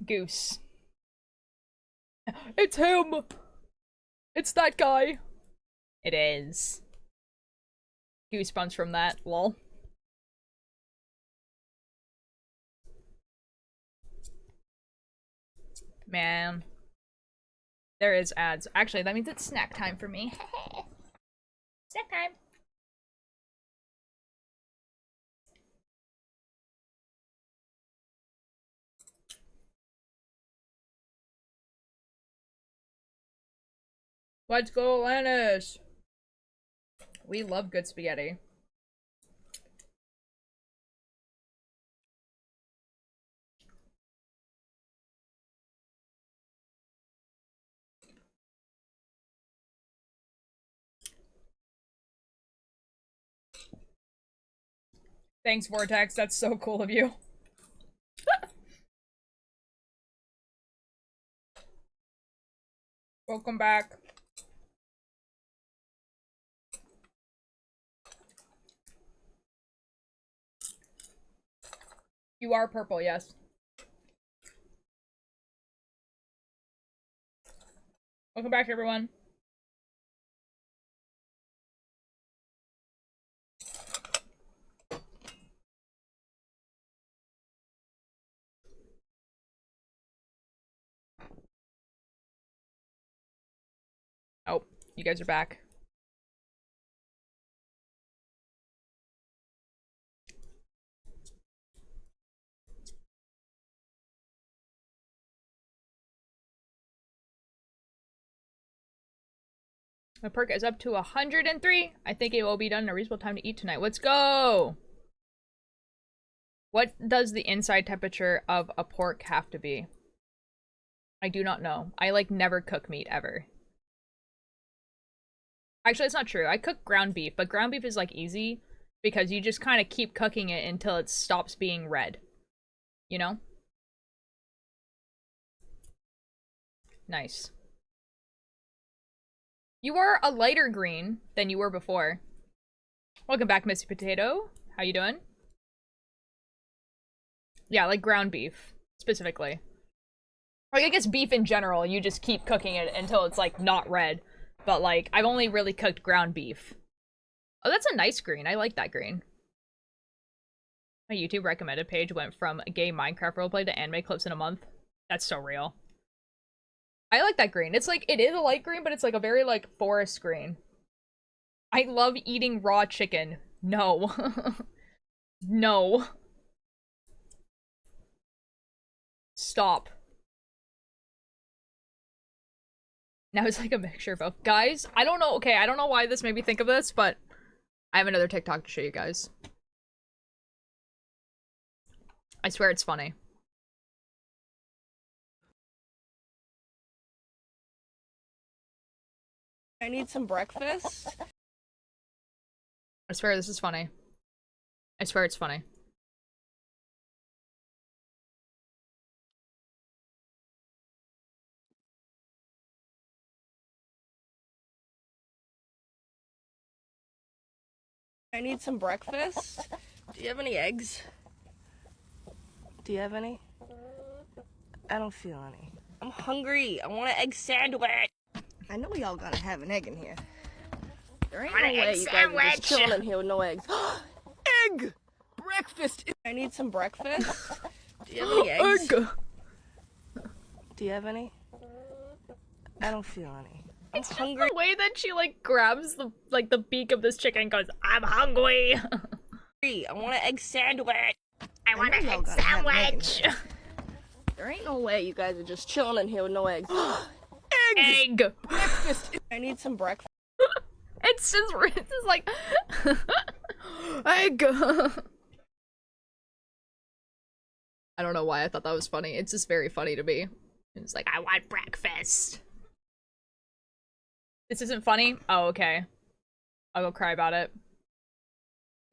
Goose. It's him! It's that guy! It is. Goosebumps from that, lol. Man. There is ads. Actually, that means it's snack time for me. Snack time! Let's go, Atlantis! We love good spaghetti. Thanks, Vortex. That's so cool of you. Welcome back. You are purple, yes. Welcome back, everyone. Oh, you guys are back. My perk is up to 103. I think it will be done in a reasonable time to eat tonight. Let's go! What does the inside temperature of a pork have to be? I do not know. I, like, never cook meat, ever. Actually, it's not true. I cook ground beef, but ground beef is, like, easy because you just kind of keep cooking it until it stops being red. You know? Nice. You are a lighter green than you were before. Welcome back, Missy Potato. How you doing? Yeah, like ground beef, specifically. Like, I guess beef in general, you just keep cooking it until it's, like, not red. But, like, I've only really cooked ground beef. Oh, that's a nice green. I like that green. My YouTube recommended page went from a gay Minecraft roleplay to anime clips in a month. That's so real. I like that green. It's like, it is a light green, but it's like a very, like, forest green. I love eating raw chicken. No. No. Stop. Now it's like a mixture of both. Guys, I don't know. Okay, I don't know why this made me think of this, but I have another TikTok to show you guys. I swear it's funny. I need some breakfast. I swear this is funny. I swear it's funny. I need some breakfast. Do you have any eggs? Do you have any? I don't feel any. I'm hungry. I want an egg sandwich. I know y'all gotta have an egg in here. There ain't no way you guys are just chilling in here with no eggs. Egg! Breakfast! I need some breakfast. Do you have any eggs? Egg! Do you have any? I don't feel any. I'm It's hungry. just the way that she like grabs the the beak of this chicken and goes, I'm hungry. I want an egg sandwich. I want an egg sandwich. There ain't no way you guys are just chilling in here with no eggs. Egg. Breakfast! I need some breakfast. It's just like egg. I don't know why I thought that was funny. It's just very funny to me. It's like, I want breakfast. This isn't funny? Oh, okay. I'll go cry about it.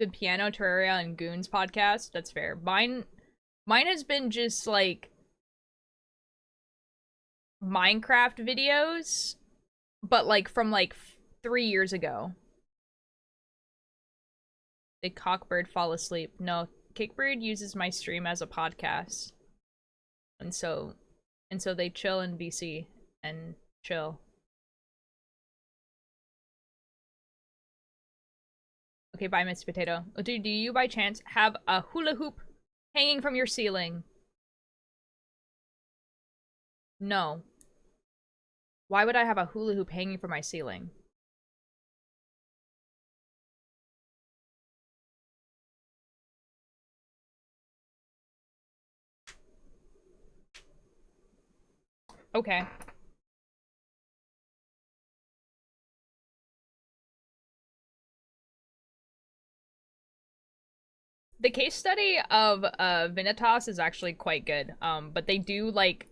Did Piano, Terraria, and Goons podcast? That's fair. Mine has been just like Minecraft videos, but like from like 3 years ago. Did Cockbird fall asleep? No, Kickbird uses my stream as a podcast. And so they chill in BC and chill. Okay, bye, Miss Potato. Do you by chance have a hula hoop hanging from your ceiling? No. Why would I have a hula hoop hanging from my ceiling? Okay. The case study of Vanitas is actually quite good. But they do like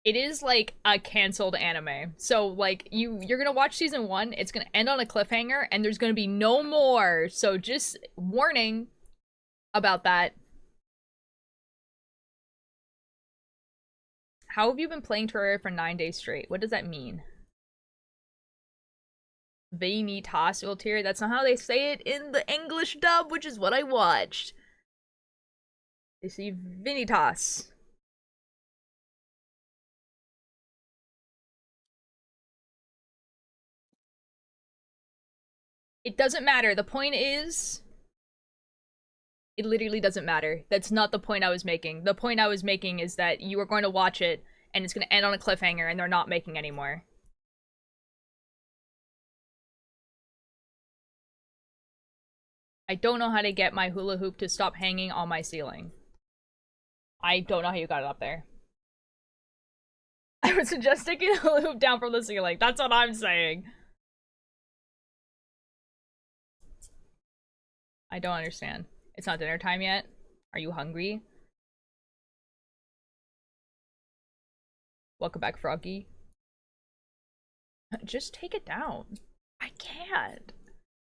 it is like a canceled anime. So like you're gonna watch season 1, it's gonna end on a cliffhanger, and there's gonna be no more. So just warning about that. How have you been playing Terraria for 9 days straight? What does that mean? Vanitas Ulterior? That's not how they say it in the English dub, which is what I watched. They say Vanitas. It doesn't matter. The point is, it literally doesn't matter. That's not the point I was making. The point I was making is that you are going to watch it, and it's going to end on a cliffhanger, and they're not making any more. I don't know how to get my hula hoop to stop hanging on my ceiling. I don't know how you got it up there. I would suggest taking the hula hoop down from the ceiling. That's what I'm saying. I don't understand. It's not dinner time yet? Are you hungry? Welcome back, Froggy. Just take it down. I can't.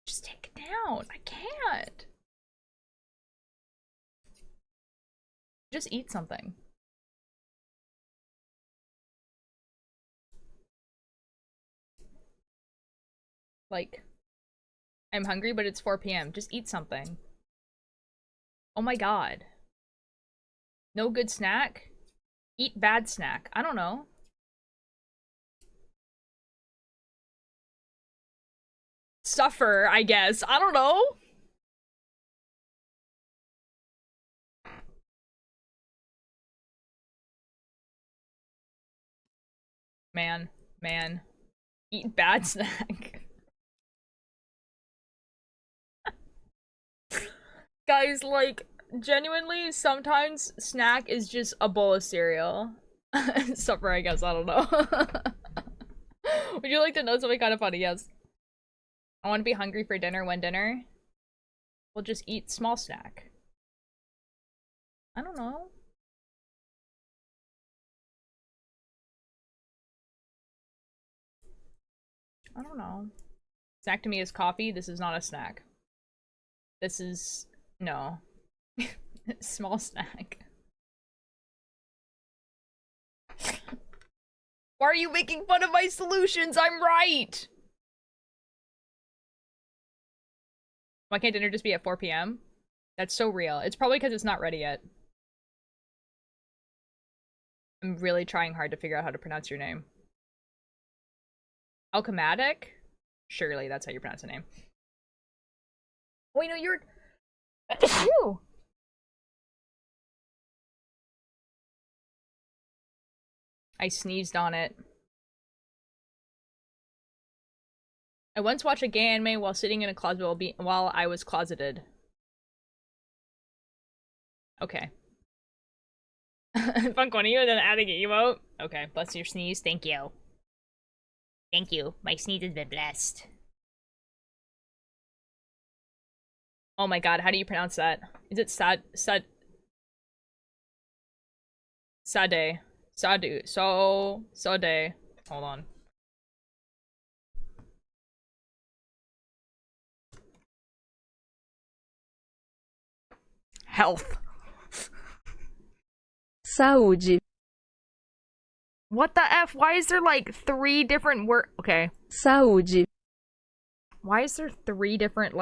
Just take it down. I can't. Just eat something. Like, I'm hungry, but it's 4 p.m. Just eat something. Oh my god. No good snack? Eat bad snack. I don't know. Suffer, I guess. I don't know. Man. Eat bad snack. Guys, like, genuinely, sometimes snack is just a bowl of cereal. Supper, I guess. I don't know. Would you like to know something kind of funny? Yes. I want to be hungry for dinner. When dinner? We'll just eat small snack. I don't know. I don't know. Snack to me is coffee. This is not a snack. This is... no. Small snack. Why are you making fun of my solutions? I'm right! Why can't dinner just be at 4 p.m.? That's so real. It's probably because it's not ready yet. I'm really trying hard to figure out how to pronounce your name. Alchematic? Surely that's how you pronounce the name. Wait, no, you're... Ew! I sneezed on it. I once watched a gay anime while sitting in a closet while I was closeted. Okay. Funny, and then adding an emote. Okay, bless your sneeze. Thank you. Thank you. My sneeze has been blessed. Oh my god, how do you pronounce that? Is it Sade? Sade. Hold on. Health. Saúde. What the F? Why is there like 3 different words? Okay. Saúde. Why is there 3 different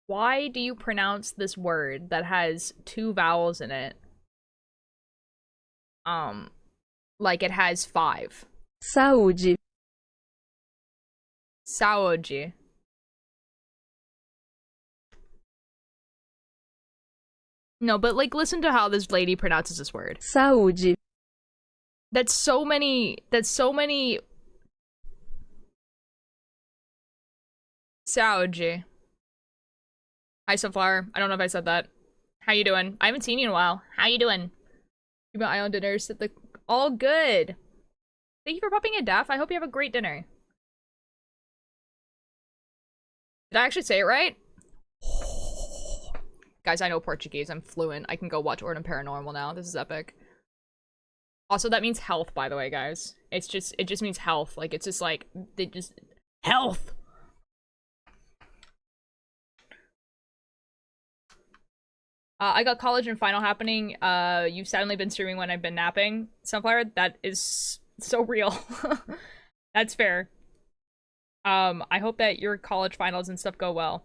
why do you pronounce this word that has 2 vowels in it? Like it has 5. Saúde. Saúde. No, but like listen to how this lady pronounces this word. Saúde. That's so many Saúde. Hi, Sunflower. I don't know if I said that. How you doing? I haven't seen you in a while. How you doing? Keep an eye on dinners at the... All good. Thank you for popping in, Daff. I hope you have a great dinner. Did I actually say it right? Guys, I know Portuguese. I'm fluent. I can go watch Ordin Paranormal now. This is epic. Also, that means health, by the way, guys. It just means health. Like, it's just like, health! I got college and final happening. You've suddenly been streaming when I've been napping. Sunflower, that is so real. That's fair. I hope that your college finals and stuff go well.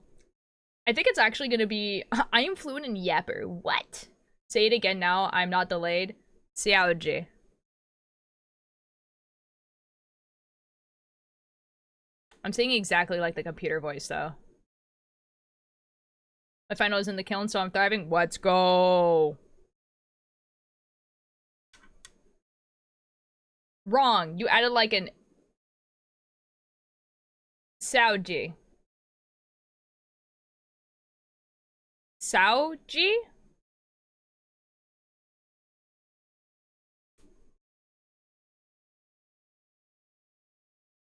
I think it's actually gonna be... I am fluent in Yapper. What? Say it again now. I'm not delayed. Saúde. I'm saying exactly like the computer voice, though. My final is in the kiln, so I'm thriving. Let's go! Wrong. You added like an... Saúde. Saúde?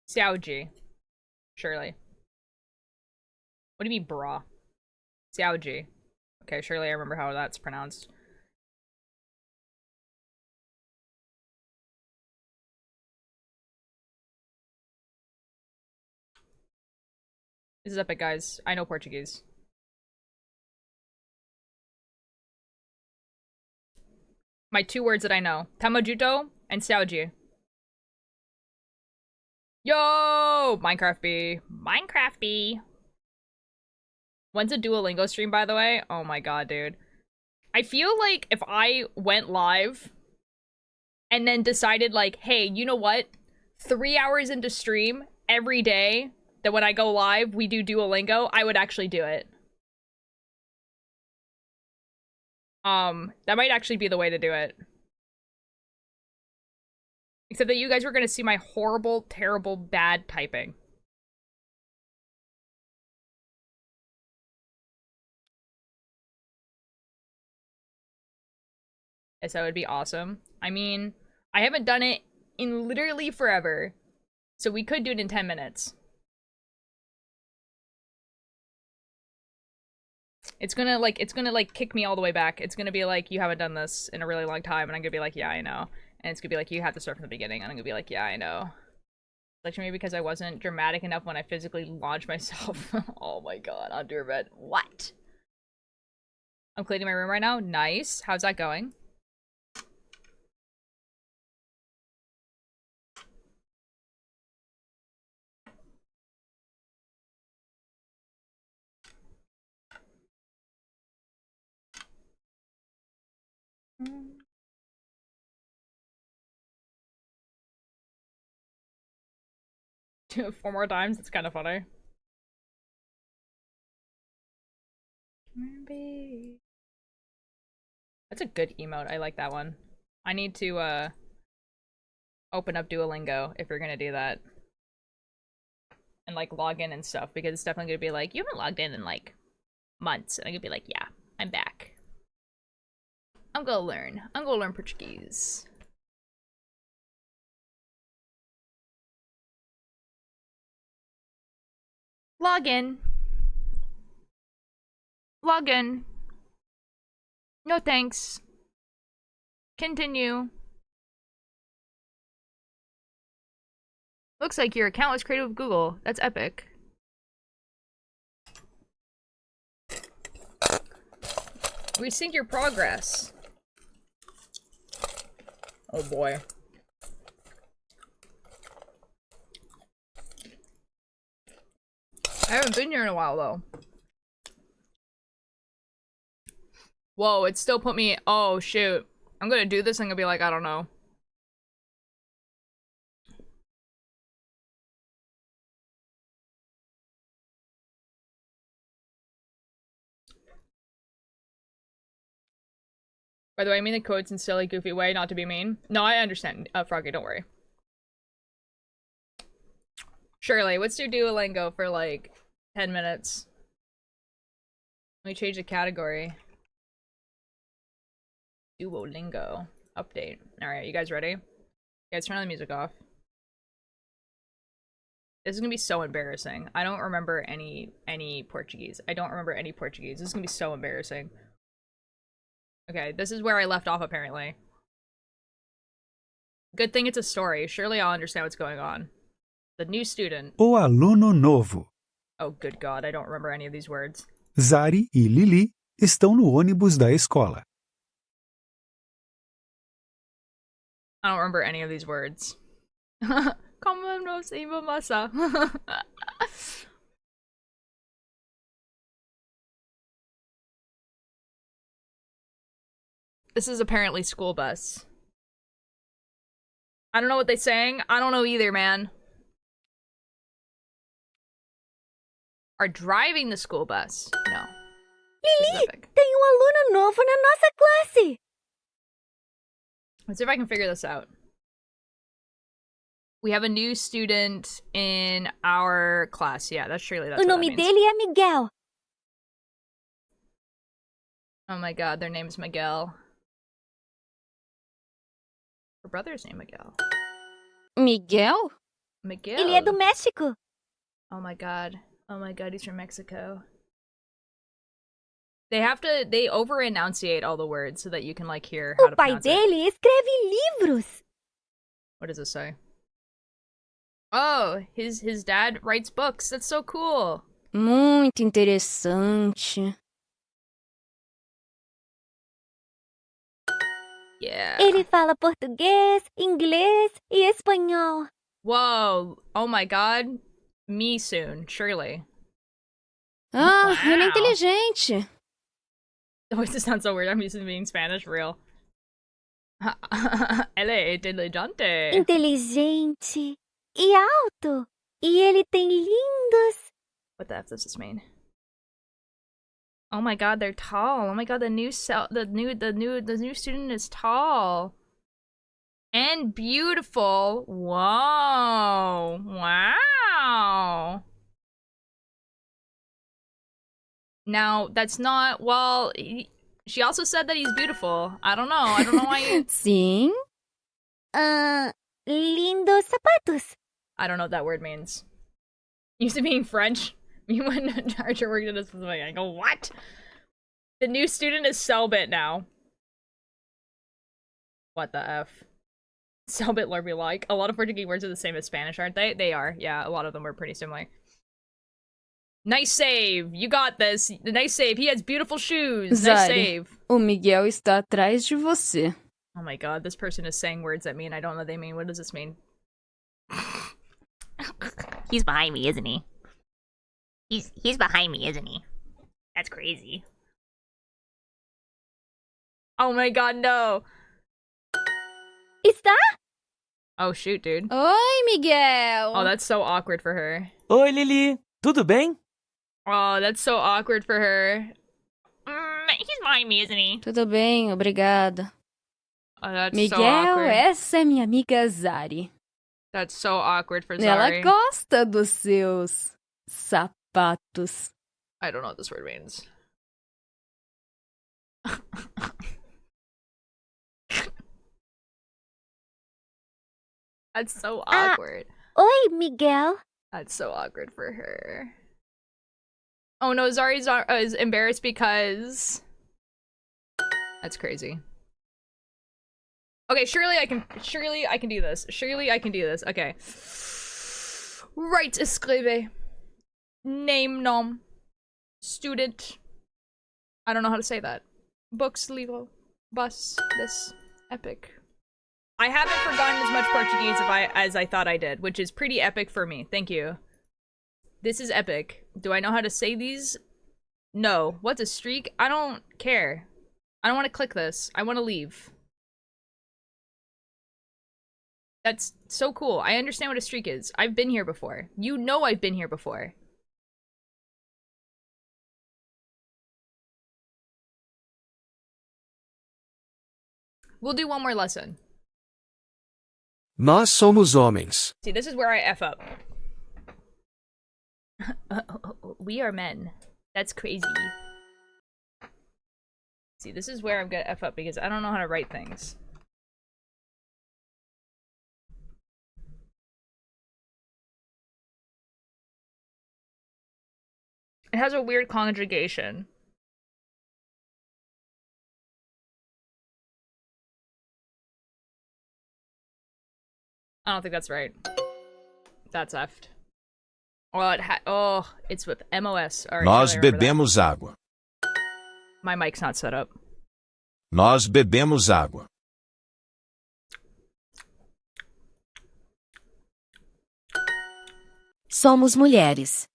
Saúde. Surely. What do you mean, bra? Saúde. Okay, surely I remember how that's pronounced. This is epic, guys. I know Portuguese. My 2 words that I know. Tamajuto and Saúde. Yo! Minecraft B. Minecraft B. When's a Duolingo stream, by the way? Oh my god, dude. I feel like if I went live and then decided like, hey, you know what? 3 hours into stream every day, that when I go live, we do Duolingo, I would actually do it. That might actually be the way to do it. Except that you guys were gonna see my horrible, terrible, bad typing. Yes, that would be awesome. I mean, I haven't done it in literally forever. So we could do it in 10 minutes. It's gonna kick me all the way back. It's gonna be like, you haven't done this in a really long time, and I'm gonna be like, yeah, I know. And it's gonna be like, you have to start from the beginning, and I'm gonna be like, yeah, I know. Like maybe because I wasn't dramatic enough when I physically launched myself. Oh my god, under bed. What? I'm cleaning my room right now. Nice. How's that going? Do it 4 more times. That's kind of funny. That's a good emote. I like that one. I need to open up Duolingo if you're gonna do that. And like log in and stuff, because it's definitely gonna be like, you haven't logged in like months. And I'm gonna be like, yeah, I'm back. I'm gonna learn. I'm gonna learn Portuguese. Log in. Log in. No thanks. Continue. Looks like your account was created with Google. That's epic. We sync your progress. Oh boy. I haven't been here in a while though. Whoa, it still put me- oh shoot. I'm gonna do this and I'm gonna be like, I don't know. By the way, I mean the quotes in silly, goofy way, not to be mean. No, I understand, Froggy, don't worry. Shirley, let's do Duolingo for like 10 minutes. Let me change the category. Duolingo. Update. Alright, you guys ready? You guys turn the music off. This is gonna be so embarrassing. I don't remember any Portuguese. I don't remember any Portuguese. This is gonna be so embarrassing. Okay, this is where I left off apparently. Good thing it's a story. Surely I'll understand what's going on. The new student. O aluno novo. Oh, good God, I don't remember any of these words. Zari e Lili estão no ônibus da escola. I don't remember any of these words. Como nos masa. This is apparently school bus. I don't know what they sang. I don't know either, man. Are driving the school bus. No. Lili, tem aluno novo na nossa classe. Let's see if I can figure this out. We have a new student in our class. Yeah, that's surely that's O what nome that means. dele é Miguel. Oh my god, their name's Miguel. Her brother's name Miguel. Miguel? Miguel. Ele é do México. Oh my god. Oh my god, he's from Mexico. They over-enunciate all the words so that you can, like, hear how O to pai pronounce it. dele escreve livros. What does this say? Oh, his dad writes books. That's so cool. Muito interessante. Yeah. Ele fala português, inglês e espanhol. Whoa. Oh my god. Me soon, surely. Ah, Wow. ele é inteligente. Oh, it sounds so weird. I'm used to being Spanish for real. Ele é inteligente. Inteligente e alto. E ele tem lindos. What the F does this mean? Oh my god, they're tall. Oh my god, the new student is tall. And beautiful. Whoa. Wow. Now, that's not, well, she also said that he's beautiful. I don't know. I don't know why you... Sim. Lindos sapatos. I don't know what that word means. Used to being French. Me when Archer worked at this specific, I go, what? The new student is Selbit now. What the F? So a bit Lurby-like. A lot of Portuguese words are the same as Spanish, aren't they? They are. Yeah, a lot of them are pretty similar. Nice save! You got this! Nice save! He has beautiful shoes! Nice Zari, save! o Miguel está atrás de você. Oh my god, this person is saying words that mean I don't know what they mean. What does this mean? He's behind me, isn't he? He's behind me, isn't he? That's crazy. Oh my god, no! Está? Oh shoot, dude. Oi, Miguel! Oh, that's so awkward for her. Oi, Lili. Tudo bem? Oh, that's so awkward for her. He's behind me, isn't he? Tudo bem, obrigada. Oh, that's Miguel, so awkward. essa é minha amiga Zari. That's so awkward for Ela Zari. gosta dos seus sapatos. I don't know what this word means. That's so awkward. Oi, Miguel. That's so awkward for her. Oh no, Zari's is embarrassed because... That's crazy. Okay, surely I can do this. Surely I can do this. Okay. Right, escribe. Name, nom. Student. I don't know how to say that. Books, libro. Bus. This. Epic. I haven't forgotten as much Portuguese as I thought I did, which is pretty epic for me. Thank you. This is epic. Do I know how to say these? No. What's a streak? I don't care. I don't want to click this. I want to leave. That's so cool. I understand what a streak is. I've been here before. You know I've been here before. We'll do one more lesson. Nós somos homens. See, this is where I F up. We are men. That's crazy. See, this is where I'm gonna F up because I don't know how to write things. It has a weird conjugation. I don't think that's right. That's F'd. Oh, it's with MOS. All right, Nós I remember that. bebemos água. My mic's not set up. Nós bebemos água. Somos mulheres.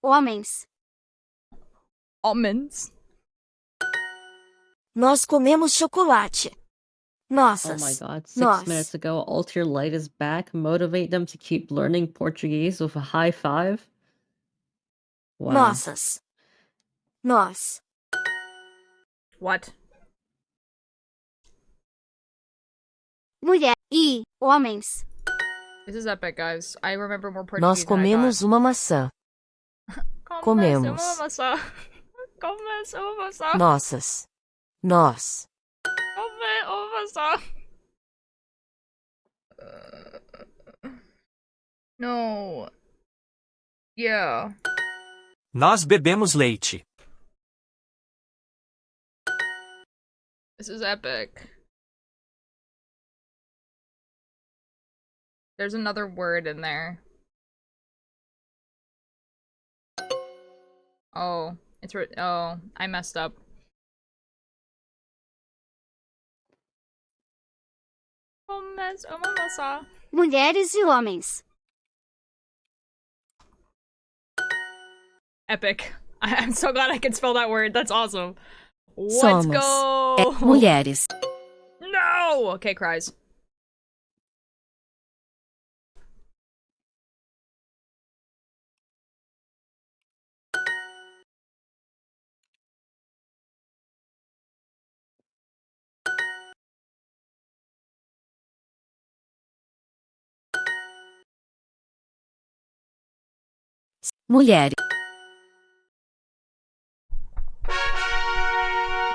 Homens. Almonds. Nós comemos chocolate. Nossas. Oh my god, 6 Nós. minutes ago, Alter Light is back. Motivate them to keep learning Portuguese with a high five. Wow. Nossas. Nós. What? Mulher e homens. This is epic, guys. I remember more Nós Portuguese than I comemos thought. uma maçã. Comemos. Comemos uma maçã. Nossas. Nós. Come uma maçã. No. Yeah. Nós bebemos leite. This is epic. There's another word in there. Oh, oh, I messed up. Mulheres e homens. Epic. I'm so glad I can spell that word. That's awesome. Let's Somos. go. Mulheres. No. Okay, cries. Mulheres.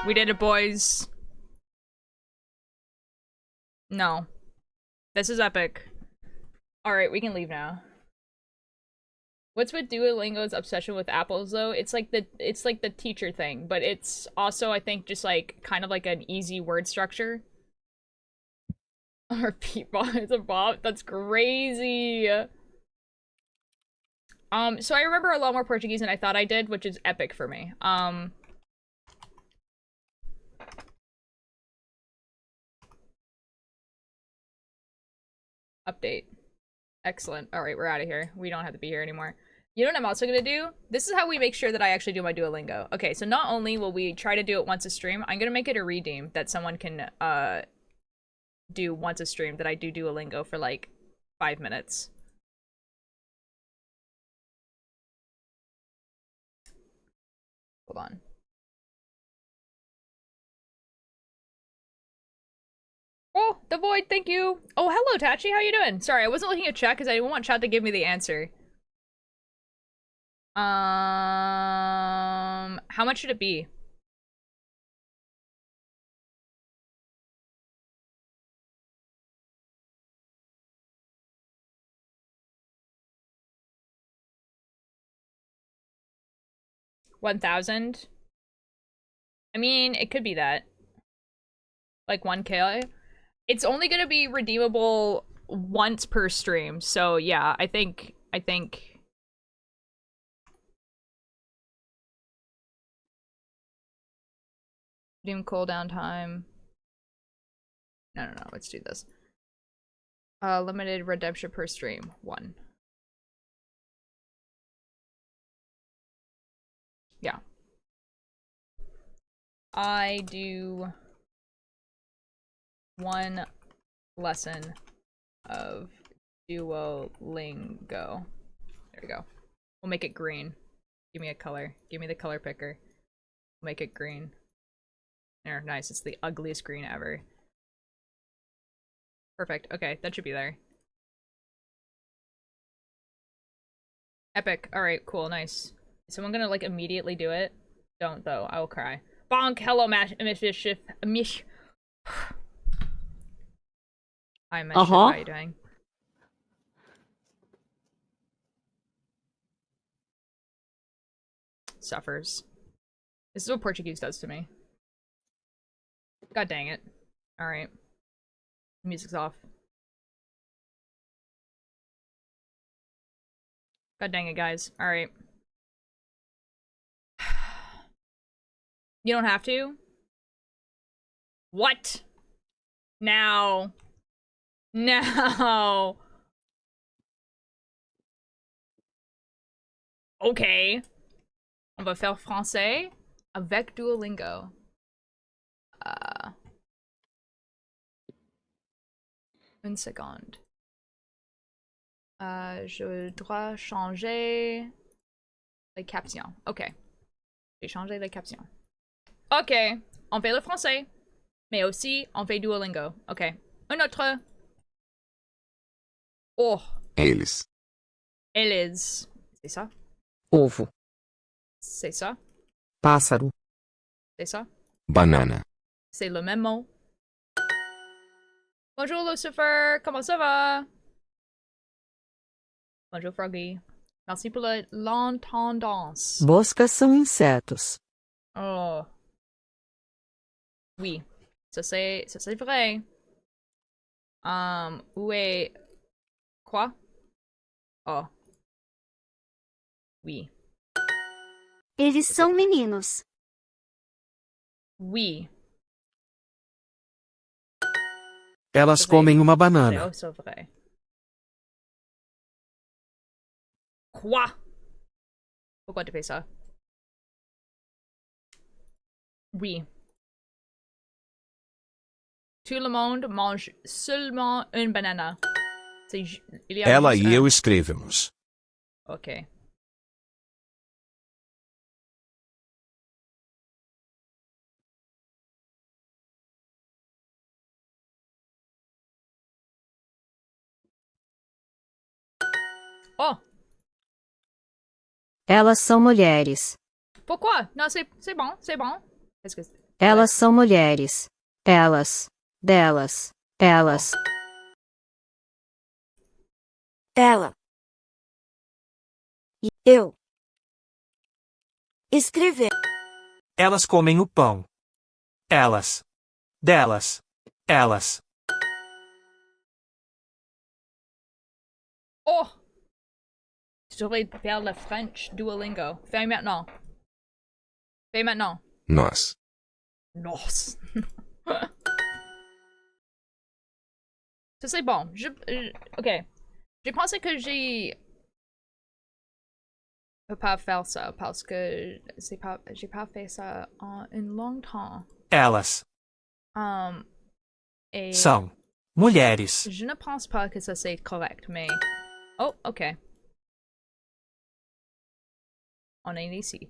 We did it, boys. No. This is epic. Alright, we can leave now. What's with Duolingo's obsession with apples though? It's like the teacher thing, but it's also I think just like kind of like an easy word structure. Or people is a bot. That's crazy. So I remember a lot more Portuguese than I thought I did, which is epic for me. Update. Excellent. Alright, we're out of here. We don't have to be here anymore. You know what I'm also gonna do? This is how we make sure that I actually do my Duolingo. Okay, so not only will we try to do it once a stream, I'm gonna make it a redeem that someone can, do once a stream that I do Duolingo for like 5 minutes. Hold on. Oh, the void, thank you. Oh, hello, Tachi. How you doing? Sorry, I wasn't looking at chat because I didn't want chat to give me the answer. How much should it be? $1,000? I mean, it could be that. Like 1K? It's only gonna be redeemable once per stream, so yeah, I think... Redeem cooldown time. No, let's do this. Limited redemption per stream, 1. Yeah. I do 1 lesson of Duolingo. There we go. We'll make it green. Give me a color. Give me the color picker. Make it green. There, nice. It's the ugliest green ever. Perfect. Okay, that should be there. Epic. Alright, cool, nice. Is someone gonna, like, immediately do it? Don't, though. I will cry. Bonk! Hello, Mish. Hi, Mish. How are you doing? Suffers. This is what Portuguese does to me. God dang it. Alright. Music's off. God dang it, guys. Alright. You don't have to? What? Now. Now. Okay. On va faire français avec Duolingo. Une seconde. Je dois changer les captions. Ok. J'ai changé les captions. Ok. On fait le français. Mais aussi, on fait Duolingo. Ok. Un autre. Oh. Eles. Eles. C'est ça? Ovo. C'est ça? Pássaro. C'est ça? Banana. C'est le même mot. Bonjour Lucifer, comment ça va? Bonjour Froggy. Merci pour l'entendance. Moscas são insetos. Oh. Oui. Ça c'est vrai. Où est... Quoi? Oh. Oui. Eles são meninos. Oui. Elas comem uma banana. C'est vrai. Quoi? Pourquoi tu fais ça? Oui. Tout le monde mange seulement une banane. Il y a Ela juste e eu un. escrevemos. Ok. Oh! Elas são mulheres. Pourquoi? Non, c'est bon, c'est bon. Qu'est-ce que Elas são mulheres. Elas. Delas. Elas. Ela. Eu. Escrever. Elas comem o pão. Elas. Delas. Elas. Oh! Je devrais faire le French Duolingo. Fais maintenant. Fais maintenant. Nós. Nos. Ça c'est bon. Ok. J'ai pensé que j'ai... Je peux pas faire ça parce que j'ai pas fait ça en un long temps. Elas. Et São. Mulheres. je ne pense pas que ça c'est correct, mais... Oh, ok. On est ici.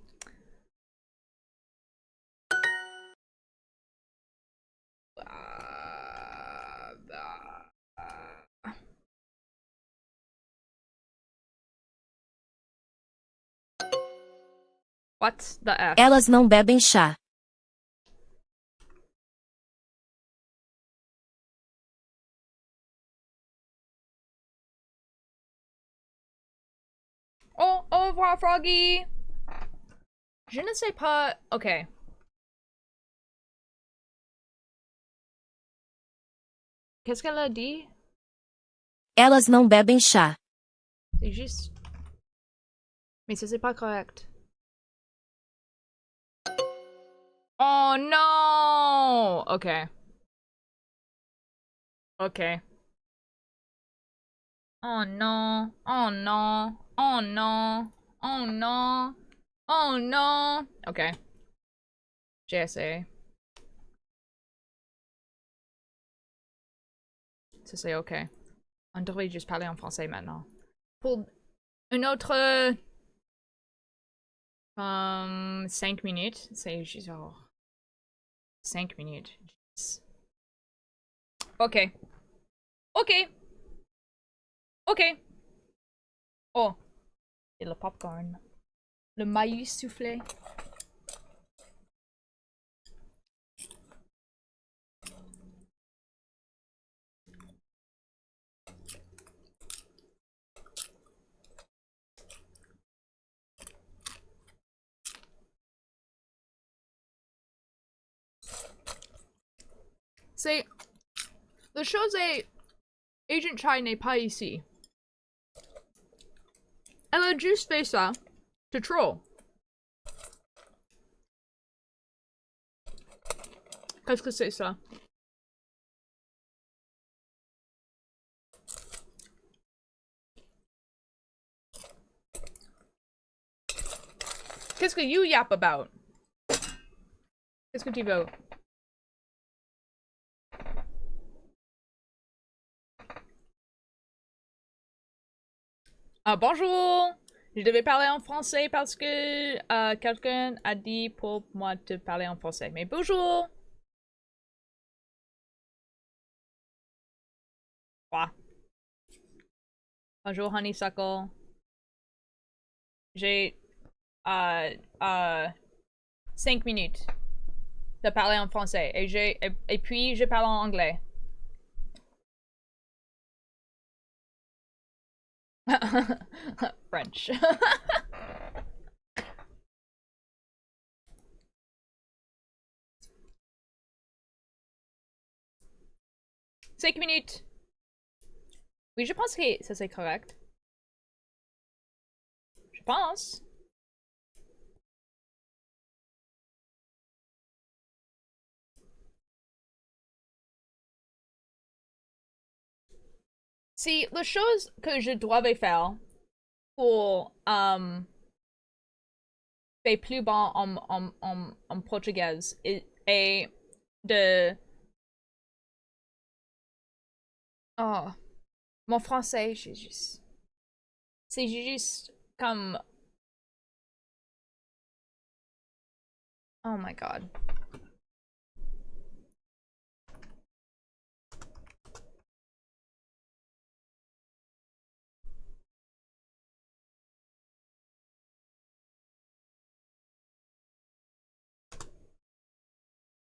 What the F? Elas não bebem chá. Oh, au revoir, Froggy! Je ne sais pas... Ok. Qu'est-ce qu'elle a dit? Elas não bebem chá. C'est juste... Mais ça c'est pas correct. Oh no! Ok. Ok. Oh non! Oh non! Oh non! Oh non! Oh non! Ok. J'ai essayé. Ça c'est ok. On devrait juste parler en français maintenant. Pour une autre... 5 minutes. C'est genre... 5 minutes. Jeez. Ok. Ok. Ok. Oh. Et le popcorn. Le maïs soufflé. C'est... La chose est... Agent Chai n'est pas ici. Elle a juste fait ça. To troll. Qu'est-ce que c'est ça? Qu'est-ce que you yap about? Qu'est-ce que tu veux? Ah, bonjour! Je devais parler en français parce que quelqu'un a dit pour moi de parler en français. Mais bonjour! Quoi? Bonjour, Honeysuckle. J'ai 5 minutes de parler en français et puis je parle en anglais. French. 5 minutes. Oui, je pense que ça c'est correct. Je pense. Si la chose que je devais faire pour faire plus bon en portugais est de... Oh, mon français, j'ai juste... C'est juste comme... Oh my god.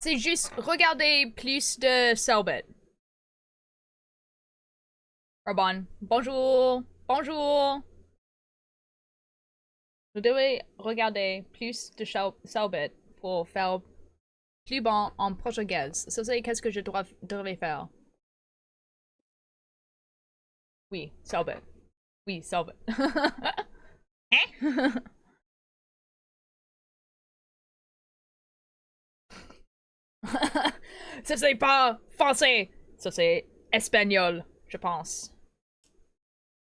C'est juste regarder plus de Selbit. Rabon. Bonjour. Bonjour. Vous devez regarder plus de Selbit pour faire plus bon en portugais. Ça, c'est qu'est-ce que je devrais faire. Oui, Selbit. Oui, Selbit. Hein? Ça, c'est pas français. Ça, c'est espagnol, je pense.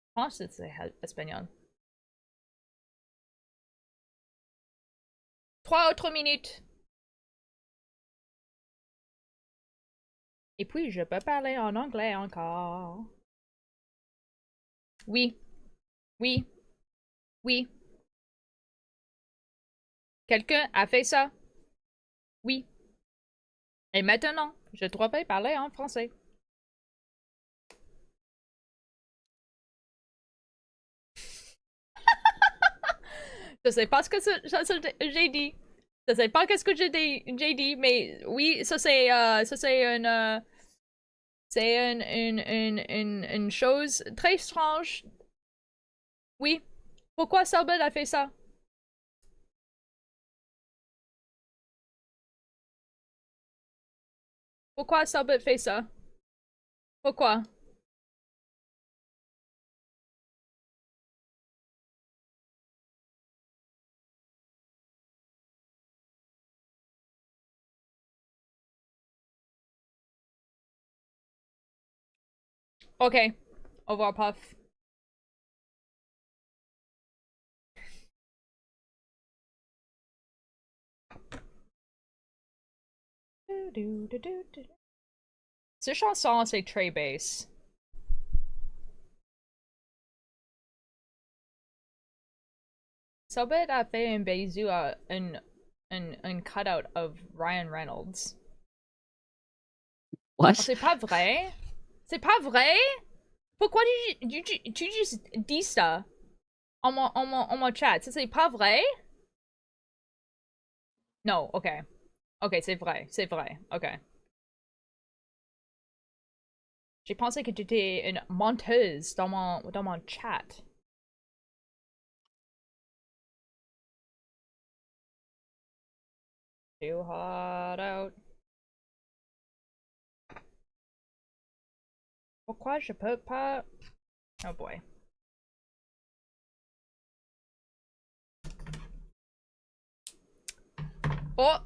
Je pense que c'est espagnol. 3 autres minutes. Et puis, je peux parler en anglais encore. Oui. Oui. Oui. Quelqu'un a fait ça? Oui. Et maintenant, je devrais parler en français. Je sais pas ce que j'ai dit. Je sais pas qu'est-ce que j'ai dit, mais oui, ça c'est une chose très strange. Oui. Pourquoi Selbit a fait ça? Pourquoi Selbit fait ça? Pourquoi? Ok. Au revoir, Puff. Cette chanson, c'est très bass. Selbit a fait un bisou à un cutout of Ryan Reynolds. What? Oh, c'est pas vrai? C'est pas vrai? Pourquoi tu juste dis ça en mon chat? C'est pas vrai? Non, ok. Ok, c'est vrai, ok. J'ai pensé que tu étais une menteuse dans mon chat. Too hot out. Pourquoi je peux pas... Oh boy. Oh!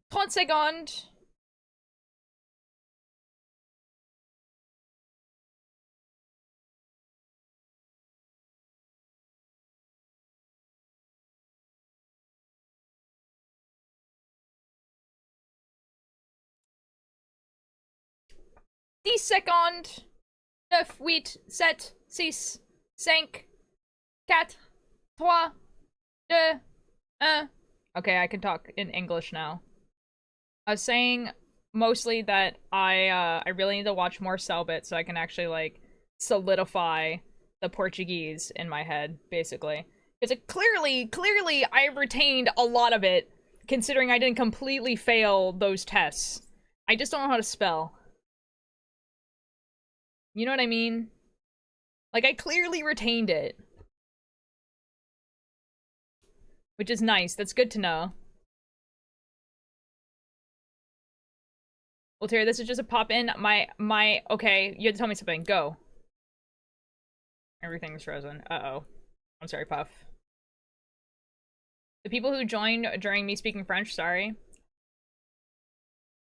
30 secondes! Dix secondes! 9, 8, 7, 6, 5, 4, 3, 2, 1. Okay, I can talk in English now. I was saying mostly that I really need to watch more Selbit so I can actually like solidify the Portuguese in my head, basically. Because clearly I retained a lot of it, considering I didn't completely fail those tests. I just don't know how to spell. You know what I mean? Like, I clearly retained it. Which is nice, that's good to know. Well, Terry, this is just a pop-in. Okay, you have to tell me something. Go. Everything's frozen. Uh-oh. I'm sorry, Puff. The people who joined during me speaking French, sorry.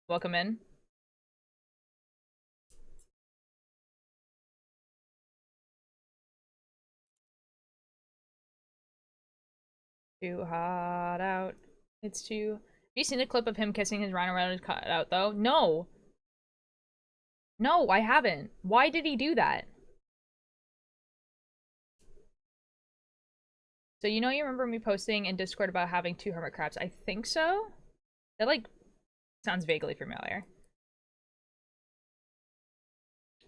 Welcome in. Too hot out. It's too... Have you seen the clip of him kissing his Rhino Reynolds cutout, though? No! No, I haven't. Why did he do that? So you remember me posting in Discord about having 2 hermit crabs? I think so? That, like, sounds vaguely familiar.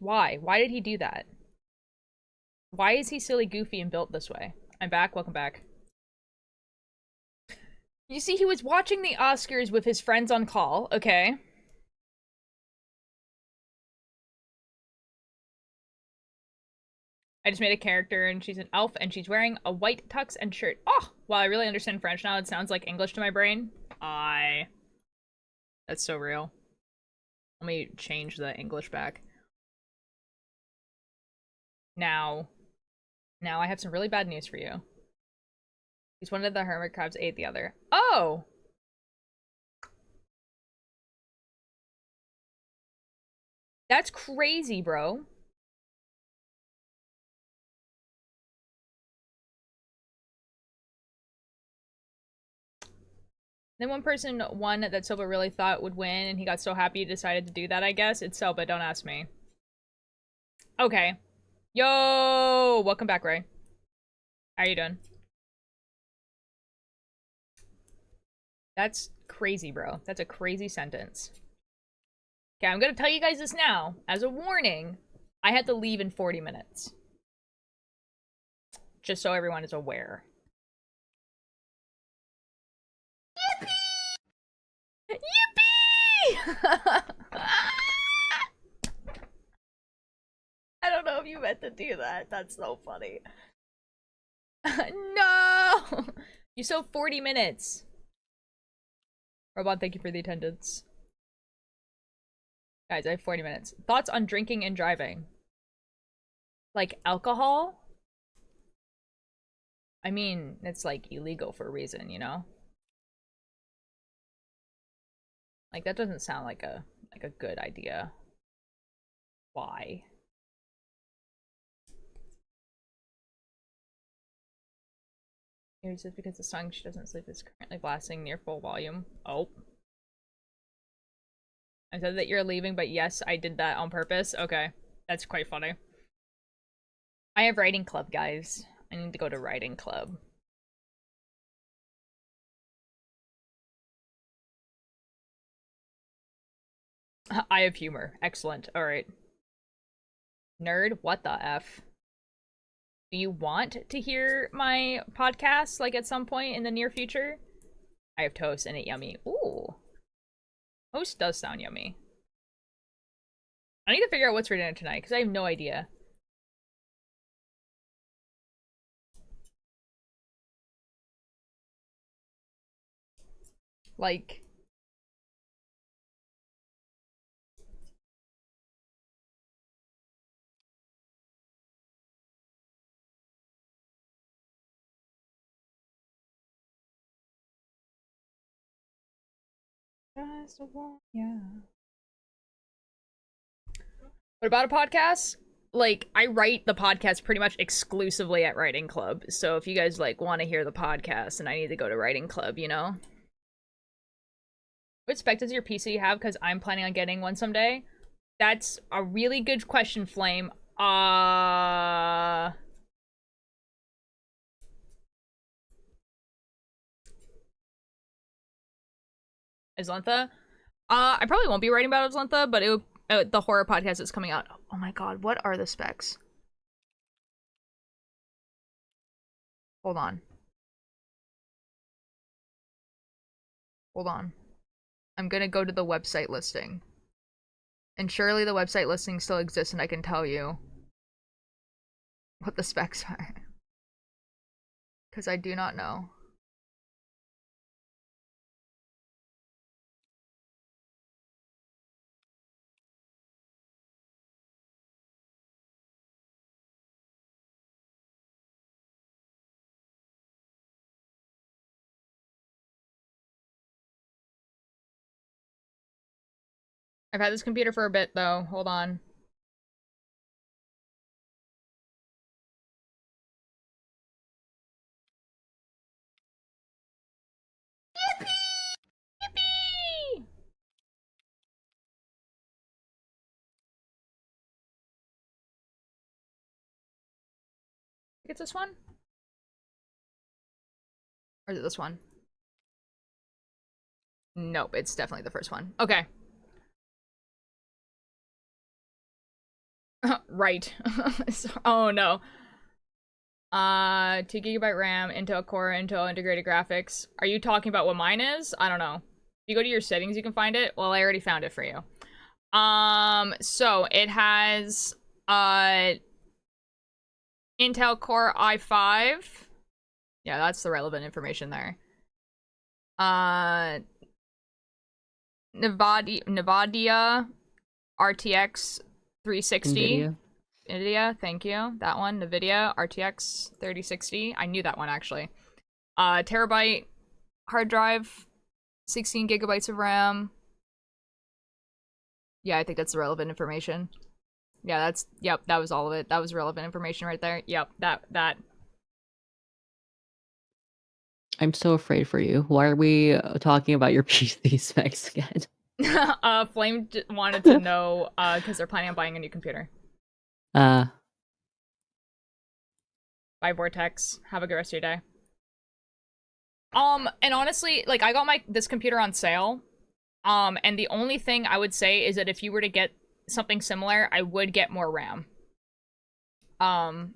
Why? Why did he do that? Why is he silly goofy and built this way? I'm back, welcome back. You see, he was watching the Oscars with his friends on call, okay? I just made a character and she's an elf and she's wearing a white tux and shirt. Oh, well, I really understand French now. It sounds like English to my brain. That's so real. Let me change the English back. Now I have some really bad news for you. He's one of the hermit crabs, ate the other. Oh! That's crazy, bro. Then one person won that Silva really thought would win, and he got so happy he decided to do that, I guess. It's Silva, don't ask me. Okay. Yo! Welcome back, Ray. How are you doing? That's crazy, bro. That's a crazy sentence. Okay, I'm gonna tell you guys this now. As a warning, I had to leave in 40 minutes. Just so everyone is aware. Yippee! Yippee! I don't know if you meant to do that. That's so funny. No! You still have 40 minutes. Robot, thank you for the attendance. Guys, I have 40 minutes. Thoughts on drinking and driving? Like alcohol? I mean, it's like illegal for a reason, you know? Like that doesn't sound like a good idea. Why? Maybe it's just because the song She Doesn't Sleep is currently blasting near full volume. Oh. I said that you're leaving, but yes, I did that on purpose. Okay. That's quite funny. I have writing club, guys. I need to go to writing club. I have humor. Excellent. Alright. Nerd, what the F? Do you want to hear my podcast, like, at some point in the near future? I have toast and it's yummy. Ooh. Toast does sound yummy. I need to figure out what's for dinner tonight, because I have no idea. Like... Just one, yeah. What about a podcast? Like, I write the podcast pretty much exclusively at Writing Club. So if you guys, like, want to hear the podcast and I need to go to Writing Club, you know? What spec does your PC have? Because I'm planning on getting one someday. That's a really good question, Flame. Islantha? I probably won't be writing about Islantha, but the horror podcast is coming out. Oh my god, what are the specs? Hold on. Hold on. I'm gonna go to the website listing. And surely the website listing still exists and I can tell you what the specs are. Because I do not know. I've had this computer for a bit though. Hold on. Yippee! Yippee! It's this one? Or is it this one? Nope, it's definitely the first one. Okay. Right. Oh no. 2GB RAM, Intel Core, Intel integrated graphics. Are you talking about what mine is? I don't know. If you go to your settings, you can find it. Well, I already found it for you. So it has Intel Core i5. Yeah, that's the relevant information there. Nvidia RTX 360. NVIDIA, thank you. That one, NVIDIA RTX 3060. I knew that one actually. Terabyte hard drive, 16 gigabytes of RAM. Yeah, I think that's the relevant information. Yeah, that's, yep, that was all of it. That was relevant information right there. Yep, that. I'm so afraid for you. Why are we talking about your PC specs again? Flame wanted to know, because they're planning on buying a new computer. Bye, Vortex. Have a good rest of your day. And honestly, like, I got this computer on sale. And the only thing I would say is that if you were to get something similar, I would get more RAM.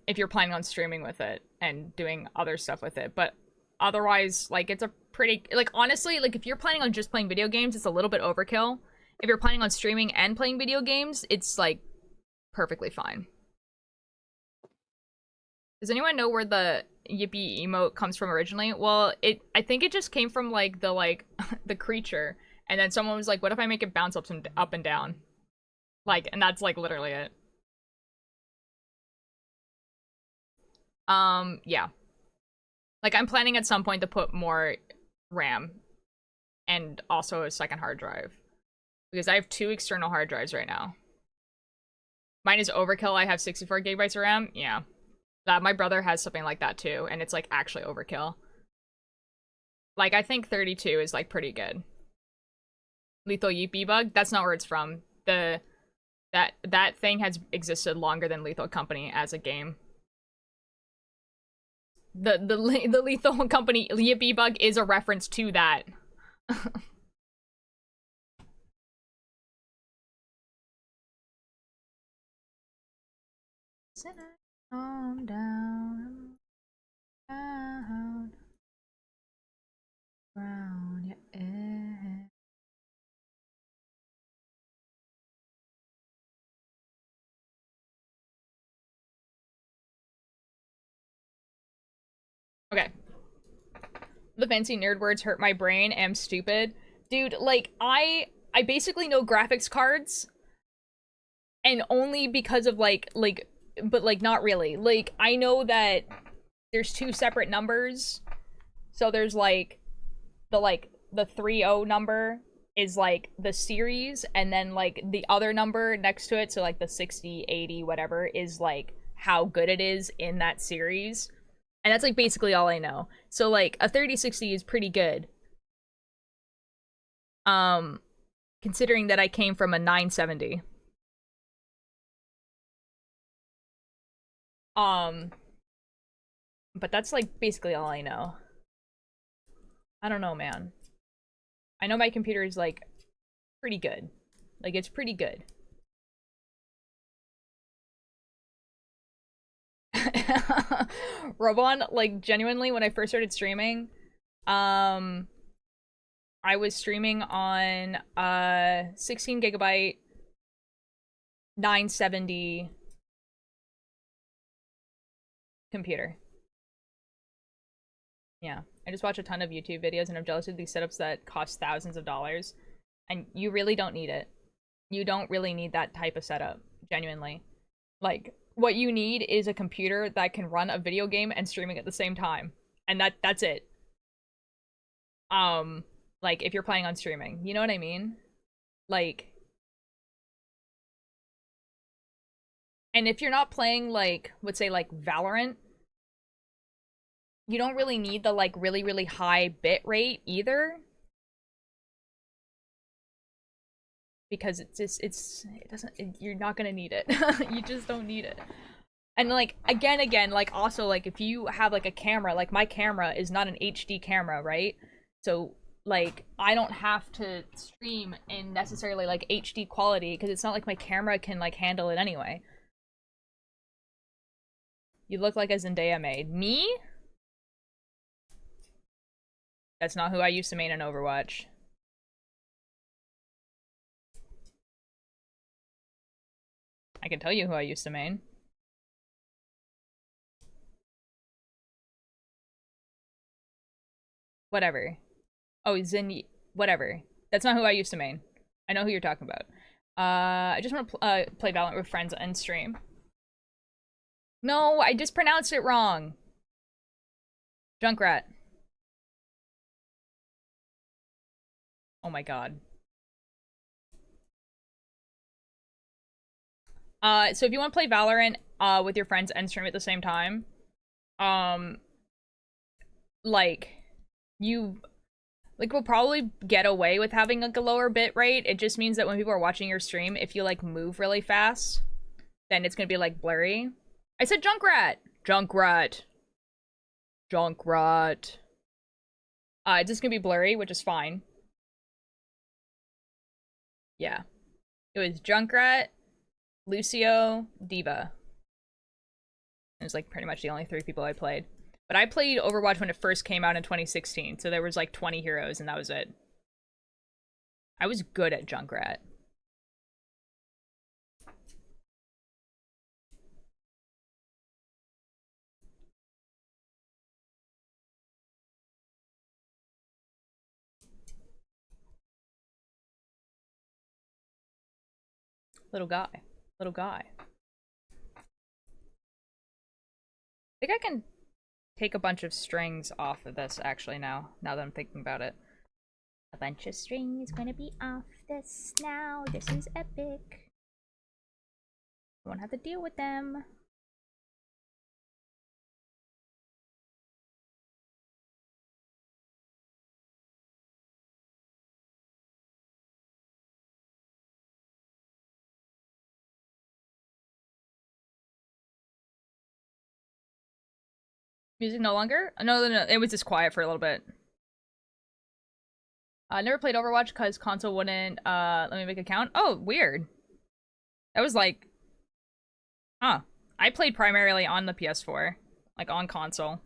If you're planning on streaming with it and doing other stuff with it. But otherwise, like, it's a pretty, like, honestly, like, if you're planning on just playing video games, it's a little bit overkill. If you're planning on streaming and playing video games, it's, like, perfectly fine. Does anyone know where the yippee emote comes from originally? Well, I think it just came from, like, the creature. And then someone was like, what if I make it bounce up and down? Like, and that's, like, literally it. Yeah. Like, I'm planning at some point to put more RAM. And also a second hard drive. Because I have 2 external hard drives right now. Mine is overkill. I have 64 gigabytes of RAM. Yeah. My brother has something like that too. And it's, like, actually overkill. Like, I think 32 is, like, pretty good. Lethal Yeepy Bug? That's not where it's from. That thing has existed longer than Lethal Company as a game. The Lethal Company Yippee Bug is a reference to that. Calm down. Down. Round your head. Okay. The fancy nerd words hurt my brain. Am stupid. Dude, like, I basically know graphics cards. And only because of, but, like, not really. Like, I know that there's 2 separate numbers. So there's, like, the 30 number is, like, the series. And then, like, the other number next to it, so, like, the 60, 80, whatever, is, like, how good it is in that series. And that's, like, basically all I know. So, like, a 3060 is pretty good. Considering that I came from a 970. But that's, like, basically all I know. I don't know, man. I know my computer is, like, pretty good. Like, it's pretty good. Robon, like, genuinely, when I first started streaming, I was streaming on 16 gigabyte 970 computer. Yeah, I just watch a ton of YouTube videos and I'm jealous of these setups that cost thousands of dollars. And you really don't need it. You don't really need that type of setup, genuinely. Like, what you need is a computer that can run a video game and streaming at the same time. And that's it. Like, if you're planning on streaming. You know what I mean? Like... And if you're not playing, like, let's say, like, Valorant, you don't really need the, like, really, really high bit rate either. Because you're not gonna need it. You just don't need it. And, like, again, like, also, like, if you have, like, a camera, like, my camera is not an HD camera, right? So, like, I don't have to stream in necessarily, like, HD quality, because it's not like my camera can, like, handle it anyway. You look like a Zendaya maid. Me? That's not who I used to main in Overwatch. I can tell you who I used to main. Whatever. Oh, Zin... Whatever. That's not who I used to main. I know who you're talking about. I just want to play Valorant with friends and stream. No, I just pronounced it wrong. Junkrat. Oh my god. So if you want to play Valorant with your friends and stream at the same time, like, you will probably get away with having like a lower bit rate. It just means that when people are watching your stream, if you like move really fast, then it's gonna be like blurry. I said Junkrat! Junkrat. Junkrat. It's just gonna be blurry, which is fine. Yeah. It was Junkrat, Lucio, Diva. It was like pretty much the only 3 people I played. But I played Overwatch when it first came out in 2016, so there was like 20 heroes and that was it. I was good at Junkrat. Little guy. Little guy. I think I can take a bunch of strings off of this actually now that I'm thinking about it. A bunch of strings gonna be off this now. This is epic. I won't have to deal with them. Music no longer? No, it was just quiet for a little bit. I never played Overwatch because console wouldn't let me make an account. Oh, weird. That was like... Huh. I played primarily on the PS4. Like, on console.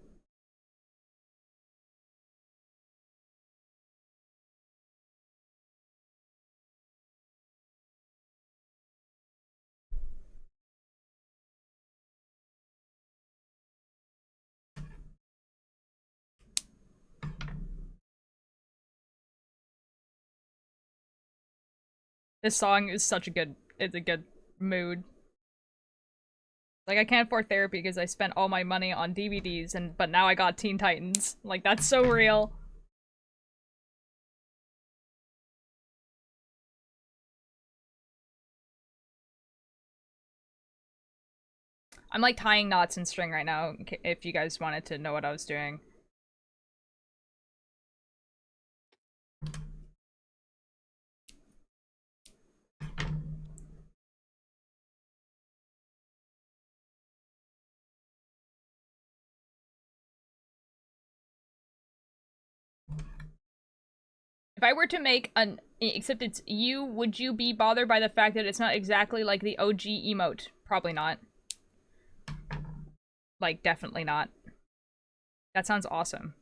This song is such a good... It's a good mood. Like, I can't afford therapy because I spent all my money on DVDs, but now I got Teen Titans. Like, that's so real. I'm like tying knots in string right now, if you guys wanted to know what I was doing. If I were to make an, except it's you, would you be bothered by the fact that it's not exactly like the OG emote? Probably not. Like, definitely not. That sounds awesome.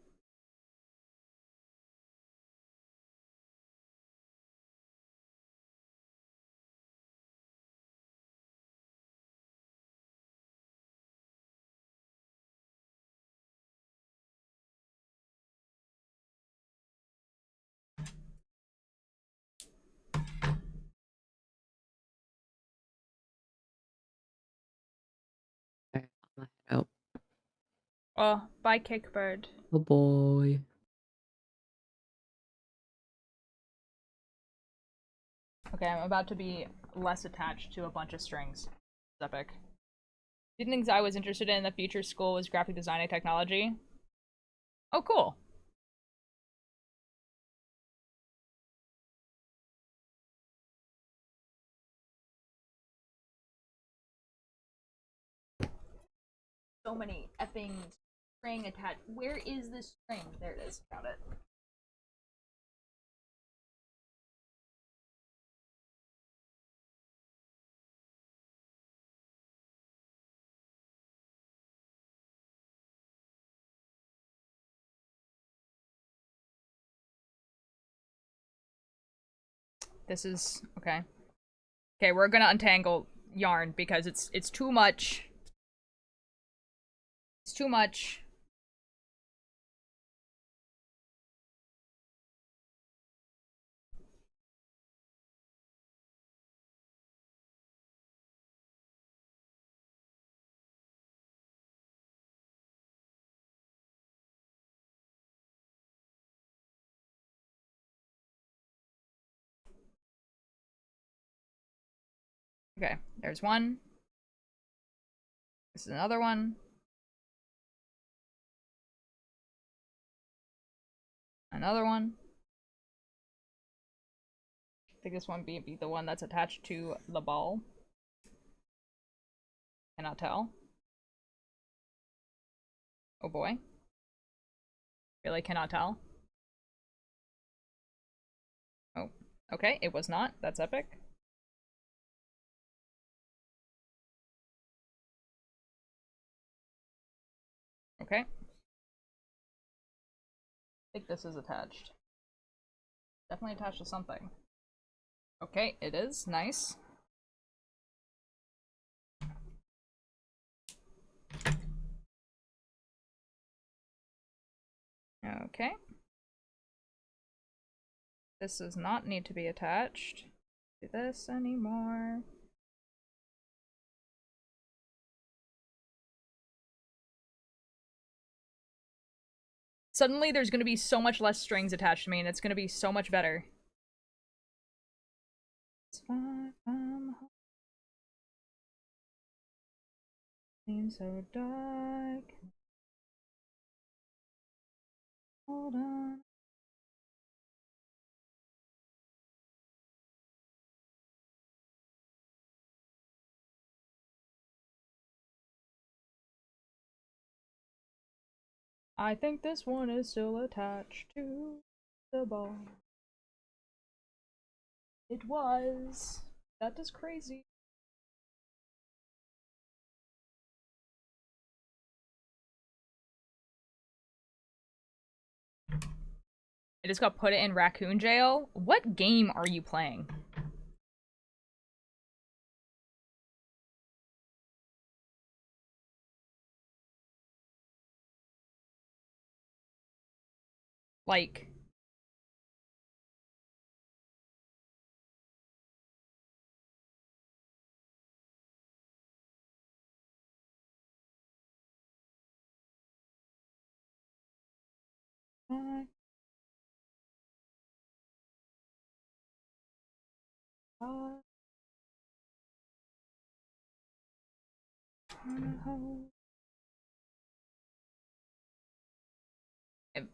Oh. Oh, bye, Kickbird. Oh boy. Okay, I'm about to be less attached to a bunch of strings. It's epic. Didn't think I was interested in the future school was graphic design and technology. Oh, cool. So many effing string attached. Where is this string? There it is. Found it. This is okay. Okay, we're gonna untangle yarn because it's too much. It's too much. Okay, there's one. This is another one. Another one. I think this one be the one that's attached to the ball. Cannot tell. Oh boy. Really cannot tell. Oh, okay, it was not. That's epic. Okay. I think this is attached. Definitely attached to something. Okay, it is. Nice. Okay. This does not need to be attached to this anymore. Suddenly there's gonna be so much less strings attached to me and it's gonna be so much better. It's far from home. Seems so dark. Hold on. I think this one is still attached to the ball. It was. That is crazy. I just got put in raccoon jail. What game are you playing? Like,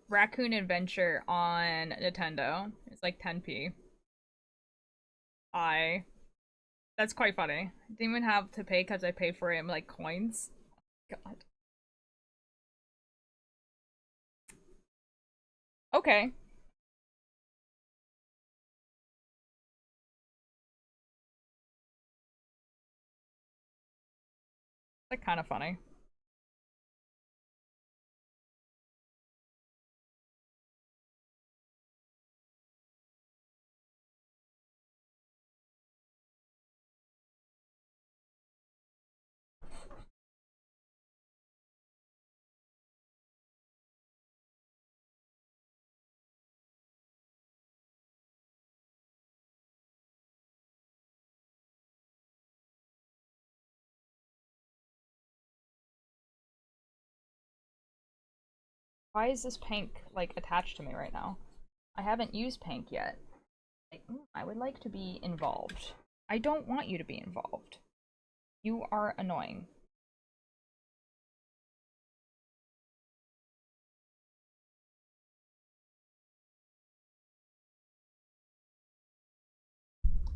Raccoon Adventure on Nintendo. It's like 10p. That's quite funny. I didn't even have to pay because I paid for it in like coins. God. Okay. Like kind of funny. Why is this pink like attached to me right now? I haven't used pink yet. I would like to be involved. I don't want you to be involved. You are annoying.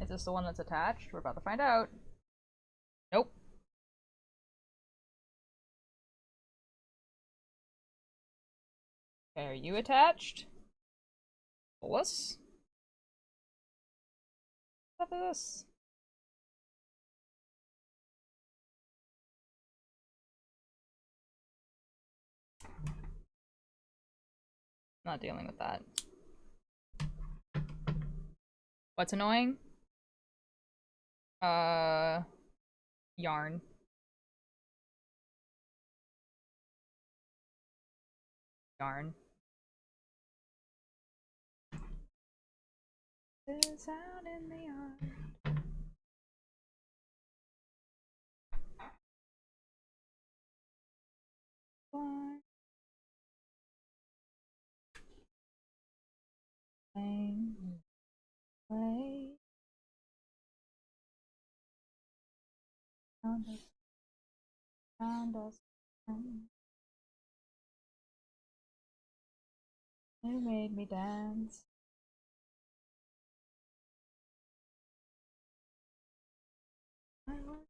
Is this the one that's attached? We're about to find out. Nope. Okay, are you attached? Bolus? What is this? Not dealing with that. What's annoying? Yarn. Yarn. Is out in the yard. Why? Play. Found us. You made me dance. I want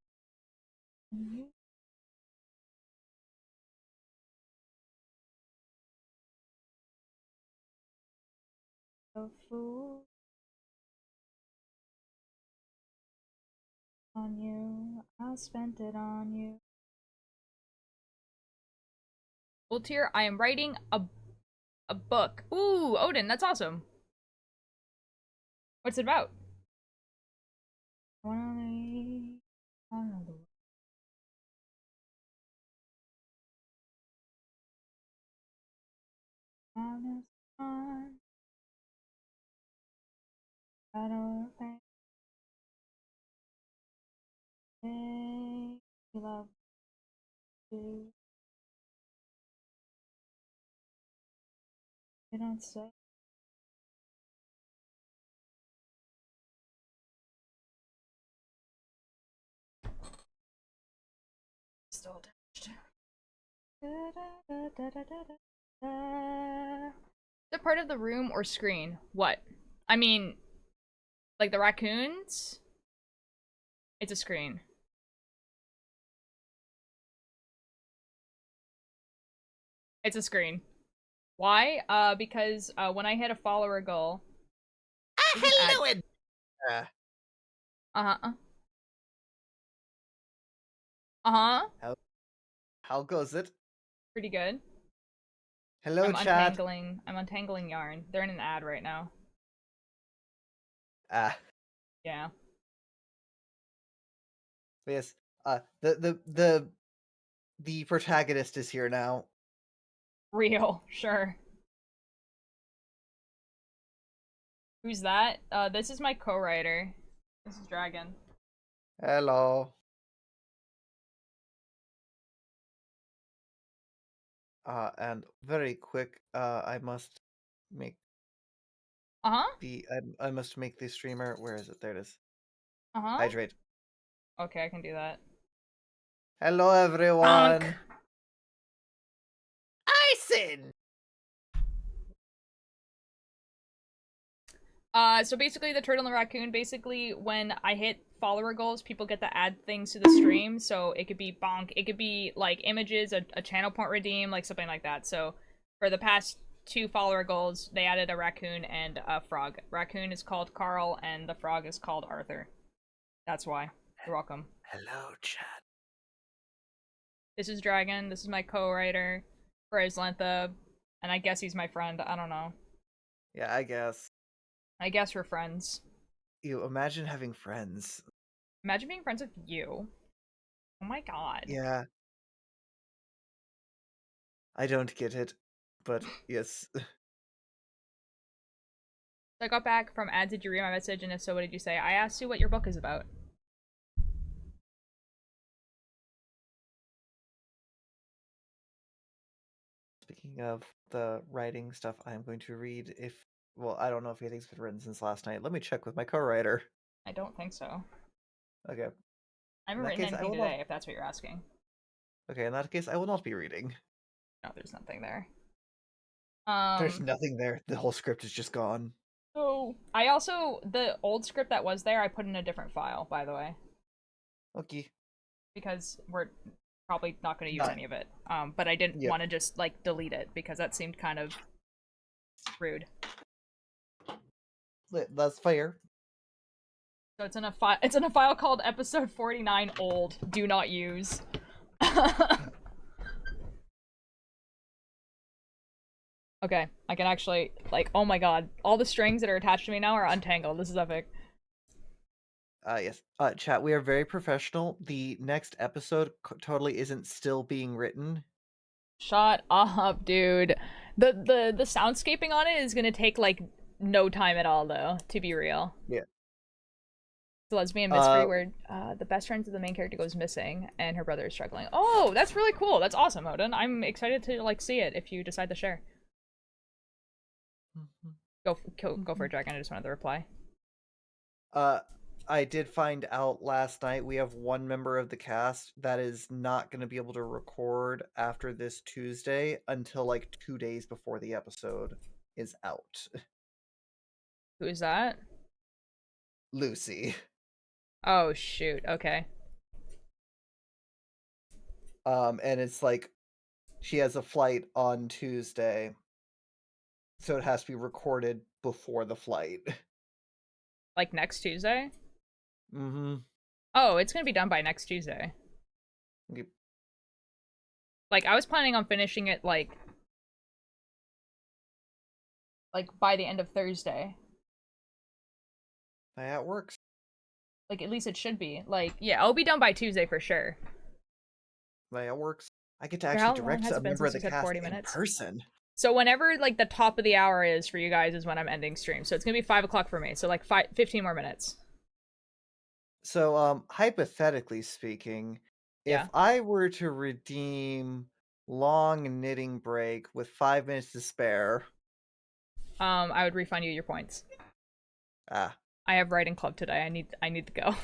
you. A fool on you. I spent it on you. Old tier, I am writing a book. Ooh, Odin, that's awesome. What's it about? I don't think they love you. You don't say. Still attached. The part of the room or screen? What? I mean, like the raccoons? It's a screen. It's a screen. Why? Because when I hit a follower goal. Hello, Uh-huh. Uh-huh. How goes it? Pretty good. Hello, I'm chat. I'm untangling yarn. They're in an ad right now. Yeah. Yes. The protagonist is here now. Real, sure. Who's that? This is my co-writer. This is Dragon. Hello. And very quick, I must make I must make the streamer. Where is it? There it is. Hydrate. Okay, I can do that. Hello, everyone. Ison. So basically the turtle and the raccoon, basically when I hit follower goals, people get to add things to the stream. So it could be bonk, it could be like images, a channel point redeem, like something like that. So for the past 2 follower goals, they added a raccoon and a frog. Raccoon is called Carl and the frog is called Arthur. That's why. You're welcome. Hello, chat. This is Dragon, this is my co-writer, Lentha, and I guess he's my friend, I don't know. Yeah, I guess. I guess we're friends. You imagine having friends. Imagine being friends with you. Oh my god. Yeah. I don't get it, but yes. So I got back from ads. Did you read my message? And if so, what did you say? I asked you what your book is about. Speaking of the writing stuff, I'm going to read if... Well, I don't know if anything's been written since last night. Let me check with my co-writer. I don't think so. Okay. I haven't written anything today, if that's what you're asking. Okay, in that case, I will not be reading. No, there's nothing there. There's nothing there. The whole script is just gone. Oh. I also, the old script that was there, I put in a different file, by the way. Okay. Because we're probably not going to use any of it. But I didn't want to just, like, delete it, because that seemed kind of rude. That's fair. So it's in a file called episode 49 old. Do not use. Okay, I can actually, like, oh my god. All the strings that are attached to me now are untangled. This is epic. Yes. Chat, we are very professional. The next episode totally isn't still being written. Shut up, dude. The soundscaping on it is gonna take, like, no time at all, though, to be real. Yeah. It's a lesbian mystery where the best friend of the main character goes missing and her brother is struggling. Oh, that's really cool. That's awesome, Odin. I'm excited to, like, see it if you decide to share. Go for it, Dragon. I just wanted to reply. I did find out last night we have one member of the cast that is not going to be able to record after this Tuesday until like 2 days before the episode is out. Who is that? Lucy. Oh shoot. Okay. And it's like she has a flight on Tuesday, so it has to be recorded before the flight. Like next Tuesday? Mm-hmm. Oh, it's gonna be done by next Tuesday. Yep. Like, I was planning on finishing it, like by the end of Thursday. That works. Like, at least it should be. Like, yeah, I'll be done by Tuesday for sure. That works. I get to For how actually long direct has a it been member of since the you said cast 40 in minutes? person. So whenever, like, the top of the hour is for you guys is when I'm ending stream. So it's gonna be 5 o'clock for me. So, like, 15 more minutes. So, hypothetically speaking, Yeah. if I were to redeem long knitting break with 5 minutes to spare, I would refund you your points. ah, I have writing club today. I need to go.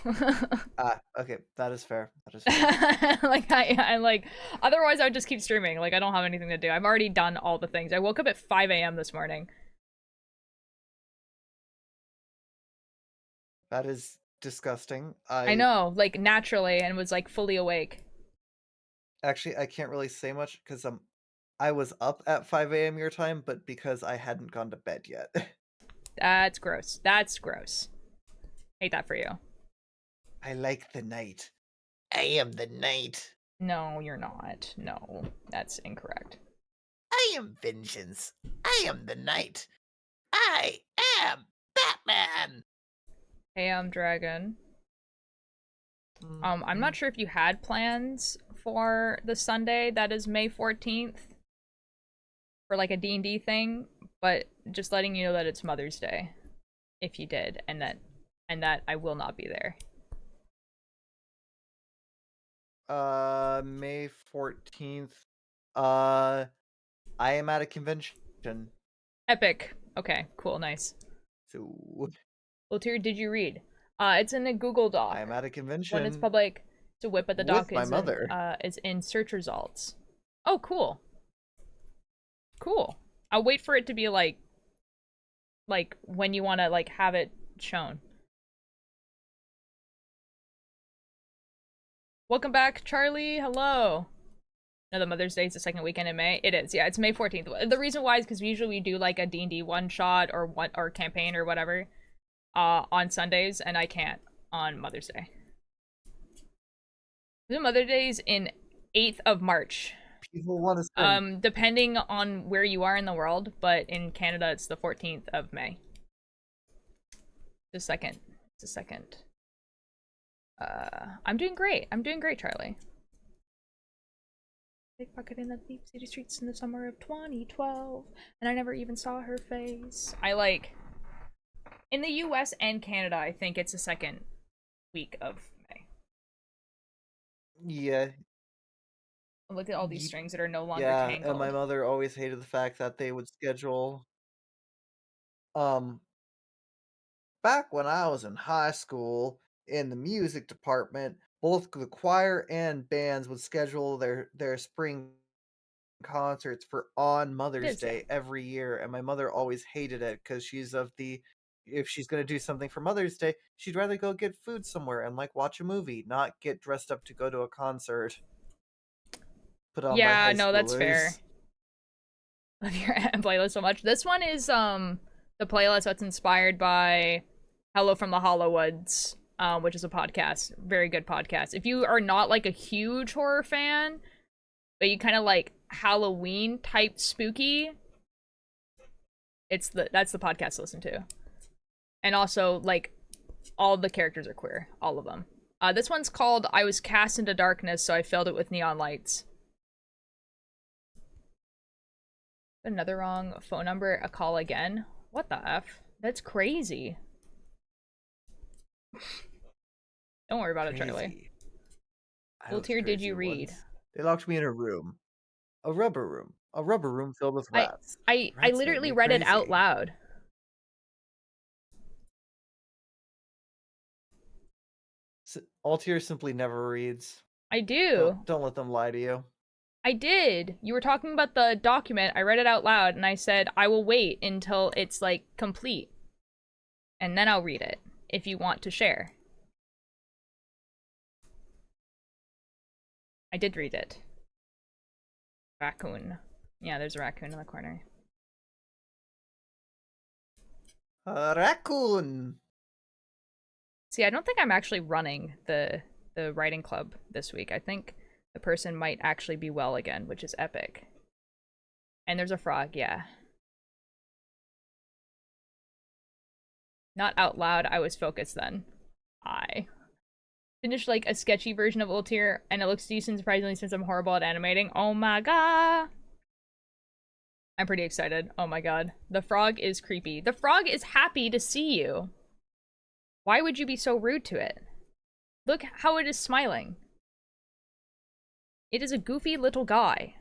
okay, that is fair. That is fair. Like I like otherwise I would just keep streaming. Like I don't have anything to do. I've already done all the things. I woke up at 5 a.m. this morning. That is disgusting. I know, like naturally, and was like fully awake. Actually, I can't really say much because I was up at 5 a.m. your time, but because I hadn't gone to bed yet. That's gross. That's gross. Hate that for you. I like the night. I am the night. No, you're not. No, that's incorrect. I am vengeance. I am the night. I am Batman. Hey, I'm Dragon. I'm not sure if you had plans for the Sunday that is May 14th for like a D&D thing, but just letting you know that it's Mother's Day if you did, and that I will not be there. May 14th. I am at a convention. Epic. Okay, cool, nice. So Ultir, did you read? It's in a Google Doc. I am at a convention. When it's public, it's a whip, but the doc with my mother. is in search results. Oh, cool. Cool. I'll wait for it to be like when you want to like have it shown. Welcome back, Charlie. Hello. No, the Mother's Day is the second weekend in May. It is, yeah. It's May 14th. The reason why is because usually we do like a D&D one shot or campaign or whatever, on Sundays, and I can't on Mother's Day. The Mother's Day is in 8th of March. People want to spend... depending on where you are in the world, but in Canada it's the 14th of May. Just a second. Just a second. I'm doing great. I'm doing great, Charlie. Pickpocket in the deep city streets in the summer of 2012, and I never even saw her face. I like in the US and Canada, I think it's the second week of May. Yeah. Look at all these strings that are no longer yeah, tangled. And my mother always hated the fact that they would schedule back when I was in high school in the music department, both the choir and bands would schedule their spring concerts for on Mother's Day every year, and my mother always hated it because she's of the if she's going to do something for Mother's Day, she'd rather go get food somewhere and like watch a movie, not get dressed up to go to a concert. Put on by high no, that's fair. schoolers. Love your playlist so much. This one is the playlist that's inspired by Hello from the Hollowoods, which is a podcast. Very good podcast. If you are not like a huge horror fan, but you kind of like Halloween type spooky, that's the podcast to listen to. And also, like, all the characters are queer. All of them. This one's called I Was Cast into Darkness, so I Filled It with Neon Lights. Another wrong phone number, a call again. What the F? That's crazy. Don't worry about it, Charlie. What tier did you read? They locked me in a room. A rubber room. A rubber room filled with rats. I literally read it out loud. Altier simply never reads. I do. Don't let them lie to you. I did. You were talking about the document. I read it out loud and I said, I will wait until it's like complete. And then I'll read it if you want to share. I did read it. Raccoon. Yeah, there's a raccoon in the corner. Raccoon! See, I don't think I'm actually running the writing club this week. I think the person might actually be well again, which is epic. And there's a frog, yeah. Not out loud, I was focused then. I finished like a sketchy version of Ultier, and it looks decent surprisingly since I'm horrible at animating. Oh my god! I'm pretty excited. Oh my god. The frog is creepy. The frog is happy to see you. Why would you be so rude to it? Look how it is smiling. It is a goofy little guy.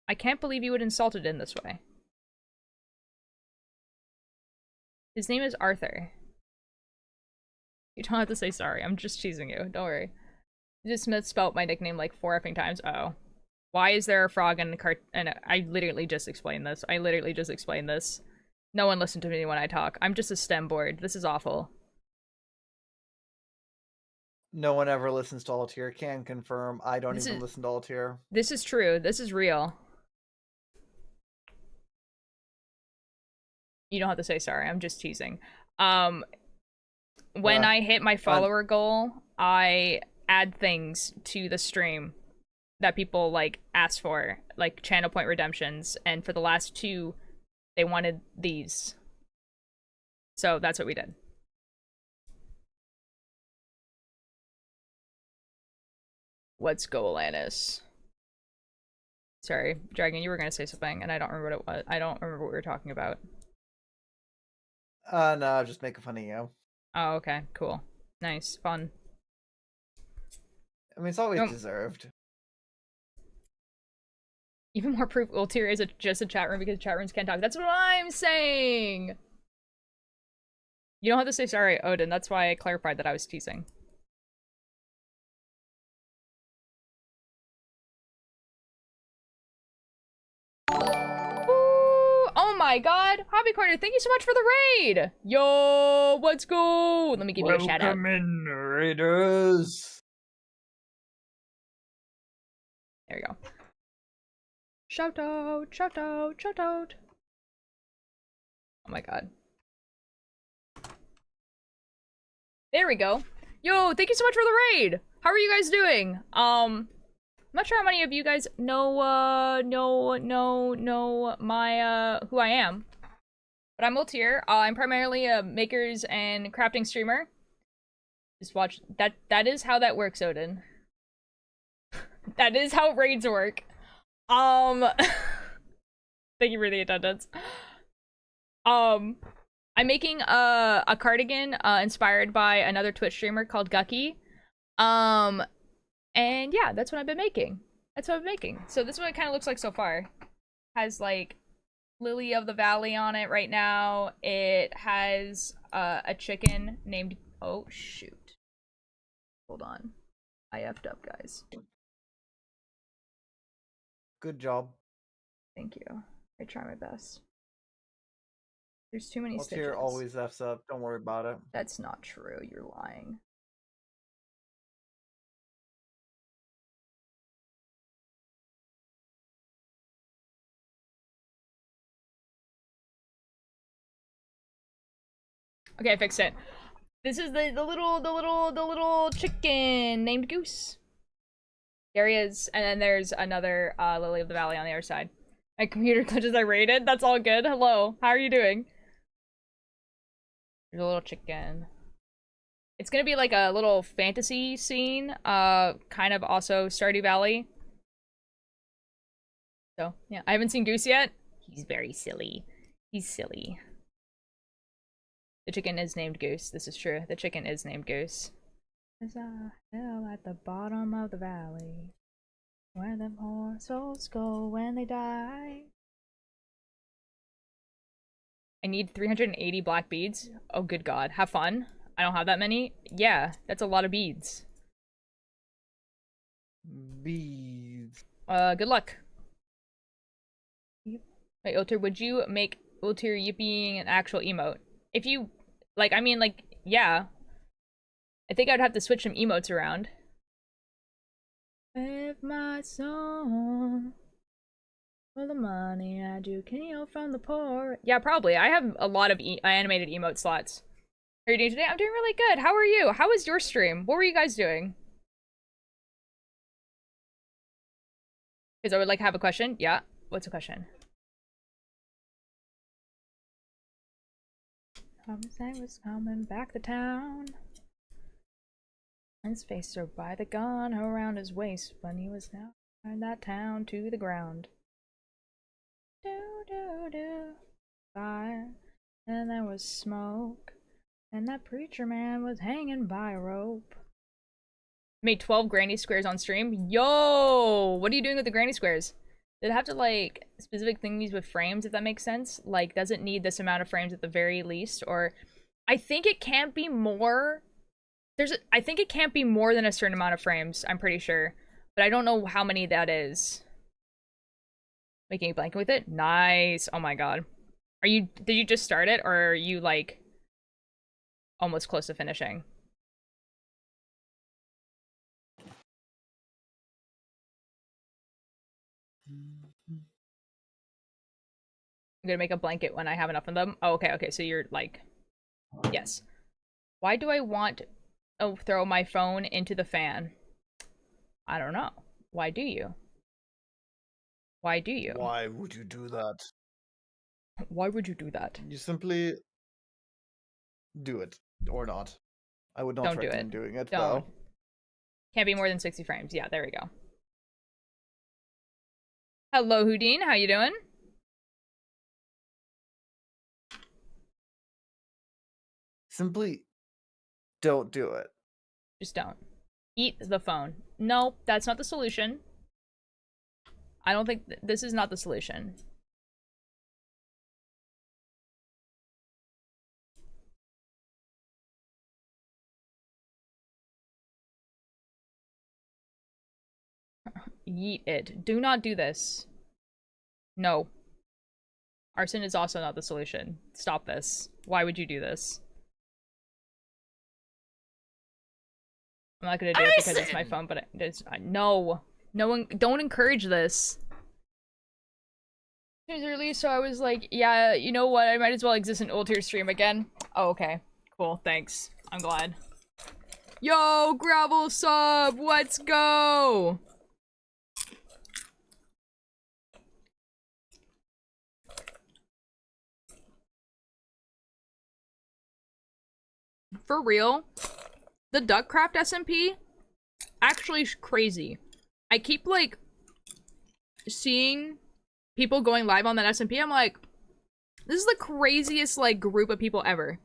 I can't believe you would insult it in this way. His name is Arthur. You don't have to say sorry. I'm just teasing you. Don't worry. You just misspelled my nickname like 4 effing times. Oh. Why is there a frog in the cart? And I literally just explained this. No one listened to me when I talk. I'm just a STEM board. This is awful. No one ever listens to Altier. Can confirm. I don't even listen to Altier. This is true. This is real. You don't have to say sorry. I'm just teasing. When I hit my follower goal, I add things to the stream that people like ask for, like channel point redemptions, and for the last 2, they wanted these. So that's what we did. Let's go, Alanis. Sorry, Dragon, you were gonna say something, and I don't remember what it was. I don't remember what we were talking about. No, just making fun of you. Oh, okay, cool. Nice, fun. I mean, it's always deserved. Even more proof Ultier is just a chat room because chat rooms can't talk. That's what I'm saying! You don't have to say sorry, Odin. That's why I clarified that I was teasing. Oh my god! Hobby Corner, thank you so much for the raid! Yo, let's go! Let me give you a shout out. Welcome in, raiders! There we go. Shout out, shout out, shout out. Oh my god. There we go. Yo, thank you so much for the raid! How are you guys doing? I'm not sure how many of you guys know my, who I am. But I'm Ultier. I'm primarily a makers and crafting streamer. Just watch, that is how that works, Odin. That is how raids work. Thank you for the attendance. I'm making a cardigan inspired by another Twitch streamer called Guqqie. And yeah, that's what I've been making. So this is what it kind of looks like so far. Has like Lily of the Valley on it right now. It has a chicken named, oh shoot. Hold on. I effed up, guys. Good job. Thank you. I try my best. There's too many Altier stitches. always F's up. Don't worry about it. That's not true. You're lying. Okay, I fixed it. This is the little chicken named Goose. There he is, and then there's another Lily of the Valley on the other side. My computer glitches I rated. That's all good. Hello, how are you doing? There's a little chicken. It's gonna be like a little fantasy scene, kind of also Stardew Valley. So yeah, I haven't seen Goose yet. He's very silly. He's silly. The chicken is named Goose. This is true. The chicken is named Goose. There's a hill at the bottom of the valley where the poor souls go when they die. I need 380 black beads. Oh, good god. Have fun. I don't have that many. Yeah, that's a lot of beads. Bees. Good luck. Wait, Ulter, would you make Ulter yipping an actual emote? If you, like, I mean, like, yeah. I think I'd have to switch some emotes around. With my song, for the money I do steal from the poor. Yeah, probably. I have a lot of animated emote slots. How are you doing today? I'm doing really good. How are you? How was your stream? What were you guys doing? Because I would like have a question. Yeah. What's the question? Homicide was coming back to town. His face served by the gun around his waist when he was now in that town to the ground. Do do do. Fire. And there was smoke. And that preacher man was hanging by a rope. Made 12 granny squares on stream. Yo! What are you doing with the granny squares? Did it have to, like, specific things with frames, if that makes sense? Like, does it need this amount of frames at the very least? Or, I think it can't be more. I think it can't be more than a certain amount of frames, I'm pretty sure. But I don't know how many that is. Making a blanket with it? Nice. Oh my god. Did you just start it, or are you, like, almost close to finishing? I'm gonna make a blanket when I have enough of them. Oh, okay, so you're, like... Yes. Why do I want to throw my phone into the fan? I don't know. Why do you? Why do you? Why would you do that? Why would you do that? You simply do it. Or not. I would not Don't recommend do it. doing it, Don't. though. Can't be more than 60 frames. Yeah, there we go. Hello, Houdin. How you doing? Simply don't do it. Just don't. Eat the phone. No, that's not the solution. I don't think this is not the solution. Yeet it. Do not do this. No. Arson is also not the solution. Stop this. Why would you do this? I'm not gonna do it because it's my phone, but it's no. No one, don't encourage this. It was released, so I was like, yeah, you know what? I might as well exist in Ultir stream again. Oh, okay. Cool, thanks. I'm glad. Yo, Gravel sub! Let's go! For real? The Duckcraft SMP? Actually crazy. I keep, like, seeing people going live on that SMP. I'm like, this is the craziest, like, group of people ever.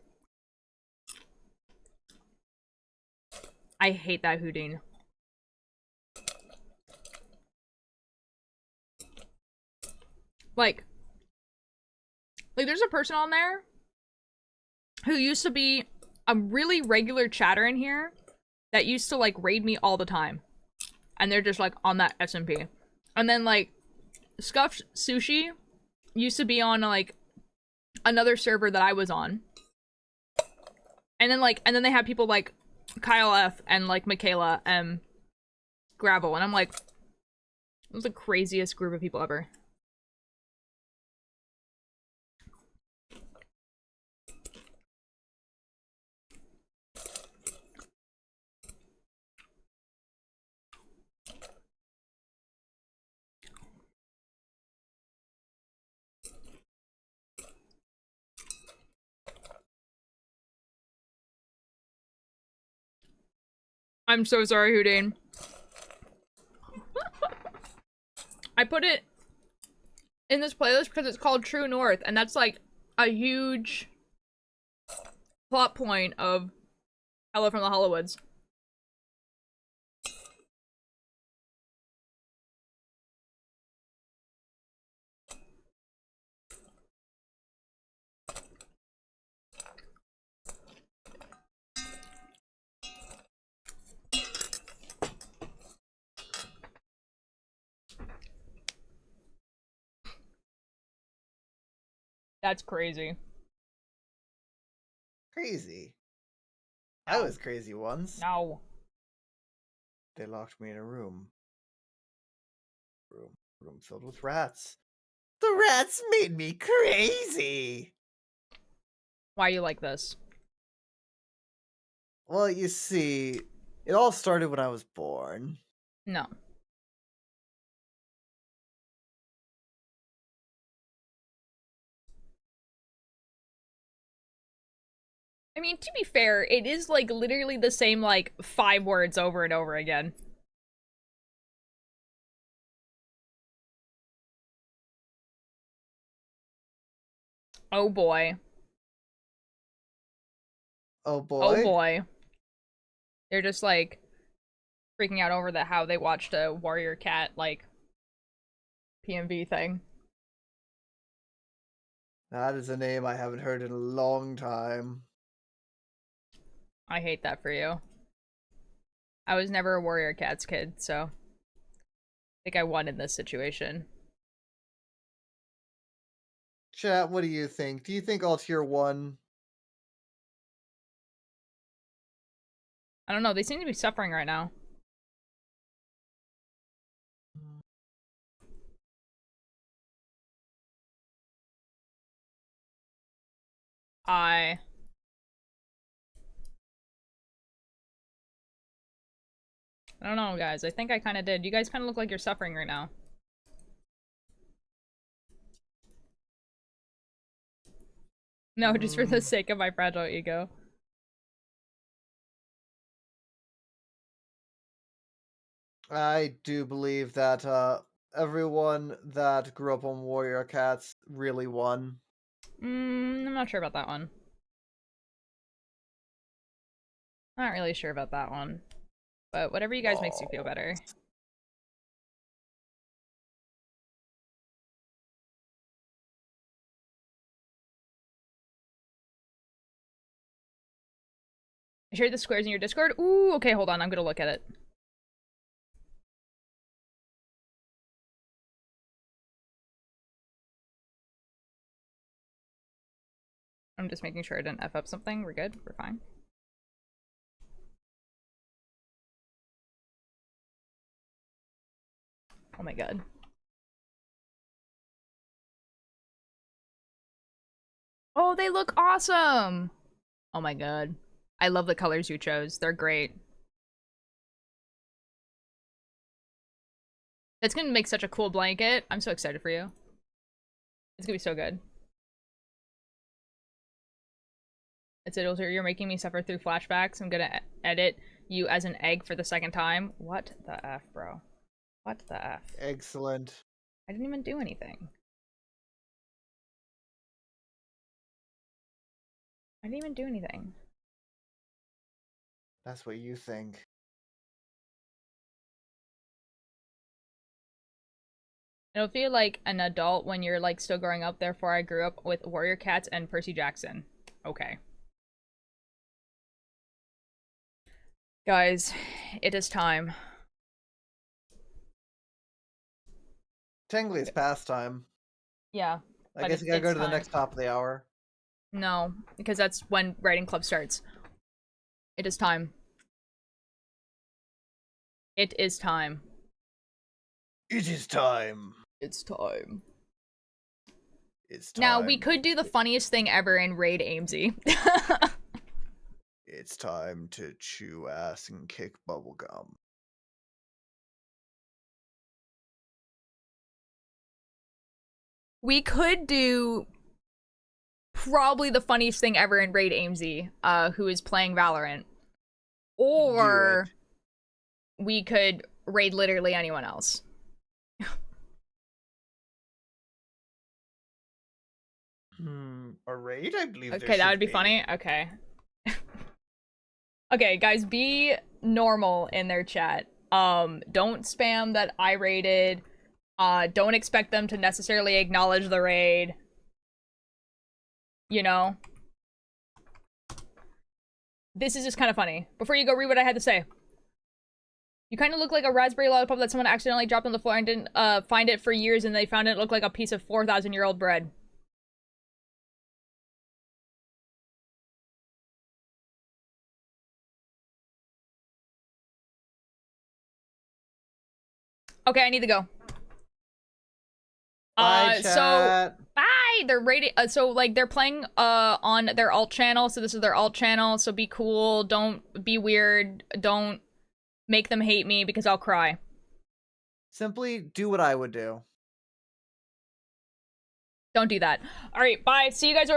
I hate that Houdin. Like, there's a person on there who used to be a really regular chatter in here that used to, like, raid me all the time. And they're just, like, on that SMP. And then, like, Scuffed Sushi used to be on, like, another server that I was on. And then they have people like Kyle F and, like, Michaela and Gravel. And I'm like, it was the craziest group of people ever. I'm so sorry, Houdin. I put it in this playlist because it's called True North, and that's, like, a huge plot point of Hello from the Hollowoods. That's crazy. Crazy. No. I was crazy once. No. They locked me in a room. Room filled with rats. The rats made me crazy. Why are you like this? Well, you see, it all started when I was born. No. I mean, to be fair, it is like literally the same like 5 words over and over again. Oh boy. Oh boy. Oh boy. They're just like freaking out over the how they watched a warrior cat like PMV thing. That is a name I haven't heard in a long time. I hate that for you. I was never a warrior cats kid, so I think I won in this situation. Chat, what do you think? Do you think all tier 1? I don't know, they seem to be suffering right now. I don't know, guys. I think I kind of did. You guys kind of look like you're suffering right now. No, just for the sake of my fragile ego. I do believe that everyone that grew up on warrior cats really won. I'm not sure about that one. Not really sure about that one. But whatever you guys makes you feel better. You shared the squares in your Discord? Ooh, okay, hold on. I'm gonna look at it. I'm just making sure I didn't F up something. We're good. We're fine. Oh my god. Oh, they look awesome! Oh my god. I love the colors you chose. They're great. That's gonna make such a cool blanket. I'm so excited for you. It's gonna be so good. It's it. You're making me suffer through flashbacks. I'm gonna edit you as an egg for the 2nd time. What the F, bro? What the F? Excellent. I didn't even do anything. I didn't even do anything. That's what you think. It'll feel like an adult when you're like still growing up. Therefore, I grew up with warrior cats and Percy Jackson. Okay. Guys, it is time. Technically, it's past time. Yeah. I guess you gotta go to the next top of the hour. No, because that's when writing club starts. It is time. It is time. It is time. It's time. It's time. Now, we could do the funniest thing ever and raid Amesy. It's time to chew ass and kick bubblegum. We could do probably the funniest thing ever and raid Amesy, who is playing Valorant. Or we could raid literally anyone else. A raid? I believe Okay, that would be funny. Okay. Okay, guys, be normal in their chat. Don't spam that I raided. Don't expect them to necessarily acknowledge the raid. You know? This is just kind of funny. Before you go, read what I had to say. You kind of look like a raspberry lollipop that someone accidentally dropped on the floor and didn't find it for years, and they found it looked like a piece of 4,000-year-old bread. Okay, I need to go. Bye, So chat. bye. They're rating. So like they're playing on their alt channel. So this is their alt channel. So be cool. Don't be weird. Don't make them hate me because I'll cry. Simply do what I would do. Don't do that. All right. Bye. See you guys.